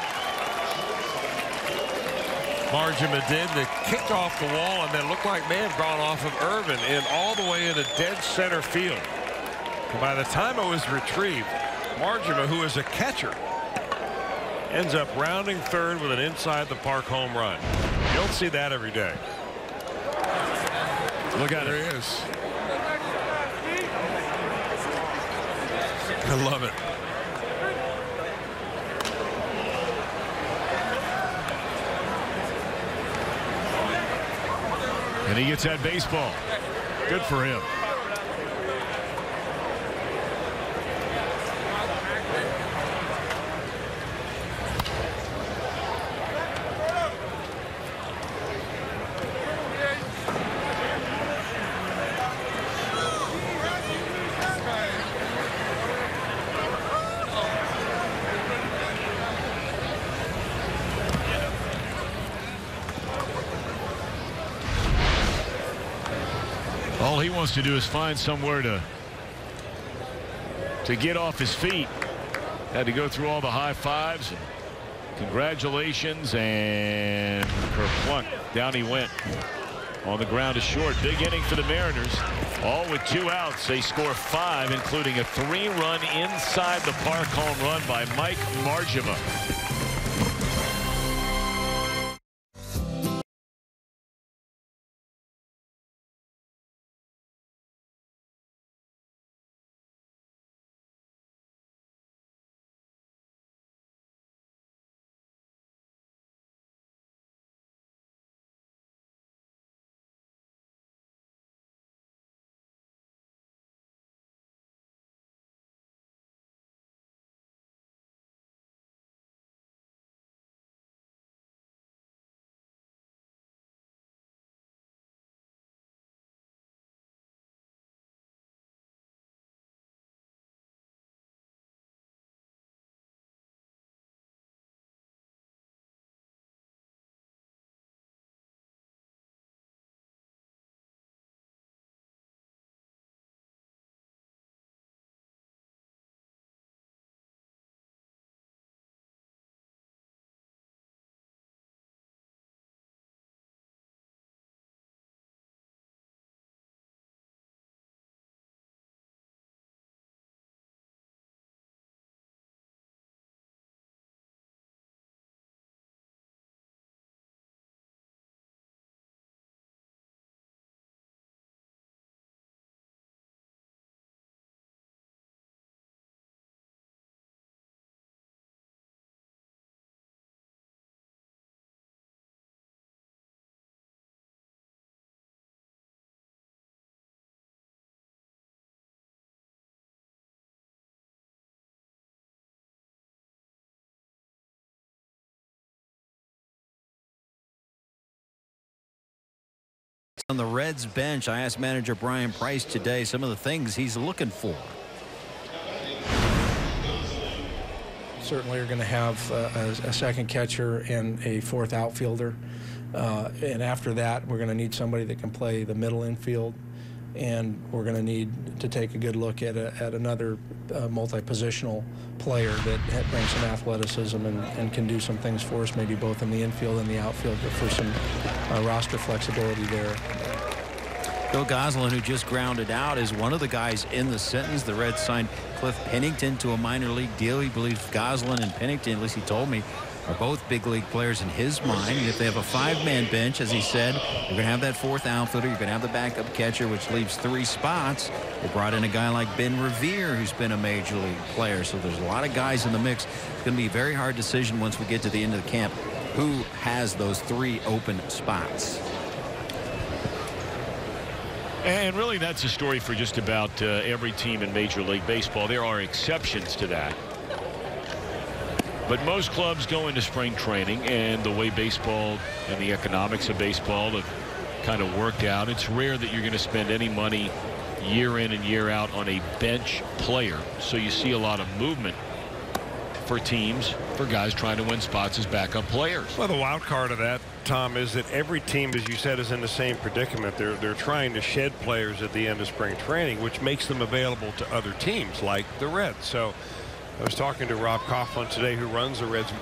Margema did. That kicked off the wall and then looked like may have gone off of Irvin in all the way into dead center field. And by the time it was retrieved, Margema, who is a catcher, ends up rounding third with an inside the park home run. You don't see that every day. Look at it. There he is. I love it. And he gets that baseball. Good for him. All he wants to do is find somewhere to get off his feet. Had to go through all the high fives. And congratulations, and kerplunk. Down he went. On the ground is short. Big inning for the Mariners. All with 2 outs. They score 5, including a 3-run inside the park home run by Mike Margema. On the Reds bench, I asked manager Brian Price today some of the things he's looking for. Certainly are going to have a second catcher and a fourth outfielder. And after that, we're going to need somebody that can play the middle infield. And we're going to need to take a good look at another multi-positional player that brings some athleticism and can do some things for us, maybe both in the infield and the outfield, but for some roster flexibility there. Bill Goslin, who just grounded out, is one of the guys in the sentence. The Reds signed Cliff Pennington to a minor league deal. He believes Goslin and Pennington, at least he told me, are both big league players in his mind. And if they have a 5-man bench, as he said, you're going to have that fourth outfielder. You're going to have the backup catcher, which leaves 3 spots. They brought in a guy like Ben Revere, who's been a major league player. So there's a lot of guys in the mix. It's going to be a very hard decision once we get to the end of the camp who has those 3 open spots. And really, that's a story for just about every team in Major League Baseball. There are exceptions to that. But most clubs go into spring training, and the way baseball and the economics of baseball have kind of worked out, it's rare that you're going to spend any money year in and year out on a bench player. So you see a lot of movement for teams, for guys trying to win spots as backup players. Well, the wild card of that, Tom, is that every team, as you said, is in the same predicament. They're trying to shed players at the end of spring training, which makes them available to other teams like the Reds. So I was talking to Rob Coughlin today, who runs the Reds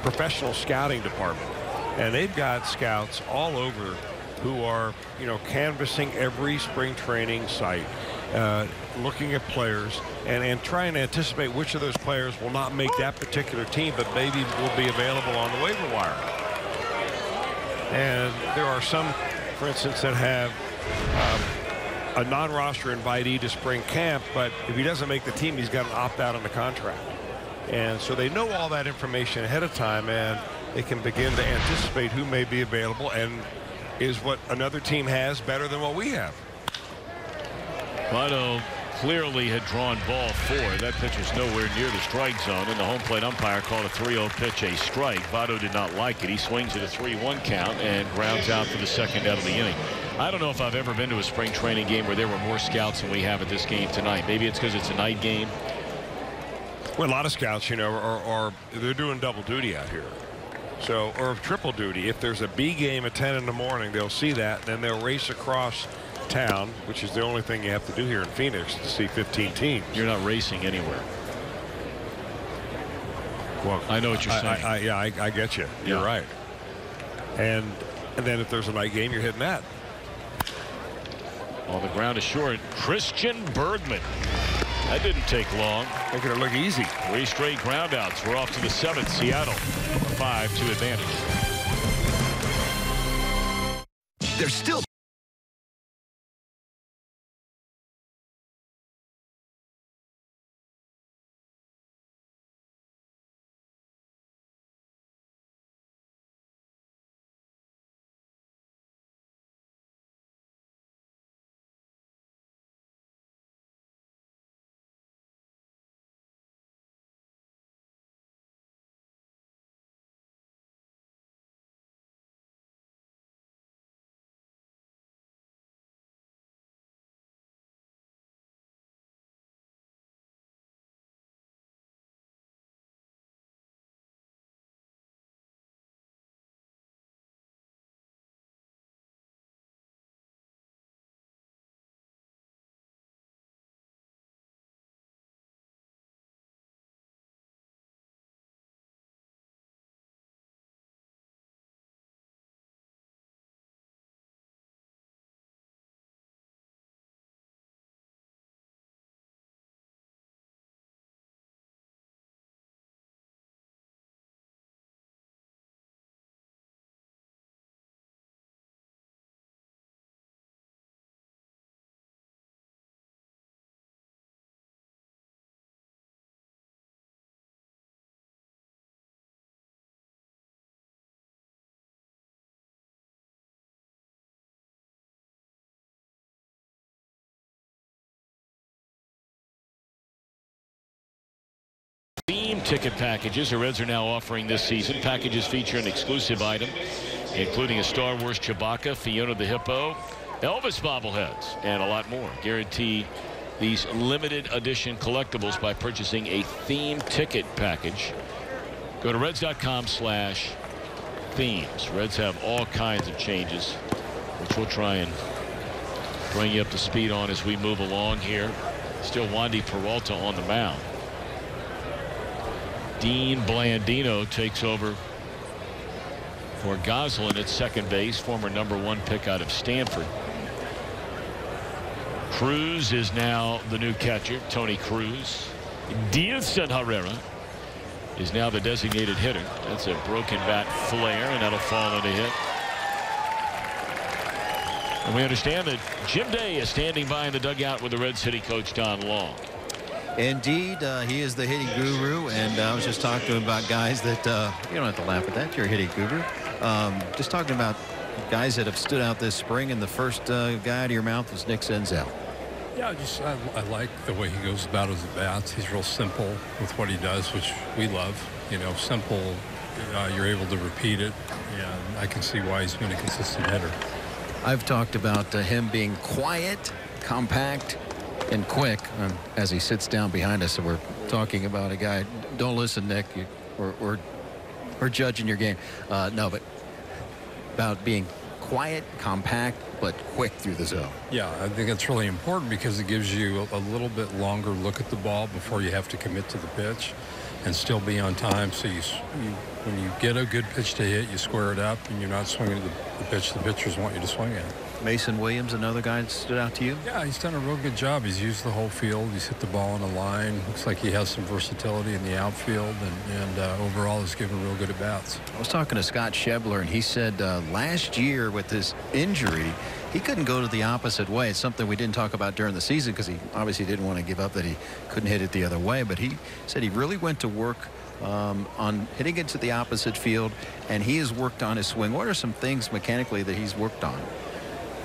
professional scouting department, and they've got scouts all over who are, you know, canvassing every spring training site, looking at players and trying to anticipate which of those players will not make that particular team, but maybe will be available on the waiver wire. And there are some, for instance, that have a non-roster invitee to spring camp, but if he doesn't make the team, he's got an opt-out on the contract. And so they know all that information ahead of time, and they can begin to anticipate who may be available and is what another team has better than what we have. Votto clearly had drawn ball 4. That pitch was nowhere near the strike zone, and the home plate umpire called a 3-0 pitch a strike. Votto did not like it. He swings at a 3-1 count and grounds out for the second out of the inning. I don't know if I've ever been to a spring training game where there were more scouts than we have at this game tonight. Maybe it's because it's a night game. Well, a lot of scouts, you know, they're doing double duty out here. So, or triple duty. If there's a B game at 10 in the morning, they'll see that, and then they'll race across town, which is the only thing you have to do here in Phoenix to see 15 teams. You're not racing anywhere. Well, I know what you're saying. Yeah, I get you. You're right. And then if there's a night game, you're hitting that. On the ground is short. Christian Bergman. That didn't take long. Making it look easy. 3 straight groundouts. We're off to the 7th. Seattle 5-2 advantage. There's still Theme ticket packages the Reds are now offering this season. Packages feature an exclusive item including a Star Wars Chewbacca, Fiona the Hippo, Elvis bobbleheads, and a lot more. Guarantee these limited edition collectibles by purchasing a theme ticket package. Go to Reds.com/themes. Reds have all kinds of changes, which we'll try and bring you up to speed on as we move along here. Still Wandy Peralta on the mound. Dean Blandino takes over for Goslin at second base, former #1 pick out of Stanford. Cruz is now the new catcher, Tony Cruz. Dielson Herrera is now the designated hitter. That's a broken bat flare, and that'll fall in a hit. And we understand that Jim Day is standing by in the dugout with the Reds hitting coach Don Long. Indeed, he is the hitting guru, and I was just talking to him about guys that you don't have to laugh at that. You're a hitting guru. Just talking about guys that have stood out this spring, and the first guy out of your mouth was Nick Senzel. Yeah, I like the way he goes about his at-bats. He's real simple with what he does, which we love. You know, simple, you're able to repeat it, and I can see why he's been a consistent hitter. I've talked about him being quiet, compact, and quick as he sits down behind us. So we're talking about a guy. Don't listen, Nick. We're judging your game. No, but about being quiet, compact, but quick through the zone. Yeah, I think it's really important because it gives you a little bit longer look at the ball before you have to commit to the pitch and still be on time. So when you get a good pitch to hit, you square it up and you're not swinging to the pitch the pitchers want you to swing at. Mason Williams, another guy that stood out to you? Yeah, he's done a real good job. He's used the whole field. He's hit the ball on the line. Looks like he has some versatility in the outfield, and overall has given real good at-bats. I was talking to Scott Schebler, and he said last year with this injury, he couldn't go to the opposite way. It's something we didn't talk about during the season because he obviously didn't want to give up that he couldn't hit it the other way. But he said he really went to work on hitting it to the opposite field, and he has worked on his swing. What are some things mechanically that he's worked on?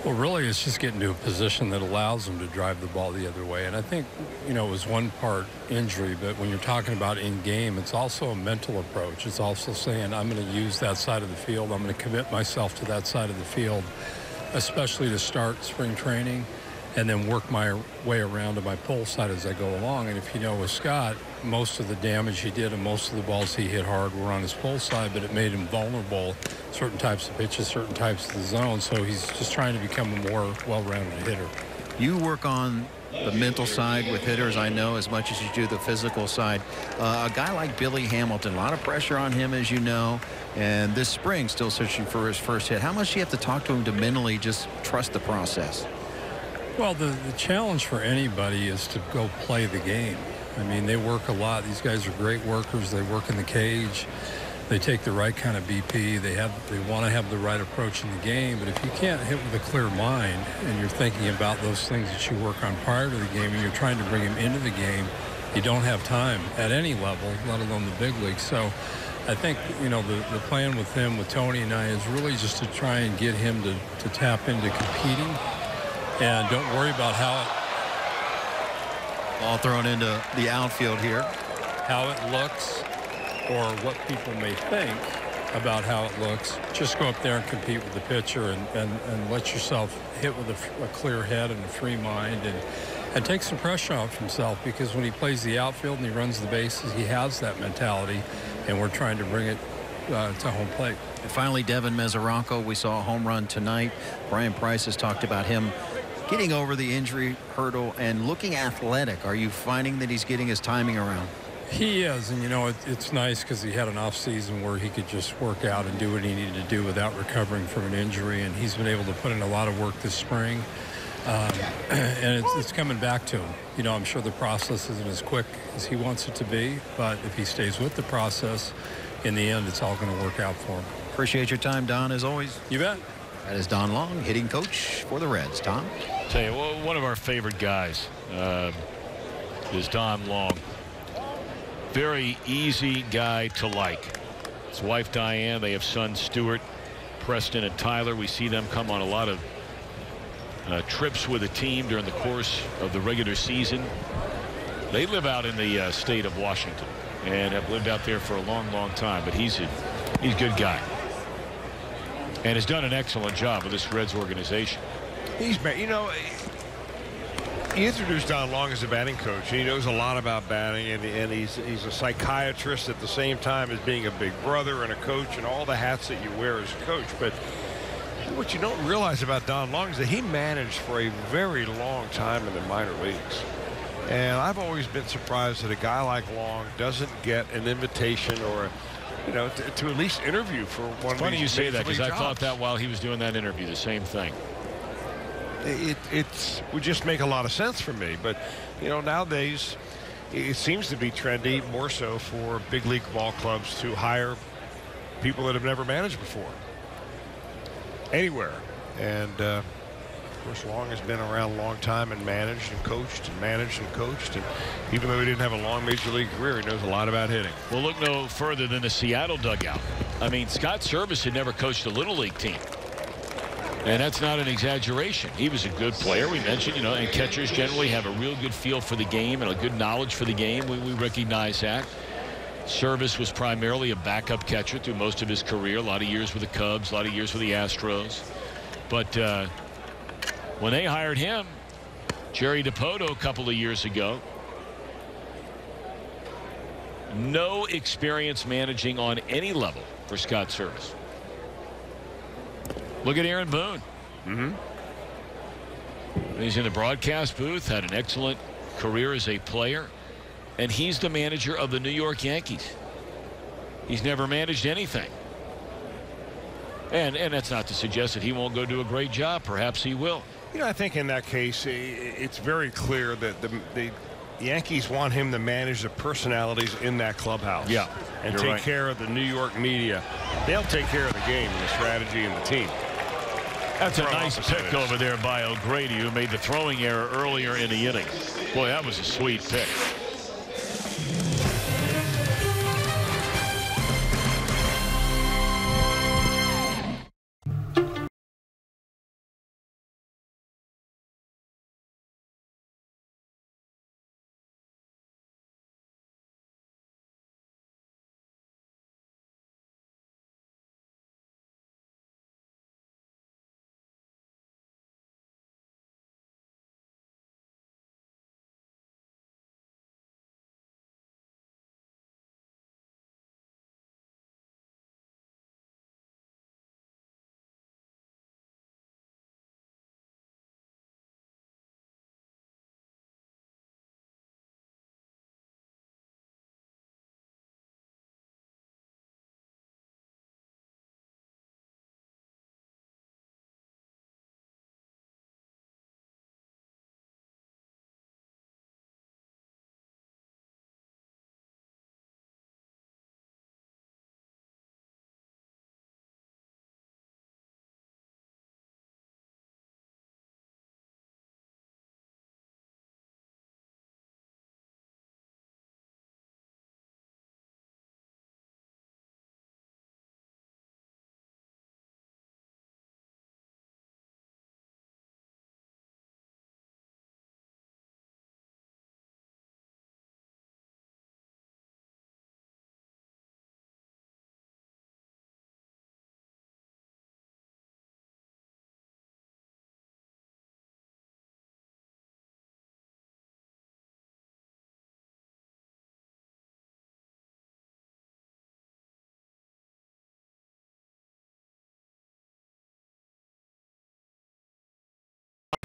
Well, really, it's just getting to a position that allows him to drive the ball the other way. And I think, you know, it was one part injury, but when you're talking about in game, it's also a mental approach. It's also saying, I'm going to use that side of the field. I'm going to commit myself to that side of the field, especially to start spring training, and then work my way around to my pull side as I go along. And if you know with Scott, most of the damage he did and most of the balls he hit hard were on his pull side, but it made him vulnerable certain types of pitches, certain types of the zone. So he's just trying to become a more well-rounded hitter. You work on the mental side with hitters, I know, as much as you do the physical side. A guy like Billy Hamilton, a lot of pressure on him, as you know, and this spring still searching for his first hit. How much do you have to talk to him to mentally just trust the process? Well, the challenge for anybody is to go play the game. I mean, they work a lot. These guys are great workers. They work in the cage. They take the right kind of BP. They want to have the right approach in the game. But if you can't hit with a clear mind and you're thinking about those things that you work on prior to the game and you're trying to bring them into the game, you don't have time at any level, let alone the big leagues. So I think, you know, the plan with him, with Tony and I, is really just to try and get him to tap into competing. And don't worry about how Ball thrown into the outfield here. How it looks or what people may think about how it looks. Just go up there and compete with the pitcher and let yourself hit with a clear head and a free mind and take some pressure off himself, because when he plays the outfield and he runs the bases, he has that mentality, and we're trying to bring it to home plate. And finally, Devin Mesoranco, we saw a home run tonight. Brian Price has talked about him getting over the injury hurdle and looking athletic. Are you finding that he's getting his timing around? He is, and you know, it's nice because he had an off season where he could just work out and do what he needed to do without recovering from an injury, and he's been able to put in a lot of work this spring, and it's coming back to him. You know, I'm sure the process isn't as quick as he wants it to be, but if he stays with the process, in the end, it's all going to work out for him. Appreciate your time, Don, as always. You bet. That is Don Long, hitting coach for the Reds. Tom? Tell you, well, one of our favorite guys is Don Long. Very easy guy to like. His wife Diane, they have sons Stuart, Preston, and Tyler. We see them come on a lot of trips with the team during the course of the regular season. They live out in the state of Washington and have lived out there for a long time, but he's a good guy. And has done an excellent job with this Reds organization. He's been, you know, he introduced Don Long as a batting coach, and he knows a lot about batting, and he's a psychiatrist at the same time as being a big brother and a coach and all the hats that you wear as a coach. But what you don't realize about Don Long is that he managed for a very long time in the minor leagues. And I've always been surprised that a guy like Long doesn't get an invitation or, you know, to at least interview for one of these. Funny you say that, because I jobs. thought that while he was doing that interview, the same thing. It would just make a lot of sense for me. But, you know, nowadays it seems to be trendy more so for big league ball clubs to hire people that have never managed before anywhere. And of course, Long has been around a long time and managed and coached and managed and coached, and even though he didn't have a long major league career, he knows a lot about hitting. We'll look no further than the Seattle dugout. I mean, Scott Service had never coached a little league team. And that's not an exaggeration. He was a good player, we mentioned, you know, and catchers generally have a real good feel for the game and a good knowledge for the game. We recognize that. Service was primarily a backup catcher through most of his career. A lot of years with the Cubs, a lot of years with the Astros. But when they hired him, Jerry DiPoto, a couple of years ago, no experience managing on any level for Scott Service. Look at Aaron Boone. He's in the broadcast booth, had an excellent career as a player, and he's the manager of the New York Yankees. He's never managed anything. And that's not to suggest that he won't go do a great job. Perhaps he will. You know, I think in that case, it's very clear that the Yankees want him to manage the personalities in that clubhouse. Yeah, and take care of the New York media. They'll take care of the game and the strategy and the team. That's a nice pick over there by O'Grady, who made the throwing error earlier in the inning. Boy, that was a sweet pick.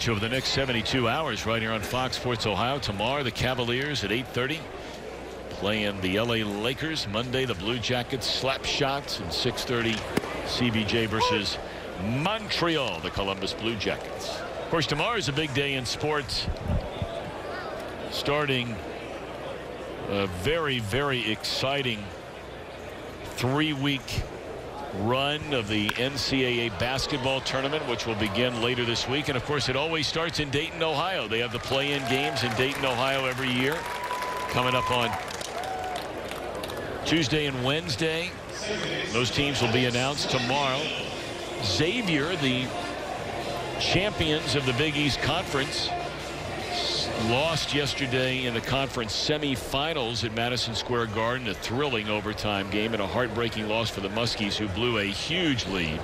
Over the next 72 hours right here on Fox Sports Ohio. Tomorrow the Cavaliers at 8:30 playing the LA Lakers. Monday the Blue Jackets slap shots, and 6:30 CBJ versus Montreal, the Columbus Blue Jackets. Of course, tomorrow is a big day in sports, starting a very, very exciting 3-week run of the NCAA basketball tournament, which will begin later this week. And of course, it always starts in Dayton, Ohio. They have the play-in games in Dayton, Ohio every year, coming up on Tuesday and Wednesday. Those teams will be announced tomorrow. Xavier, the champions of the Big East Conference, lost yesterday in the conference semifinals at Madison Square Garden. A thrilling overtime game and a heartbreaking loss for the Muskies, who blew a huge lead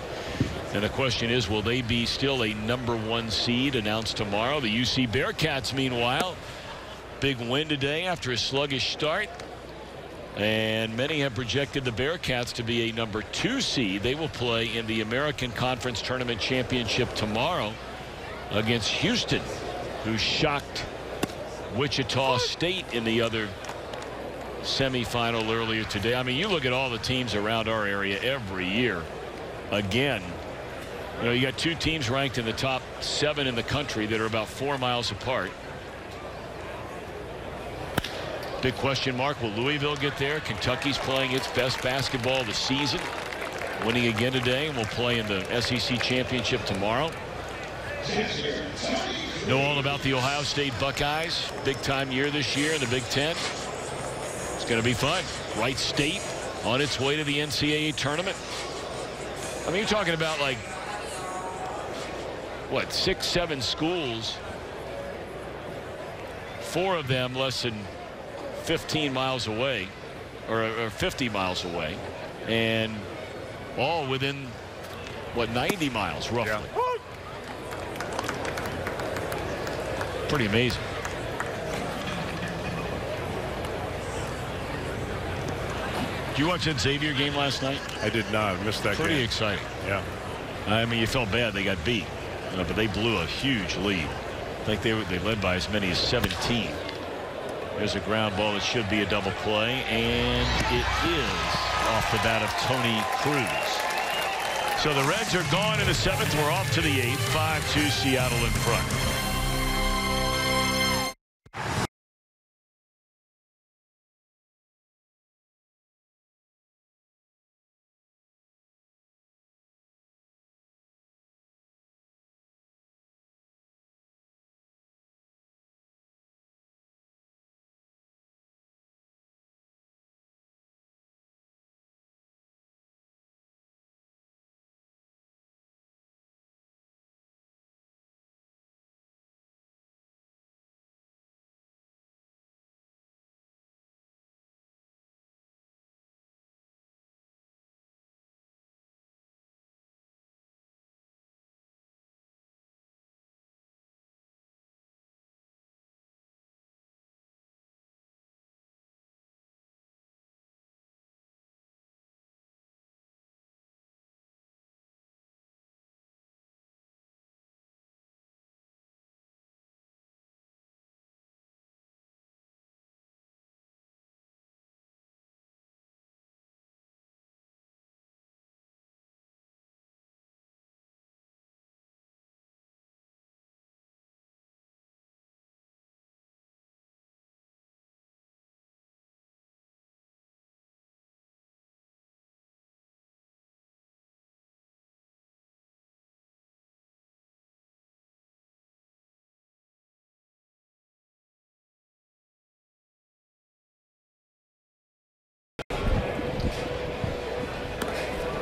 And the question is, will they be still a #1 seed announced tomorrow? The UC Bearcats, meanwhile, big win today after a sluggish start. And many have projected the Bearcats to be a #2 seed. They will play in the American Conference Tournament Championship tomorrow against Houston, who shocked Wichita State in the other semifinal earlier today. I mean, you look at all the teams around our area every year. Again, you know, you got 2 teams ranked in the top 7 in the country that are about 4 miles apart. Big question mark, will Louisville get there? Kentucky's playing its best basketball of the season, winning again today, and will play in the SEC championship tomorrow. Know all about the Ohio State Buckeyes. Big time year this year in the Big Ten. It's going to be fun. Wright State on its way to the NCAA tournament. I mean, you're talking about like, what, 6, 7 schools. 4 of them less than 15 miles away, or 50 miles away, and all within, what, 90 miles roughly. Yeah. Pretty amazing. Did you watch that Xavier game last night? I did not. I missed that game. Pretty exciting. Yeah. I mean, you felt bad they got beat, but they blew a huge lead. I think they led by as many as 17. There's a ground ball that should be a double play, and it is off the bat of Tony Cruz. So the Reds are gone in the 7th. We're off to the 8th. 5-2 Seattle in front.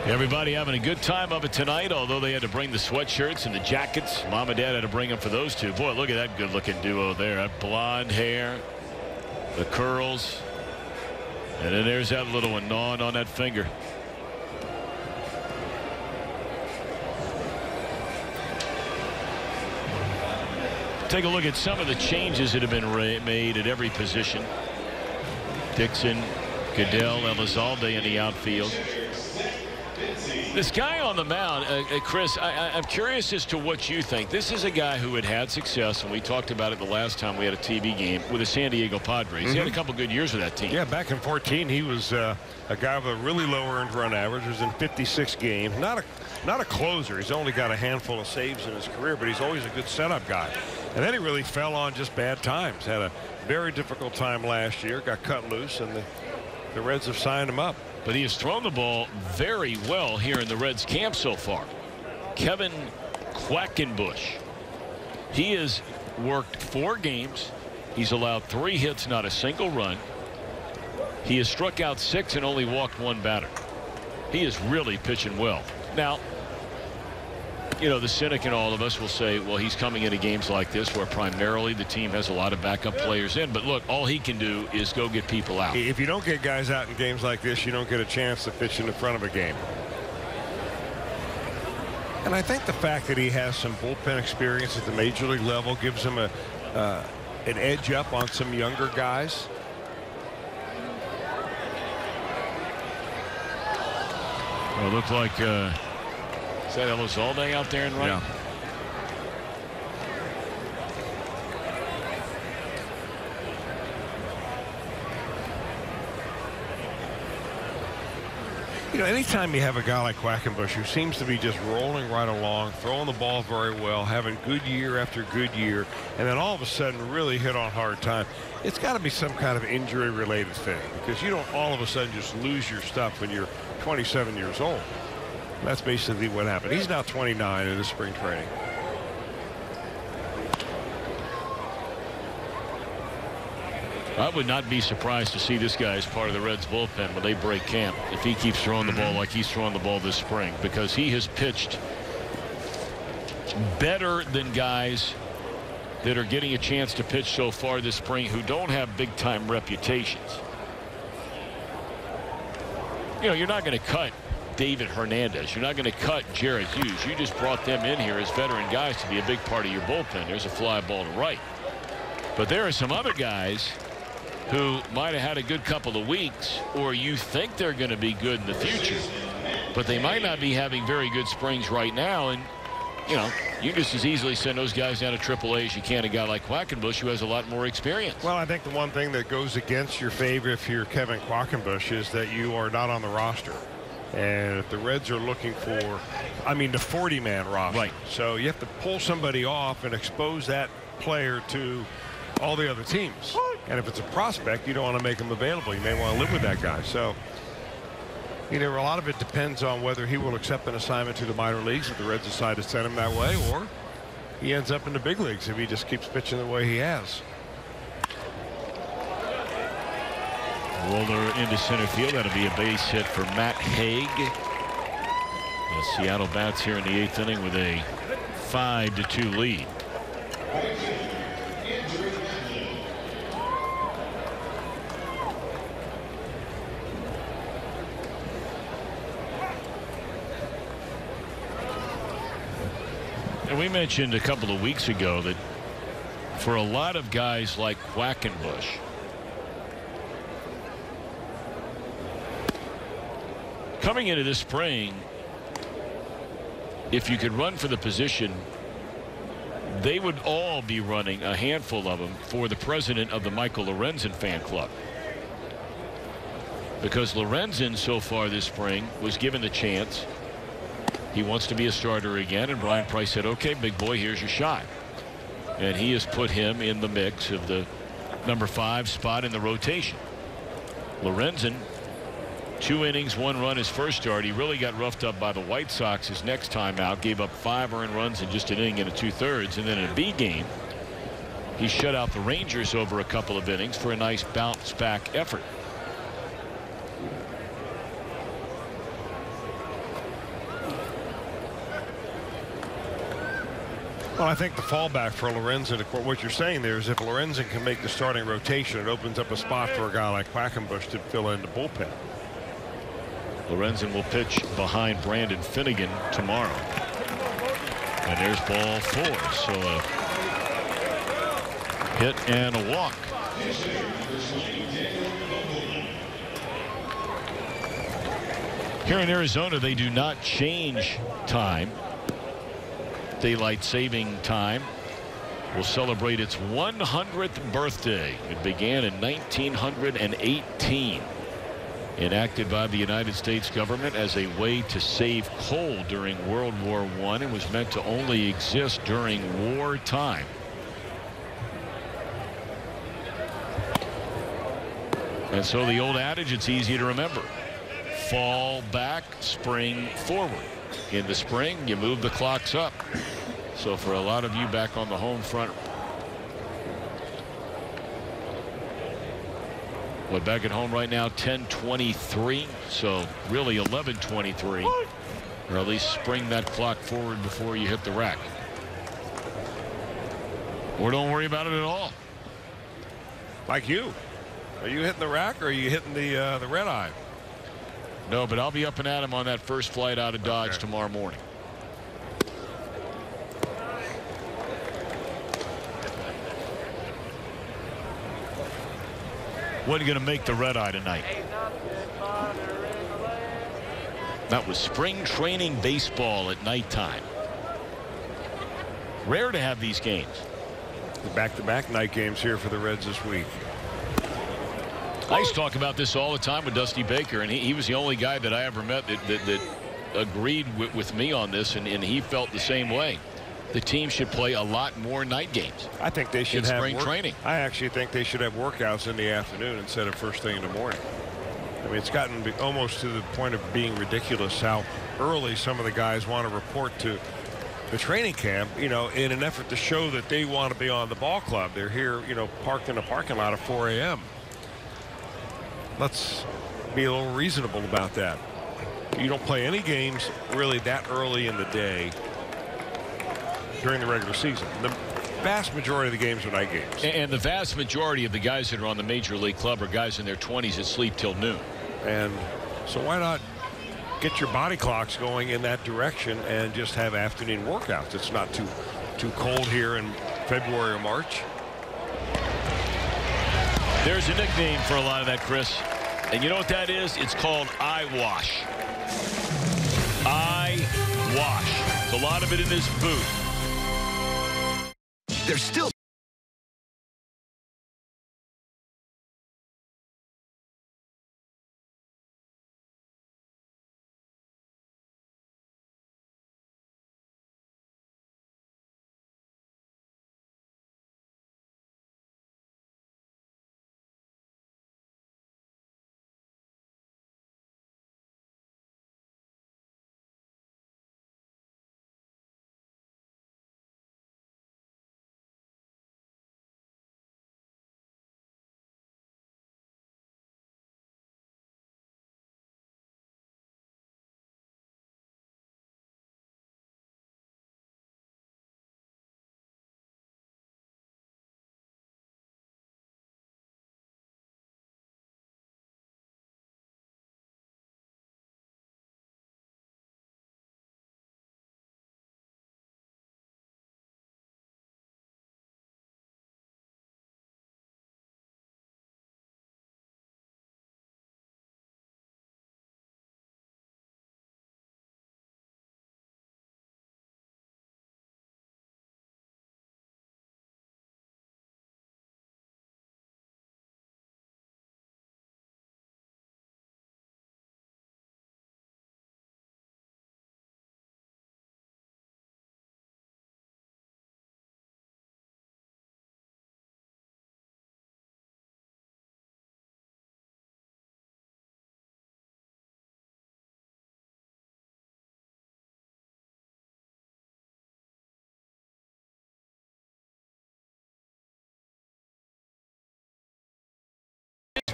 Everybody having a good time of it tonight, although they had to bring the sweatshirts and the jackets. Mom and Dad had to bring them for those two. Boy, look at that good-looking duo there. That blonde hair, the curls, and then there's that little one gnawing on that finger. Take a look at some of the changes that have been made at every position. Dixon, Goodell, Elizalde in the outfield. This guy on the mound, Chris, I'm curious as to what you think. This is a guy who had success, and we talked about it the last time we had a TV game with the San Diego Padres. He had a couple good years with that team. Yeah, back in 14, he was a guy with a really low earned run average. He was in 56 games. Not a closer. He's only got a handful of saves in his career, but he's always a good setup guy. And then he really fell on just bad times. Had a very difficult time last year. Got cut loose, and the Reds have signed him up. But he has thrown the ball very well here in the Reds camp so far. Kevin Quackenbush. He has worked 4 games. He's allowed 3 hits, not a single run. He has struck out 6 and only walked 1 batter. He is really pitching well. Now, you know, the cynic in all of us will say, well, he's coming into games like this where primarily the team has a lot of backup players in. But look, all he can do is go get people out. If you don't get guys out in games like this, you don't get a chance to pitch in the front of a game. And I think the fact that he has some bullpen experience at the major league level gives him an edge up on some younger guys. Well, it looked like is that Elizalde out there in right? Yeah. You know, anytime you have a guy like Quackenbush who seems to be just rolling right along, throwing the ball very well, having good year after good year, and then all of a sudden really hit on hard time, it's got to be some kind of injury-related thing, because you don't all of a sudden just lose your stuff when you're 27 years old. That's basically what happened. He's now 29 in his spring training. I would not be surprised to see this guy as part of the Reds bullpen when they break camp, if he keeps throwing the ball like he's throwing the ball this spring, because he has pitched better than guys that are getting a chance to pitch so far this spring who don't have big time reputations. You know, you're not going to cut David Hernandez. You're not going to cut Jared Hughes. You just brought them in here as veteran guys to be a big part of your bullpen. There's a fly ball to right. But there are some other guys who might have had a good couple of weeks, or you think they're going to be good in the future, but they might not be having very good springs right now. And you know, you just as easily send those guys down to AAA as you can a guy like Quackenbush who has a lot more experience. Well, I think the one thing that goes against your favor if you're Kevin Quackenbush is that you are not on the roster. And if the Reds are looking for, I mean, the 40-man roster. Right. So you have to pull somebody off and expose that player to all the other teams. And if it's a prospect, you don't want to make him available. You may want to live with that guy. So, you know, a lot of it depends on whether he will accept an assignment to the minor leagues if the Reds decide to send him that way, or he ends up in the big leagues if he just keeps pitching the way he has. Roller into center field. That'll be a base hit for Matt Haig. The Seattle bats here in the 8th inning with a 5-2 lead. And we mentioned a couple of weeks ago that for a lot of guys like Quackenbush, coming into this spring, if you could run for the position, they would all be running, a handful of them, for the president of the Michael Lorenzen fan club. Because Lorenzen so far this spring was given the chance. He wants to be a starter again, and Brian Price said, okay, big boy, here's your shot. And he has put him in the mix of the number 5 spot in the rotation. Lorenzen, 2 innings, 1 run his first start. He really got roughed up by the White Sox his next time out, gave up 5 earned runs in just an inning and a 2/3. And then in a B game, he shut out the Rangers over a couple of innings for a nice bounce back effort. Well, I think the fallback for Lorenzen, what you're saying there is if Lorenzen can make the starting rotation, it opens up a spot for a guy like Quackenbush to fill in the bullpen. Lorenzen will pitch behind Brandon Finnegan tomorrow. And there's ball 4. So a hit and a walk. Here in Arizona, they do not change time. Daylight saving time will celebrate its 100th birthday. It began in 1918, enacted by the United States government as a way to save coal during World War I, and was meant to only exist during wartime. And so the old adage, it's easy to remember: fall back, spring forward. In the spring, you move the clocks up. So for a lot of you back on the home front, well, back at home right now, 10:23. So really 11:23, or at least spring that clock forward before you hit the rack. Or don't worry about it at all. Like you. Are you hitting the rack, or are you hitting the red eye? No, but I'll be up and at him on that first flight out of Dodge tomorrow morning. wasn't going to make the red eye tonight. That was spring training baseball at nighttime. Rare to have these games. The back-to-back night games here for the Reds this week. I used to talk about this all the time with Dusty Baker, and he was the only guy that I ever met that agreed with me on this, and he felt the same way. The team should play a lot more night games. I think they should have spring training. I actually think they should have workouts in the afternoon instead of first thing in the morning. I mean, it's gotten almost to the point of being ridiculous how early some of the guys want to report to the training camp, you know, in an effort to show that they want to be on the ball club. They're here, you know, parked in a parking lot at 4 a.m. Let's be a little reasonable about that. You don't play any games really that early in the day during the regular season. The vast majority of the games are night games. And the vast majority of the guys that are on the major league club are guys in their 20s that sleep till noon. And so why not get your body clocks going in that direction and just have afternoon workouts? It's not too cold here in February or March. There's a nickname for a lot of that, Chris. And you know what that is? It's called eye wash. Eye wash. There's a lot of it in this booth. There's still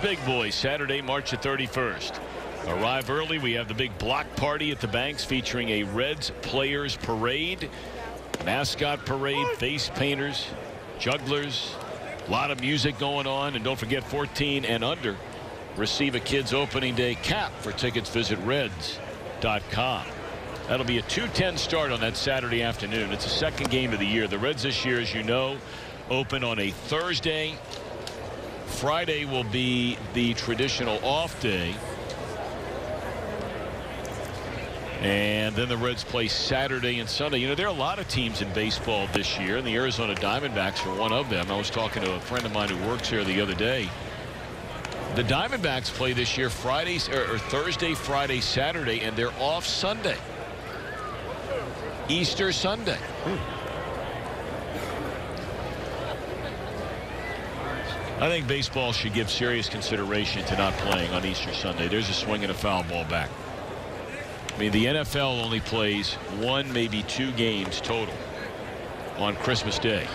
Big boys, Saturday, March the 31st. Arrive early. We have the big block party at the Banks featuring a Reds Players Parade, mascot parade, face painters, jugglers, a lot of music going on. And don't forget, 14 and under receive a kids opening day cap. For tickets, visit reds.com. That'll be a 2:10 start on that Saturday afternoon. It's the second game of the year. The Reds this year, as you know, open on a Thursday. Friday will be the traditional off day. And then the Reds play Saturday and Sunday. You know, there are a lot of teams in baseball this year, and the Arizona Diamondbacks are one of them. I was talking to a friend of mine who works here the other day. The Diamondbacks play this year Fridays or Thursday, Friday, Saturday, and they're off Sunday. Easter Sunday. I think baseball should give serious consideration to not playing on Easter Sunday. There's a swing and a foul ball back. I mean, the NFL only plays one, maybe two games total on Christmas Day.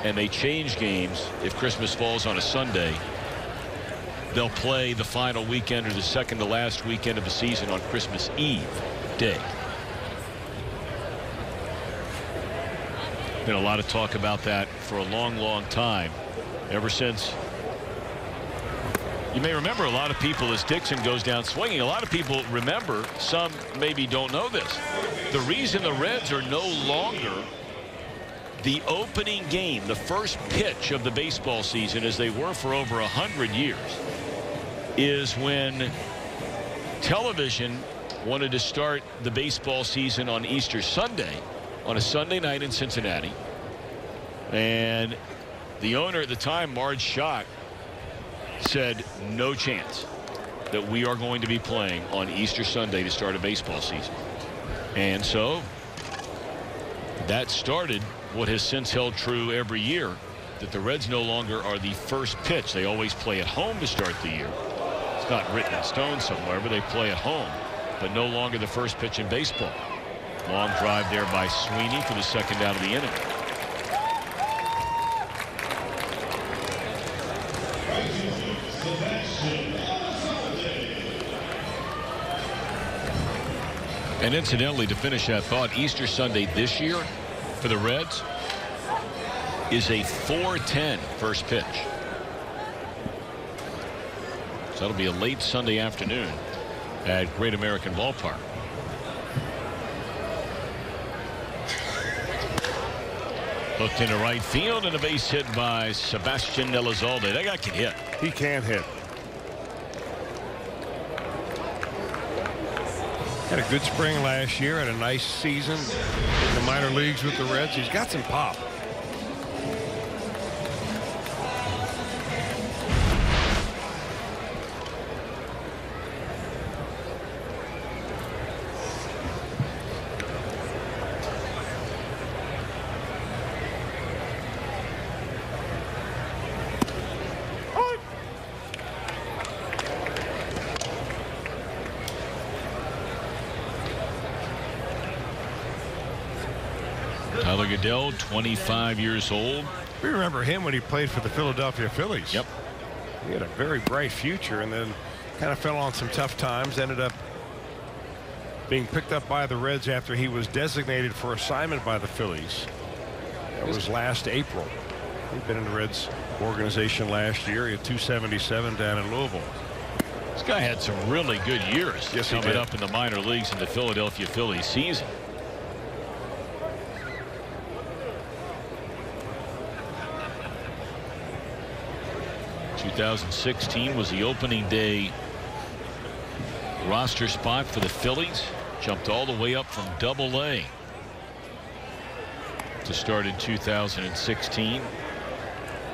And they change games if Christmas falls on a Sunday. They'll play the final weekend or the second to last weekend of the season on Christmas Eve day. Been a lot of talk about that for a long, long time. Ever since, you may remember, a lot of people, as Dixon goes down swinging, a lot of people remember, some maybe don't know this. The reason the Reds are no longer the opening game, the first pitch of the baseball season, as they were for over 100 years, is when television wanted to start the baseball season on Easter Sunday, on a Sunday night in Cincinnati. And the owner at the time, Marge Schock, said no chance that we are going to be playing on Easter Sunday to start a baseball season. And so that started what has since held true every year, that the Reds no longer are the first pitch. They always play at home to start the year. It's not written in stone somewhere, but they play at home, but no longer the first pitch in baseball. Long drive there by Sweeney for the second out of the inning. And incidentally, to finish that thought, Easter Sunday this year for the Reds is a 4:10 first pitch. So that'll be a late Sunday afternoon at Great American Ballpark. Hooked into right field, and a base hit by Sebastian Elizalde. That guy can hit. He can hit. Had a good spring last year, had a nice season in the minor leagues with the Reds. He's got some pop. Tyler Goodell, 25 years old. We remember him when he played for the Philadelphia Phillies. Yep. He had a very bright future and then kind of fell on some tough times. Ended up being picked up by the Reds after he was designated for assignment by the Phillies. That was last April. He'd been in the Reds organization last year. He had 277 down in Louisville. This guy had some really good years coming up in the minor leagues in the Philadelphia Phillies season. In 2016 was the opening day roster spot for the Phillies. Jumped all the way up from Double-A to start in 2016.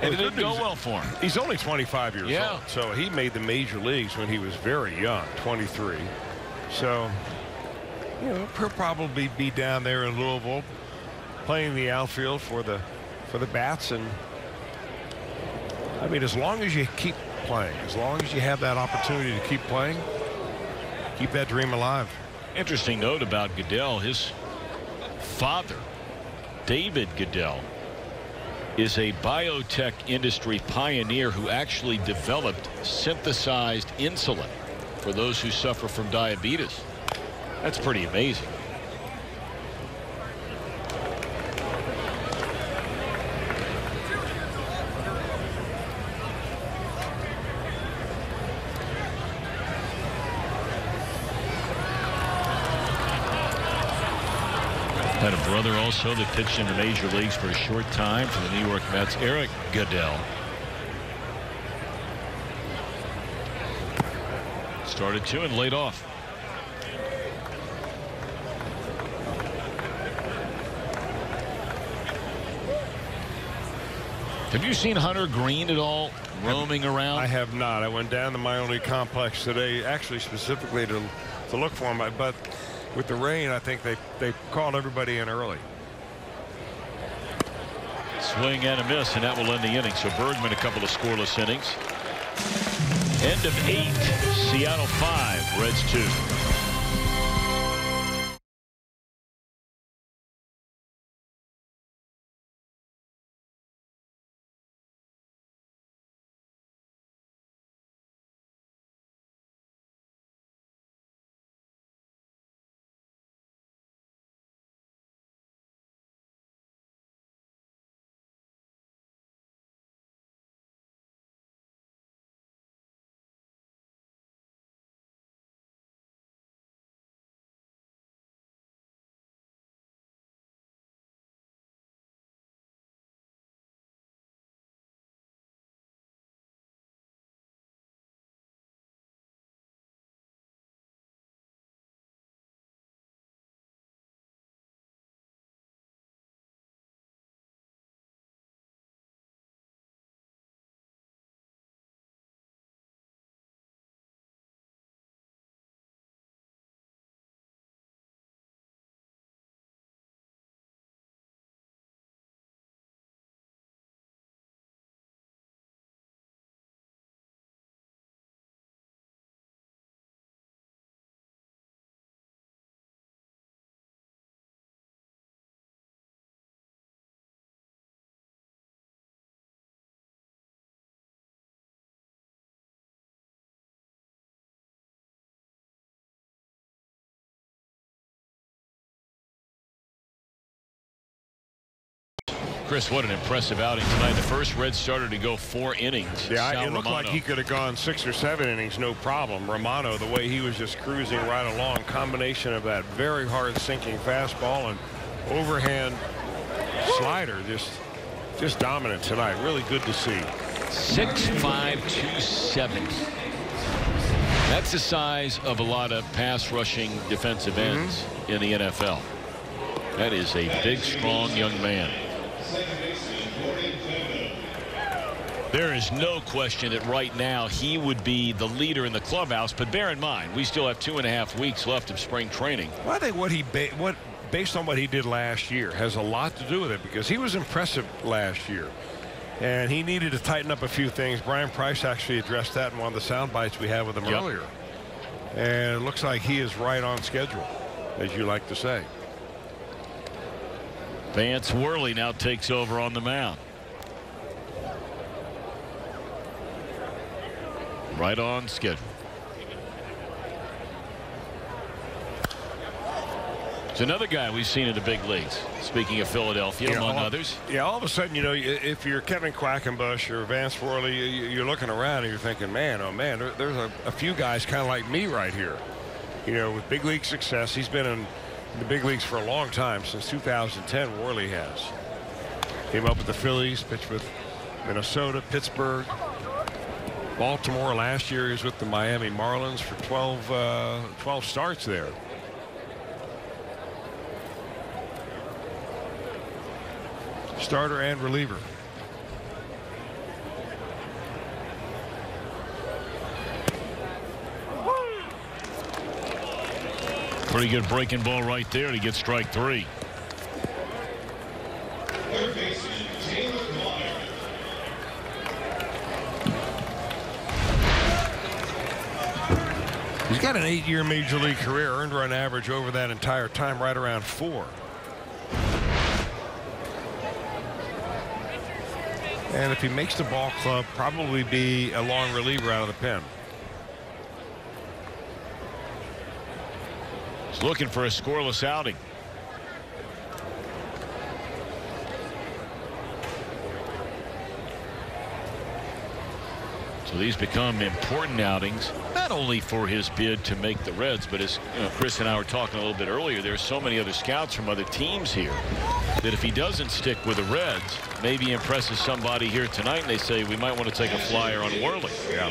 And it didn't go well for him. He's only 25 years old, so he made the major leagues when he was very young, 23. So, you know, he'll probably be down there in Louisville playing the outfield for the Bats. And I mean, as long as you keep playing, as long as you have that opportunity to keep playing, keep that dream alive. Interesting note about Goodell. His father, David Goodell, is a biotech industry pioneer who actually developed synthesized insulin for those who suffer from diabetes. That's pretty amazing. Had a brother also that pitched in the major leagues for a short time for the New York Mets, Eric Goodell. Started two and laid off. Have you seen Hunter Green at all roaming around? I have not. I went down to my only complex today, actually specifically to look for him. But with the rain, I think they called everybody in early. Swing and a miss, and that will end the inning. So Bergman, a couple of scoreless innings. End of 8. Seattle 5, Reds 2. Chris, what an impressive outing tonight. The first Red starter to go 4 innings. Yeah, it looked like he could have gone 6 or 7 innings, no problem. Romano, the way he was just cruising right along, combination of that very hard sinking fastball and overhand slider, just dominant tonight. Really good to see. 6'5", 270. That's the size of a lot of pass rushing defensive ends in the NFL. That is a big, strong young man. There is no question that right now he would be the leader in the clubhouse, but bear in mind we still have 2.5 weeks left of spring training. Well, I think based on what he did last year has a lot to do with it, because he was impressive last year and he needed to tighten up a few things. Brian Price actually addressed that in one of the sound bites we had with him earlier, and it looks like he is right on schedule, as you like to say. Vance Worley now takes over on the mound. Right on schedule. It's another guy we've seen in the big leagues. Speaking of Philadelphia, among others. Yeah, all of a sudden, you know, if you're Kevin Quackenbush or Vance Worley, you're looking around and you're thinking, man, oh man, there's a few guys kind of like me right here. You know, with big league success. He's been in the big leagues for a long time, since 2010. Worley has. Came up with the Phillies, pitched with Minnesota, Pittsburgh, Baltimore. Last year he was with the Miami Marlins for 12 starts there. Starter and reliever. Pretty good breaking ball right there to get strike 3. He's got an 8-year major league career, earned run average over that entire time right around 4. And if he makes the ball club, probably be a long reliever out of the pen. He's looking for a scoreless outing. So these become important outings, not only for his bid to make the Reds, but as Chris and I were talking a little bit earlier, there's so many other scouts from other teams here that if he doesn't stick with the Reds, maybe impresses somebody here tonight and they say we might want to take a flyer on Worley. Yeah.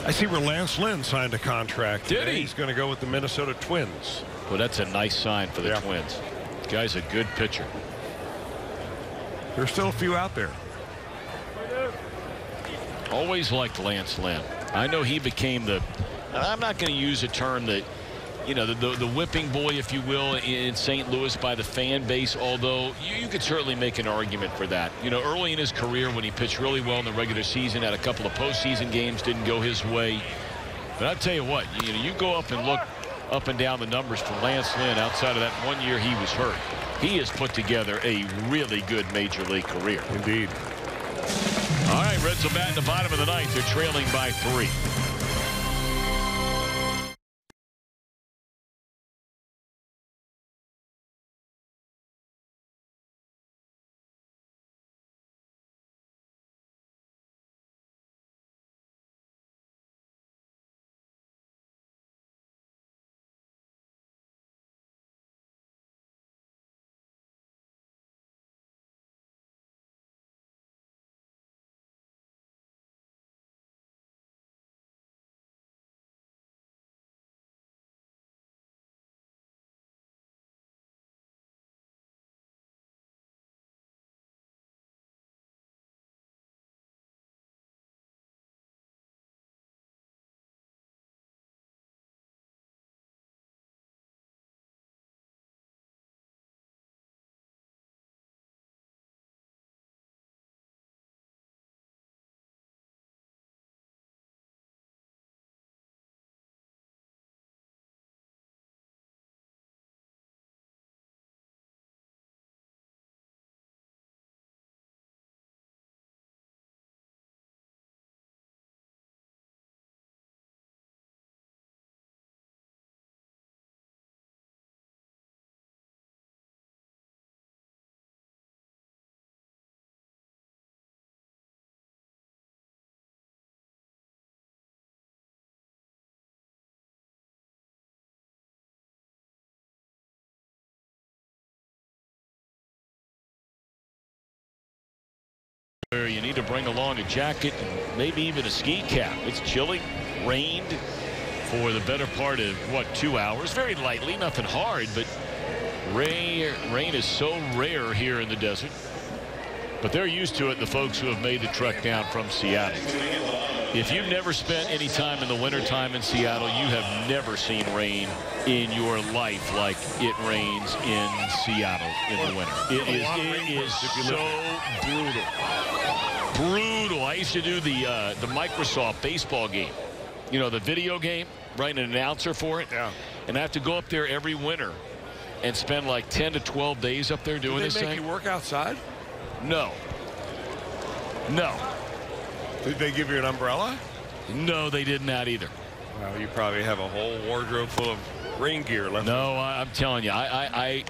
I see where Lance Lynn signed a contract. Did he? He's going to go with the Minnesota Twins. Well, that's a nice sign for the Twins. Guy's a good pitcher. There's still a few out there. Always liked Lance Lynn. I know he became the, I'm not going to use a term that, you know, the whipping boy, if you will, in St. Louis by the fan base, although you could certainly make an argument for that. You know, early in his career when he pitched really well in the regular season, had a couple of postseason games, didn't go his way. But I'll tell you what, you go up and look up and down the numbers for Lance Lynn outside of that 1 year he was hurt. He has put together a really good major league career. Indeed. All right, Reds will bat in the bottom of the ninth. They're trailing by 3. where you need to bring along a jacket and maybe even a ski cap. It's chilly, rained for the better part of, what, 2 hours. Very lightly, nothing hard, but rain is so rare here in the desert. But they're used to it, the folks who have made the trek down from Seattle. If you've never spent any time in the wintertime in Seattle, you have never seen rain in your life like it rains in Seattle in the winter. It is so brutal. Brutal. I used to do the Microsoft baseball game. You know, the video game, write an announcer for it. Yeah. And I have to go up there every winter and spend like 10 to 12 days up there doing this thing. Did they make you work outside? No. No. Did they give you an umbrella? No, they did not either. Well, you probably have a whole wardrobe full of rain gear left. No, I'm telling you, I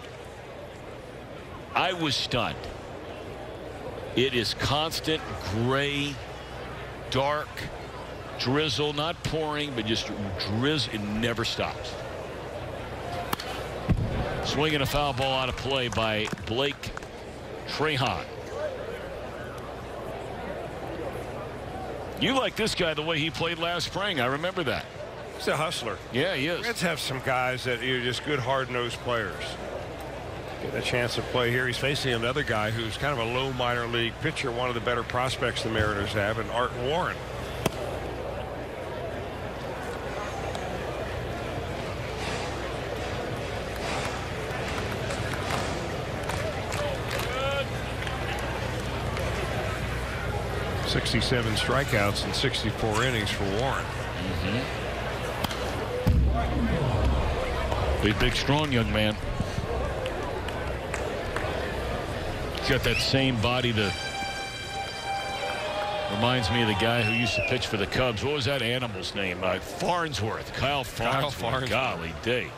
was stunned. It is constant gray, dark, drizzle, not pouring, but just drizzle. It never stops. Swinging a foul ball out of play by Blake Trehan. You like this guy the way he played last spring. I remember that. He's a hustler. Yeah, he is. Reds have some guys that are just good, hard-nosed players. Getting a chance to play here. He's facing another guy who's kind of a low minor league pitcher, one of the better prospects the Mariners have, and Art Warren. .67 strikeouts in 64 innings for Warren. Big, strong young man. He's got that same body that reminds me of the guy who used to pitch for the Cubs. What was that animal's name? Farnsworth. Kyle Farnsworth. Golly day.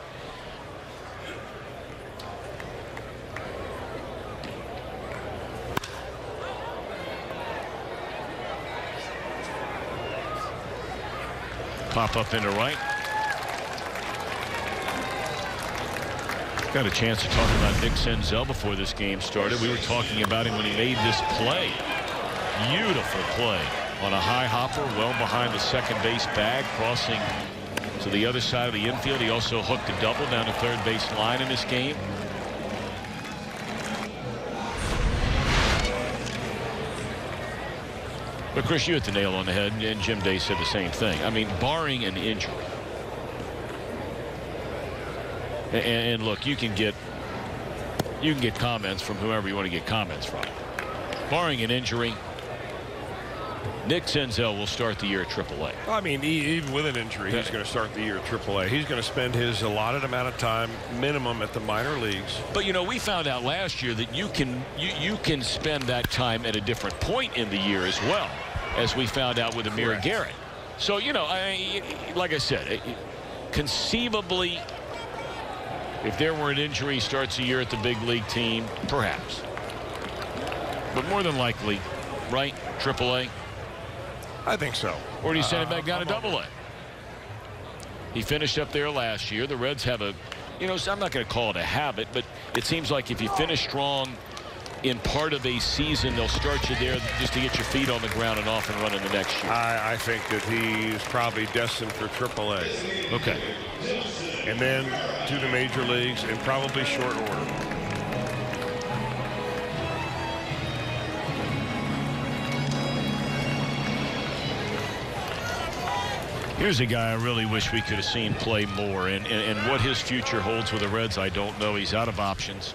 Pop up into right. Got a chance to talk about Nick Senzel before this game started. We were talking about him when he made this play. Beautiful play on a high hopper, well behind the second base bag, crossing to the other side of the infield. He also hooked a double down the third base line in this game. But Chris, you hit the nail on the head, and Jim Day said the same thing. I mean, barring an injury. And look, you can get comments from whoever you want to get comments from. Barring an injury, Nick Senzel will start the year at AAA. I mean, even with an injury, he's going to start the year at AAA. He's going to spend his allotted amount of time minimum at the minor leagues. But you know, we found out last year that you can spend that time at a different point in the year as well, as we found out with Amir Garrett. So you know, like I said, conceivably, if there were an injury, he starts a year at the big league team, perhaps. But more than likely, right? AAA. I think so. Or do you send him back down to AA? He finished up there last year. The Reds have a, you know, I'm not going to call it a habit, but it seems like if you finish strong in part of a season, they'll start you there just to get your feet on the ground and off and running the next year. I think that he's probably destined for AAA. Okay. And then to the major leagues in probably short order. Here's a guy I really wish we could have seen play more, and what his future holds with the Reds, I don't know. He's out of options,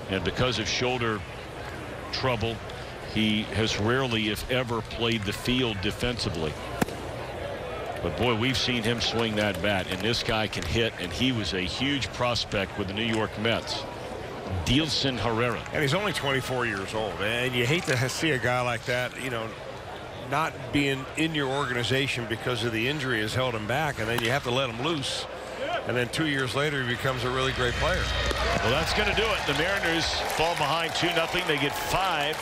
and because of shoulder trouble, he has rarely, if ever, played the field defensively. But boy, we've seen him swing that bat, and this guy can hit, and he was a huge prospect with the New York Mets. Dielson Herrera. And he's only 24 years old, and you hate to see a guy like that, you know, not being in your organization because of the injury has held him back, and then you have to let him loose, and then 2 years later he becomes a really great player. Well, that's going to do it. The Mariners fall behind 2-0. They get 5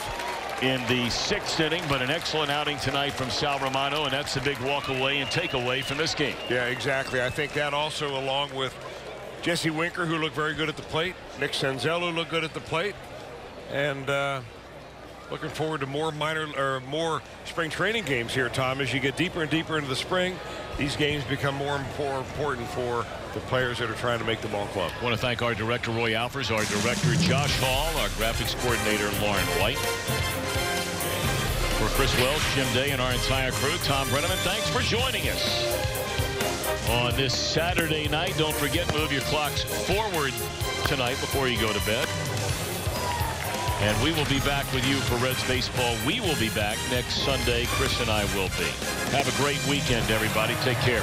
in the 6th inning, but an excellent outing tonight from Sal Romano, and that's the big walk away and take away from this game. Yeah, exactly. I think that also, along with Jesse Winker, who looked very good at the plate, Nick Senzel, who looked good at the plate, and Looking forward to more more spring training games here, Tom. As you get deeper and deeper into the spring, these games become more and more important for the players that are trying to make the ball club. I want to thank our director, Roy Alfers, our director, Josh Hall, our graphics coordinator, Lauren White. For Chris Wells, Jim Day, and our entire crew, Tom Brenneman, thanks for joining us on this Saturday night. Don't forget, move your clocks forward tonight before you go to bed. And we will be back with you for Reds baseball. We will be back next Sunday. Chris and I will be. Have a great weekend, everybody. Take care.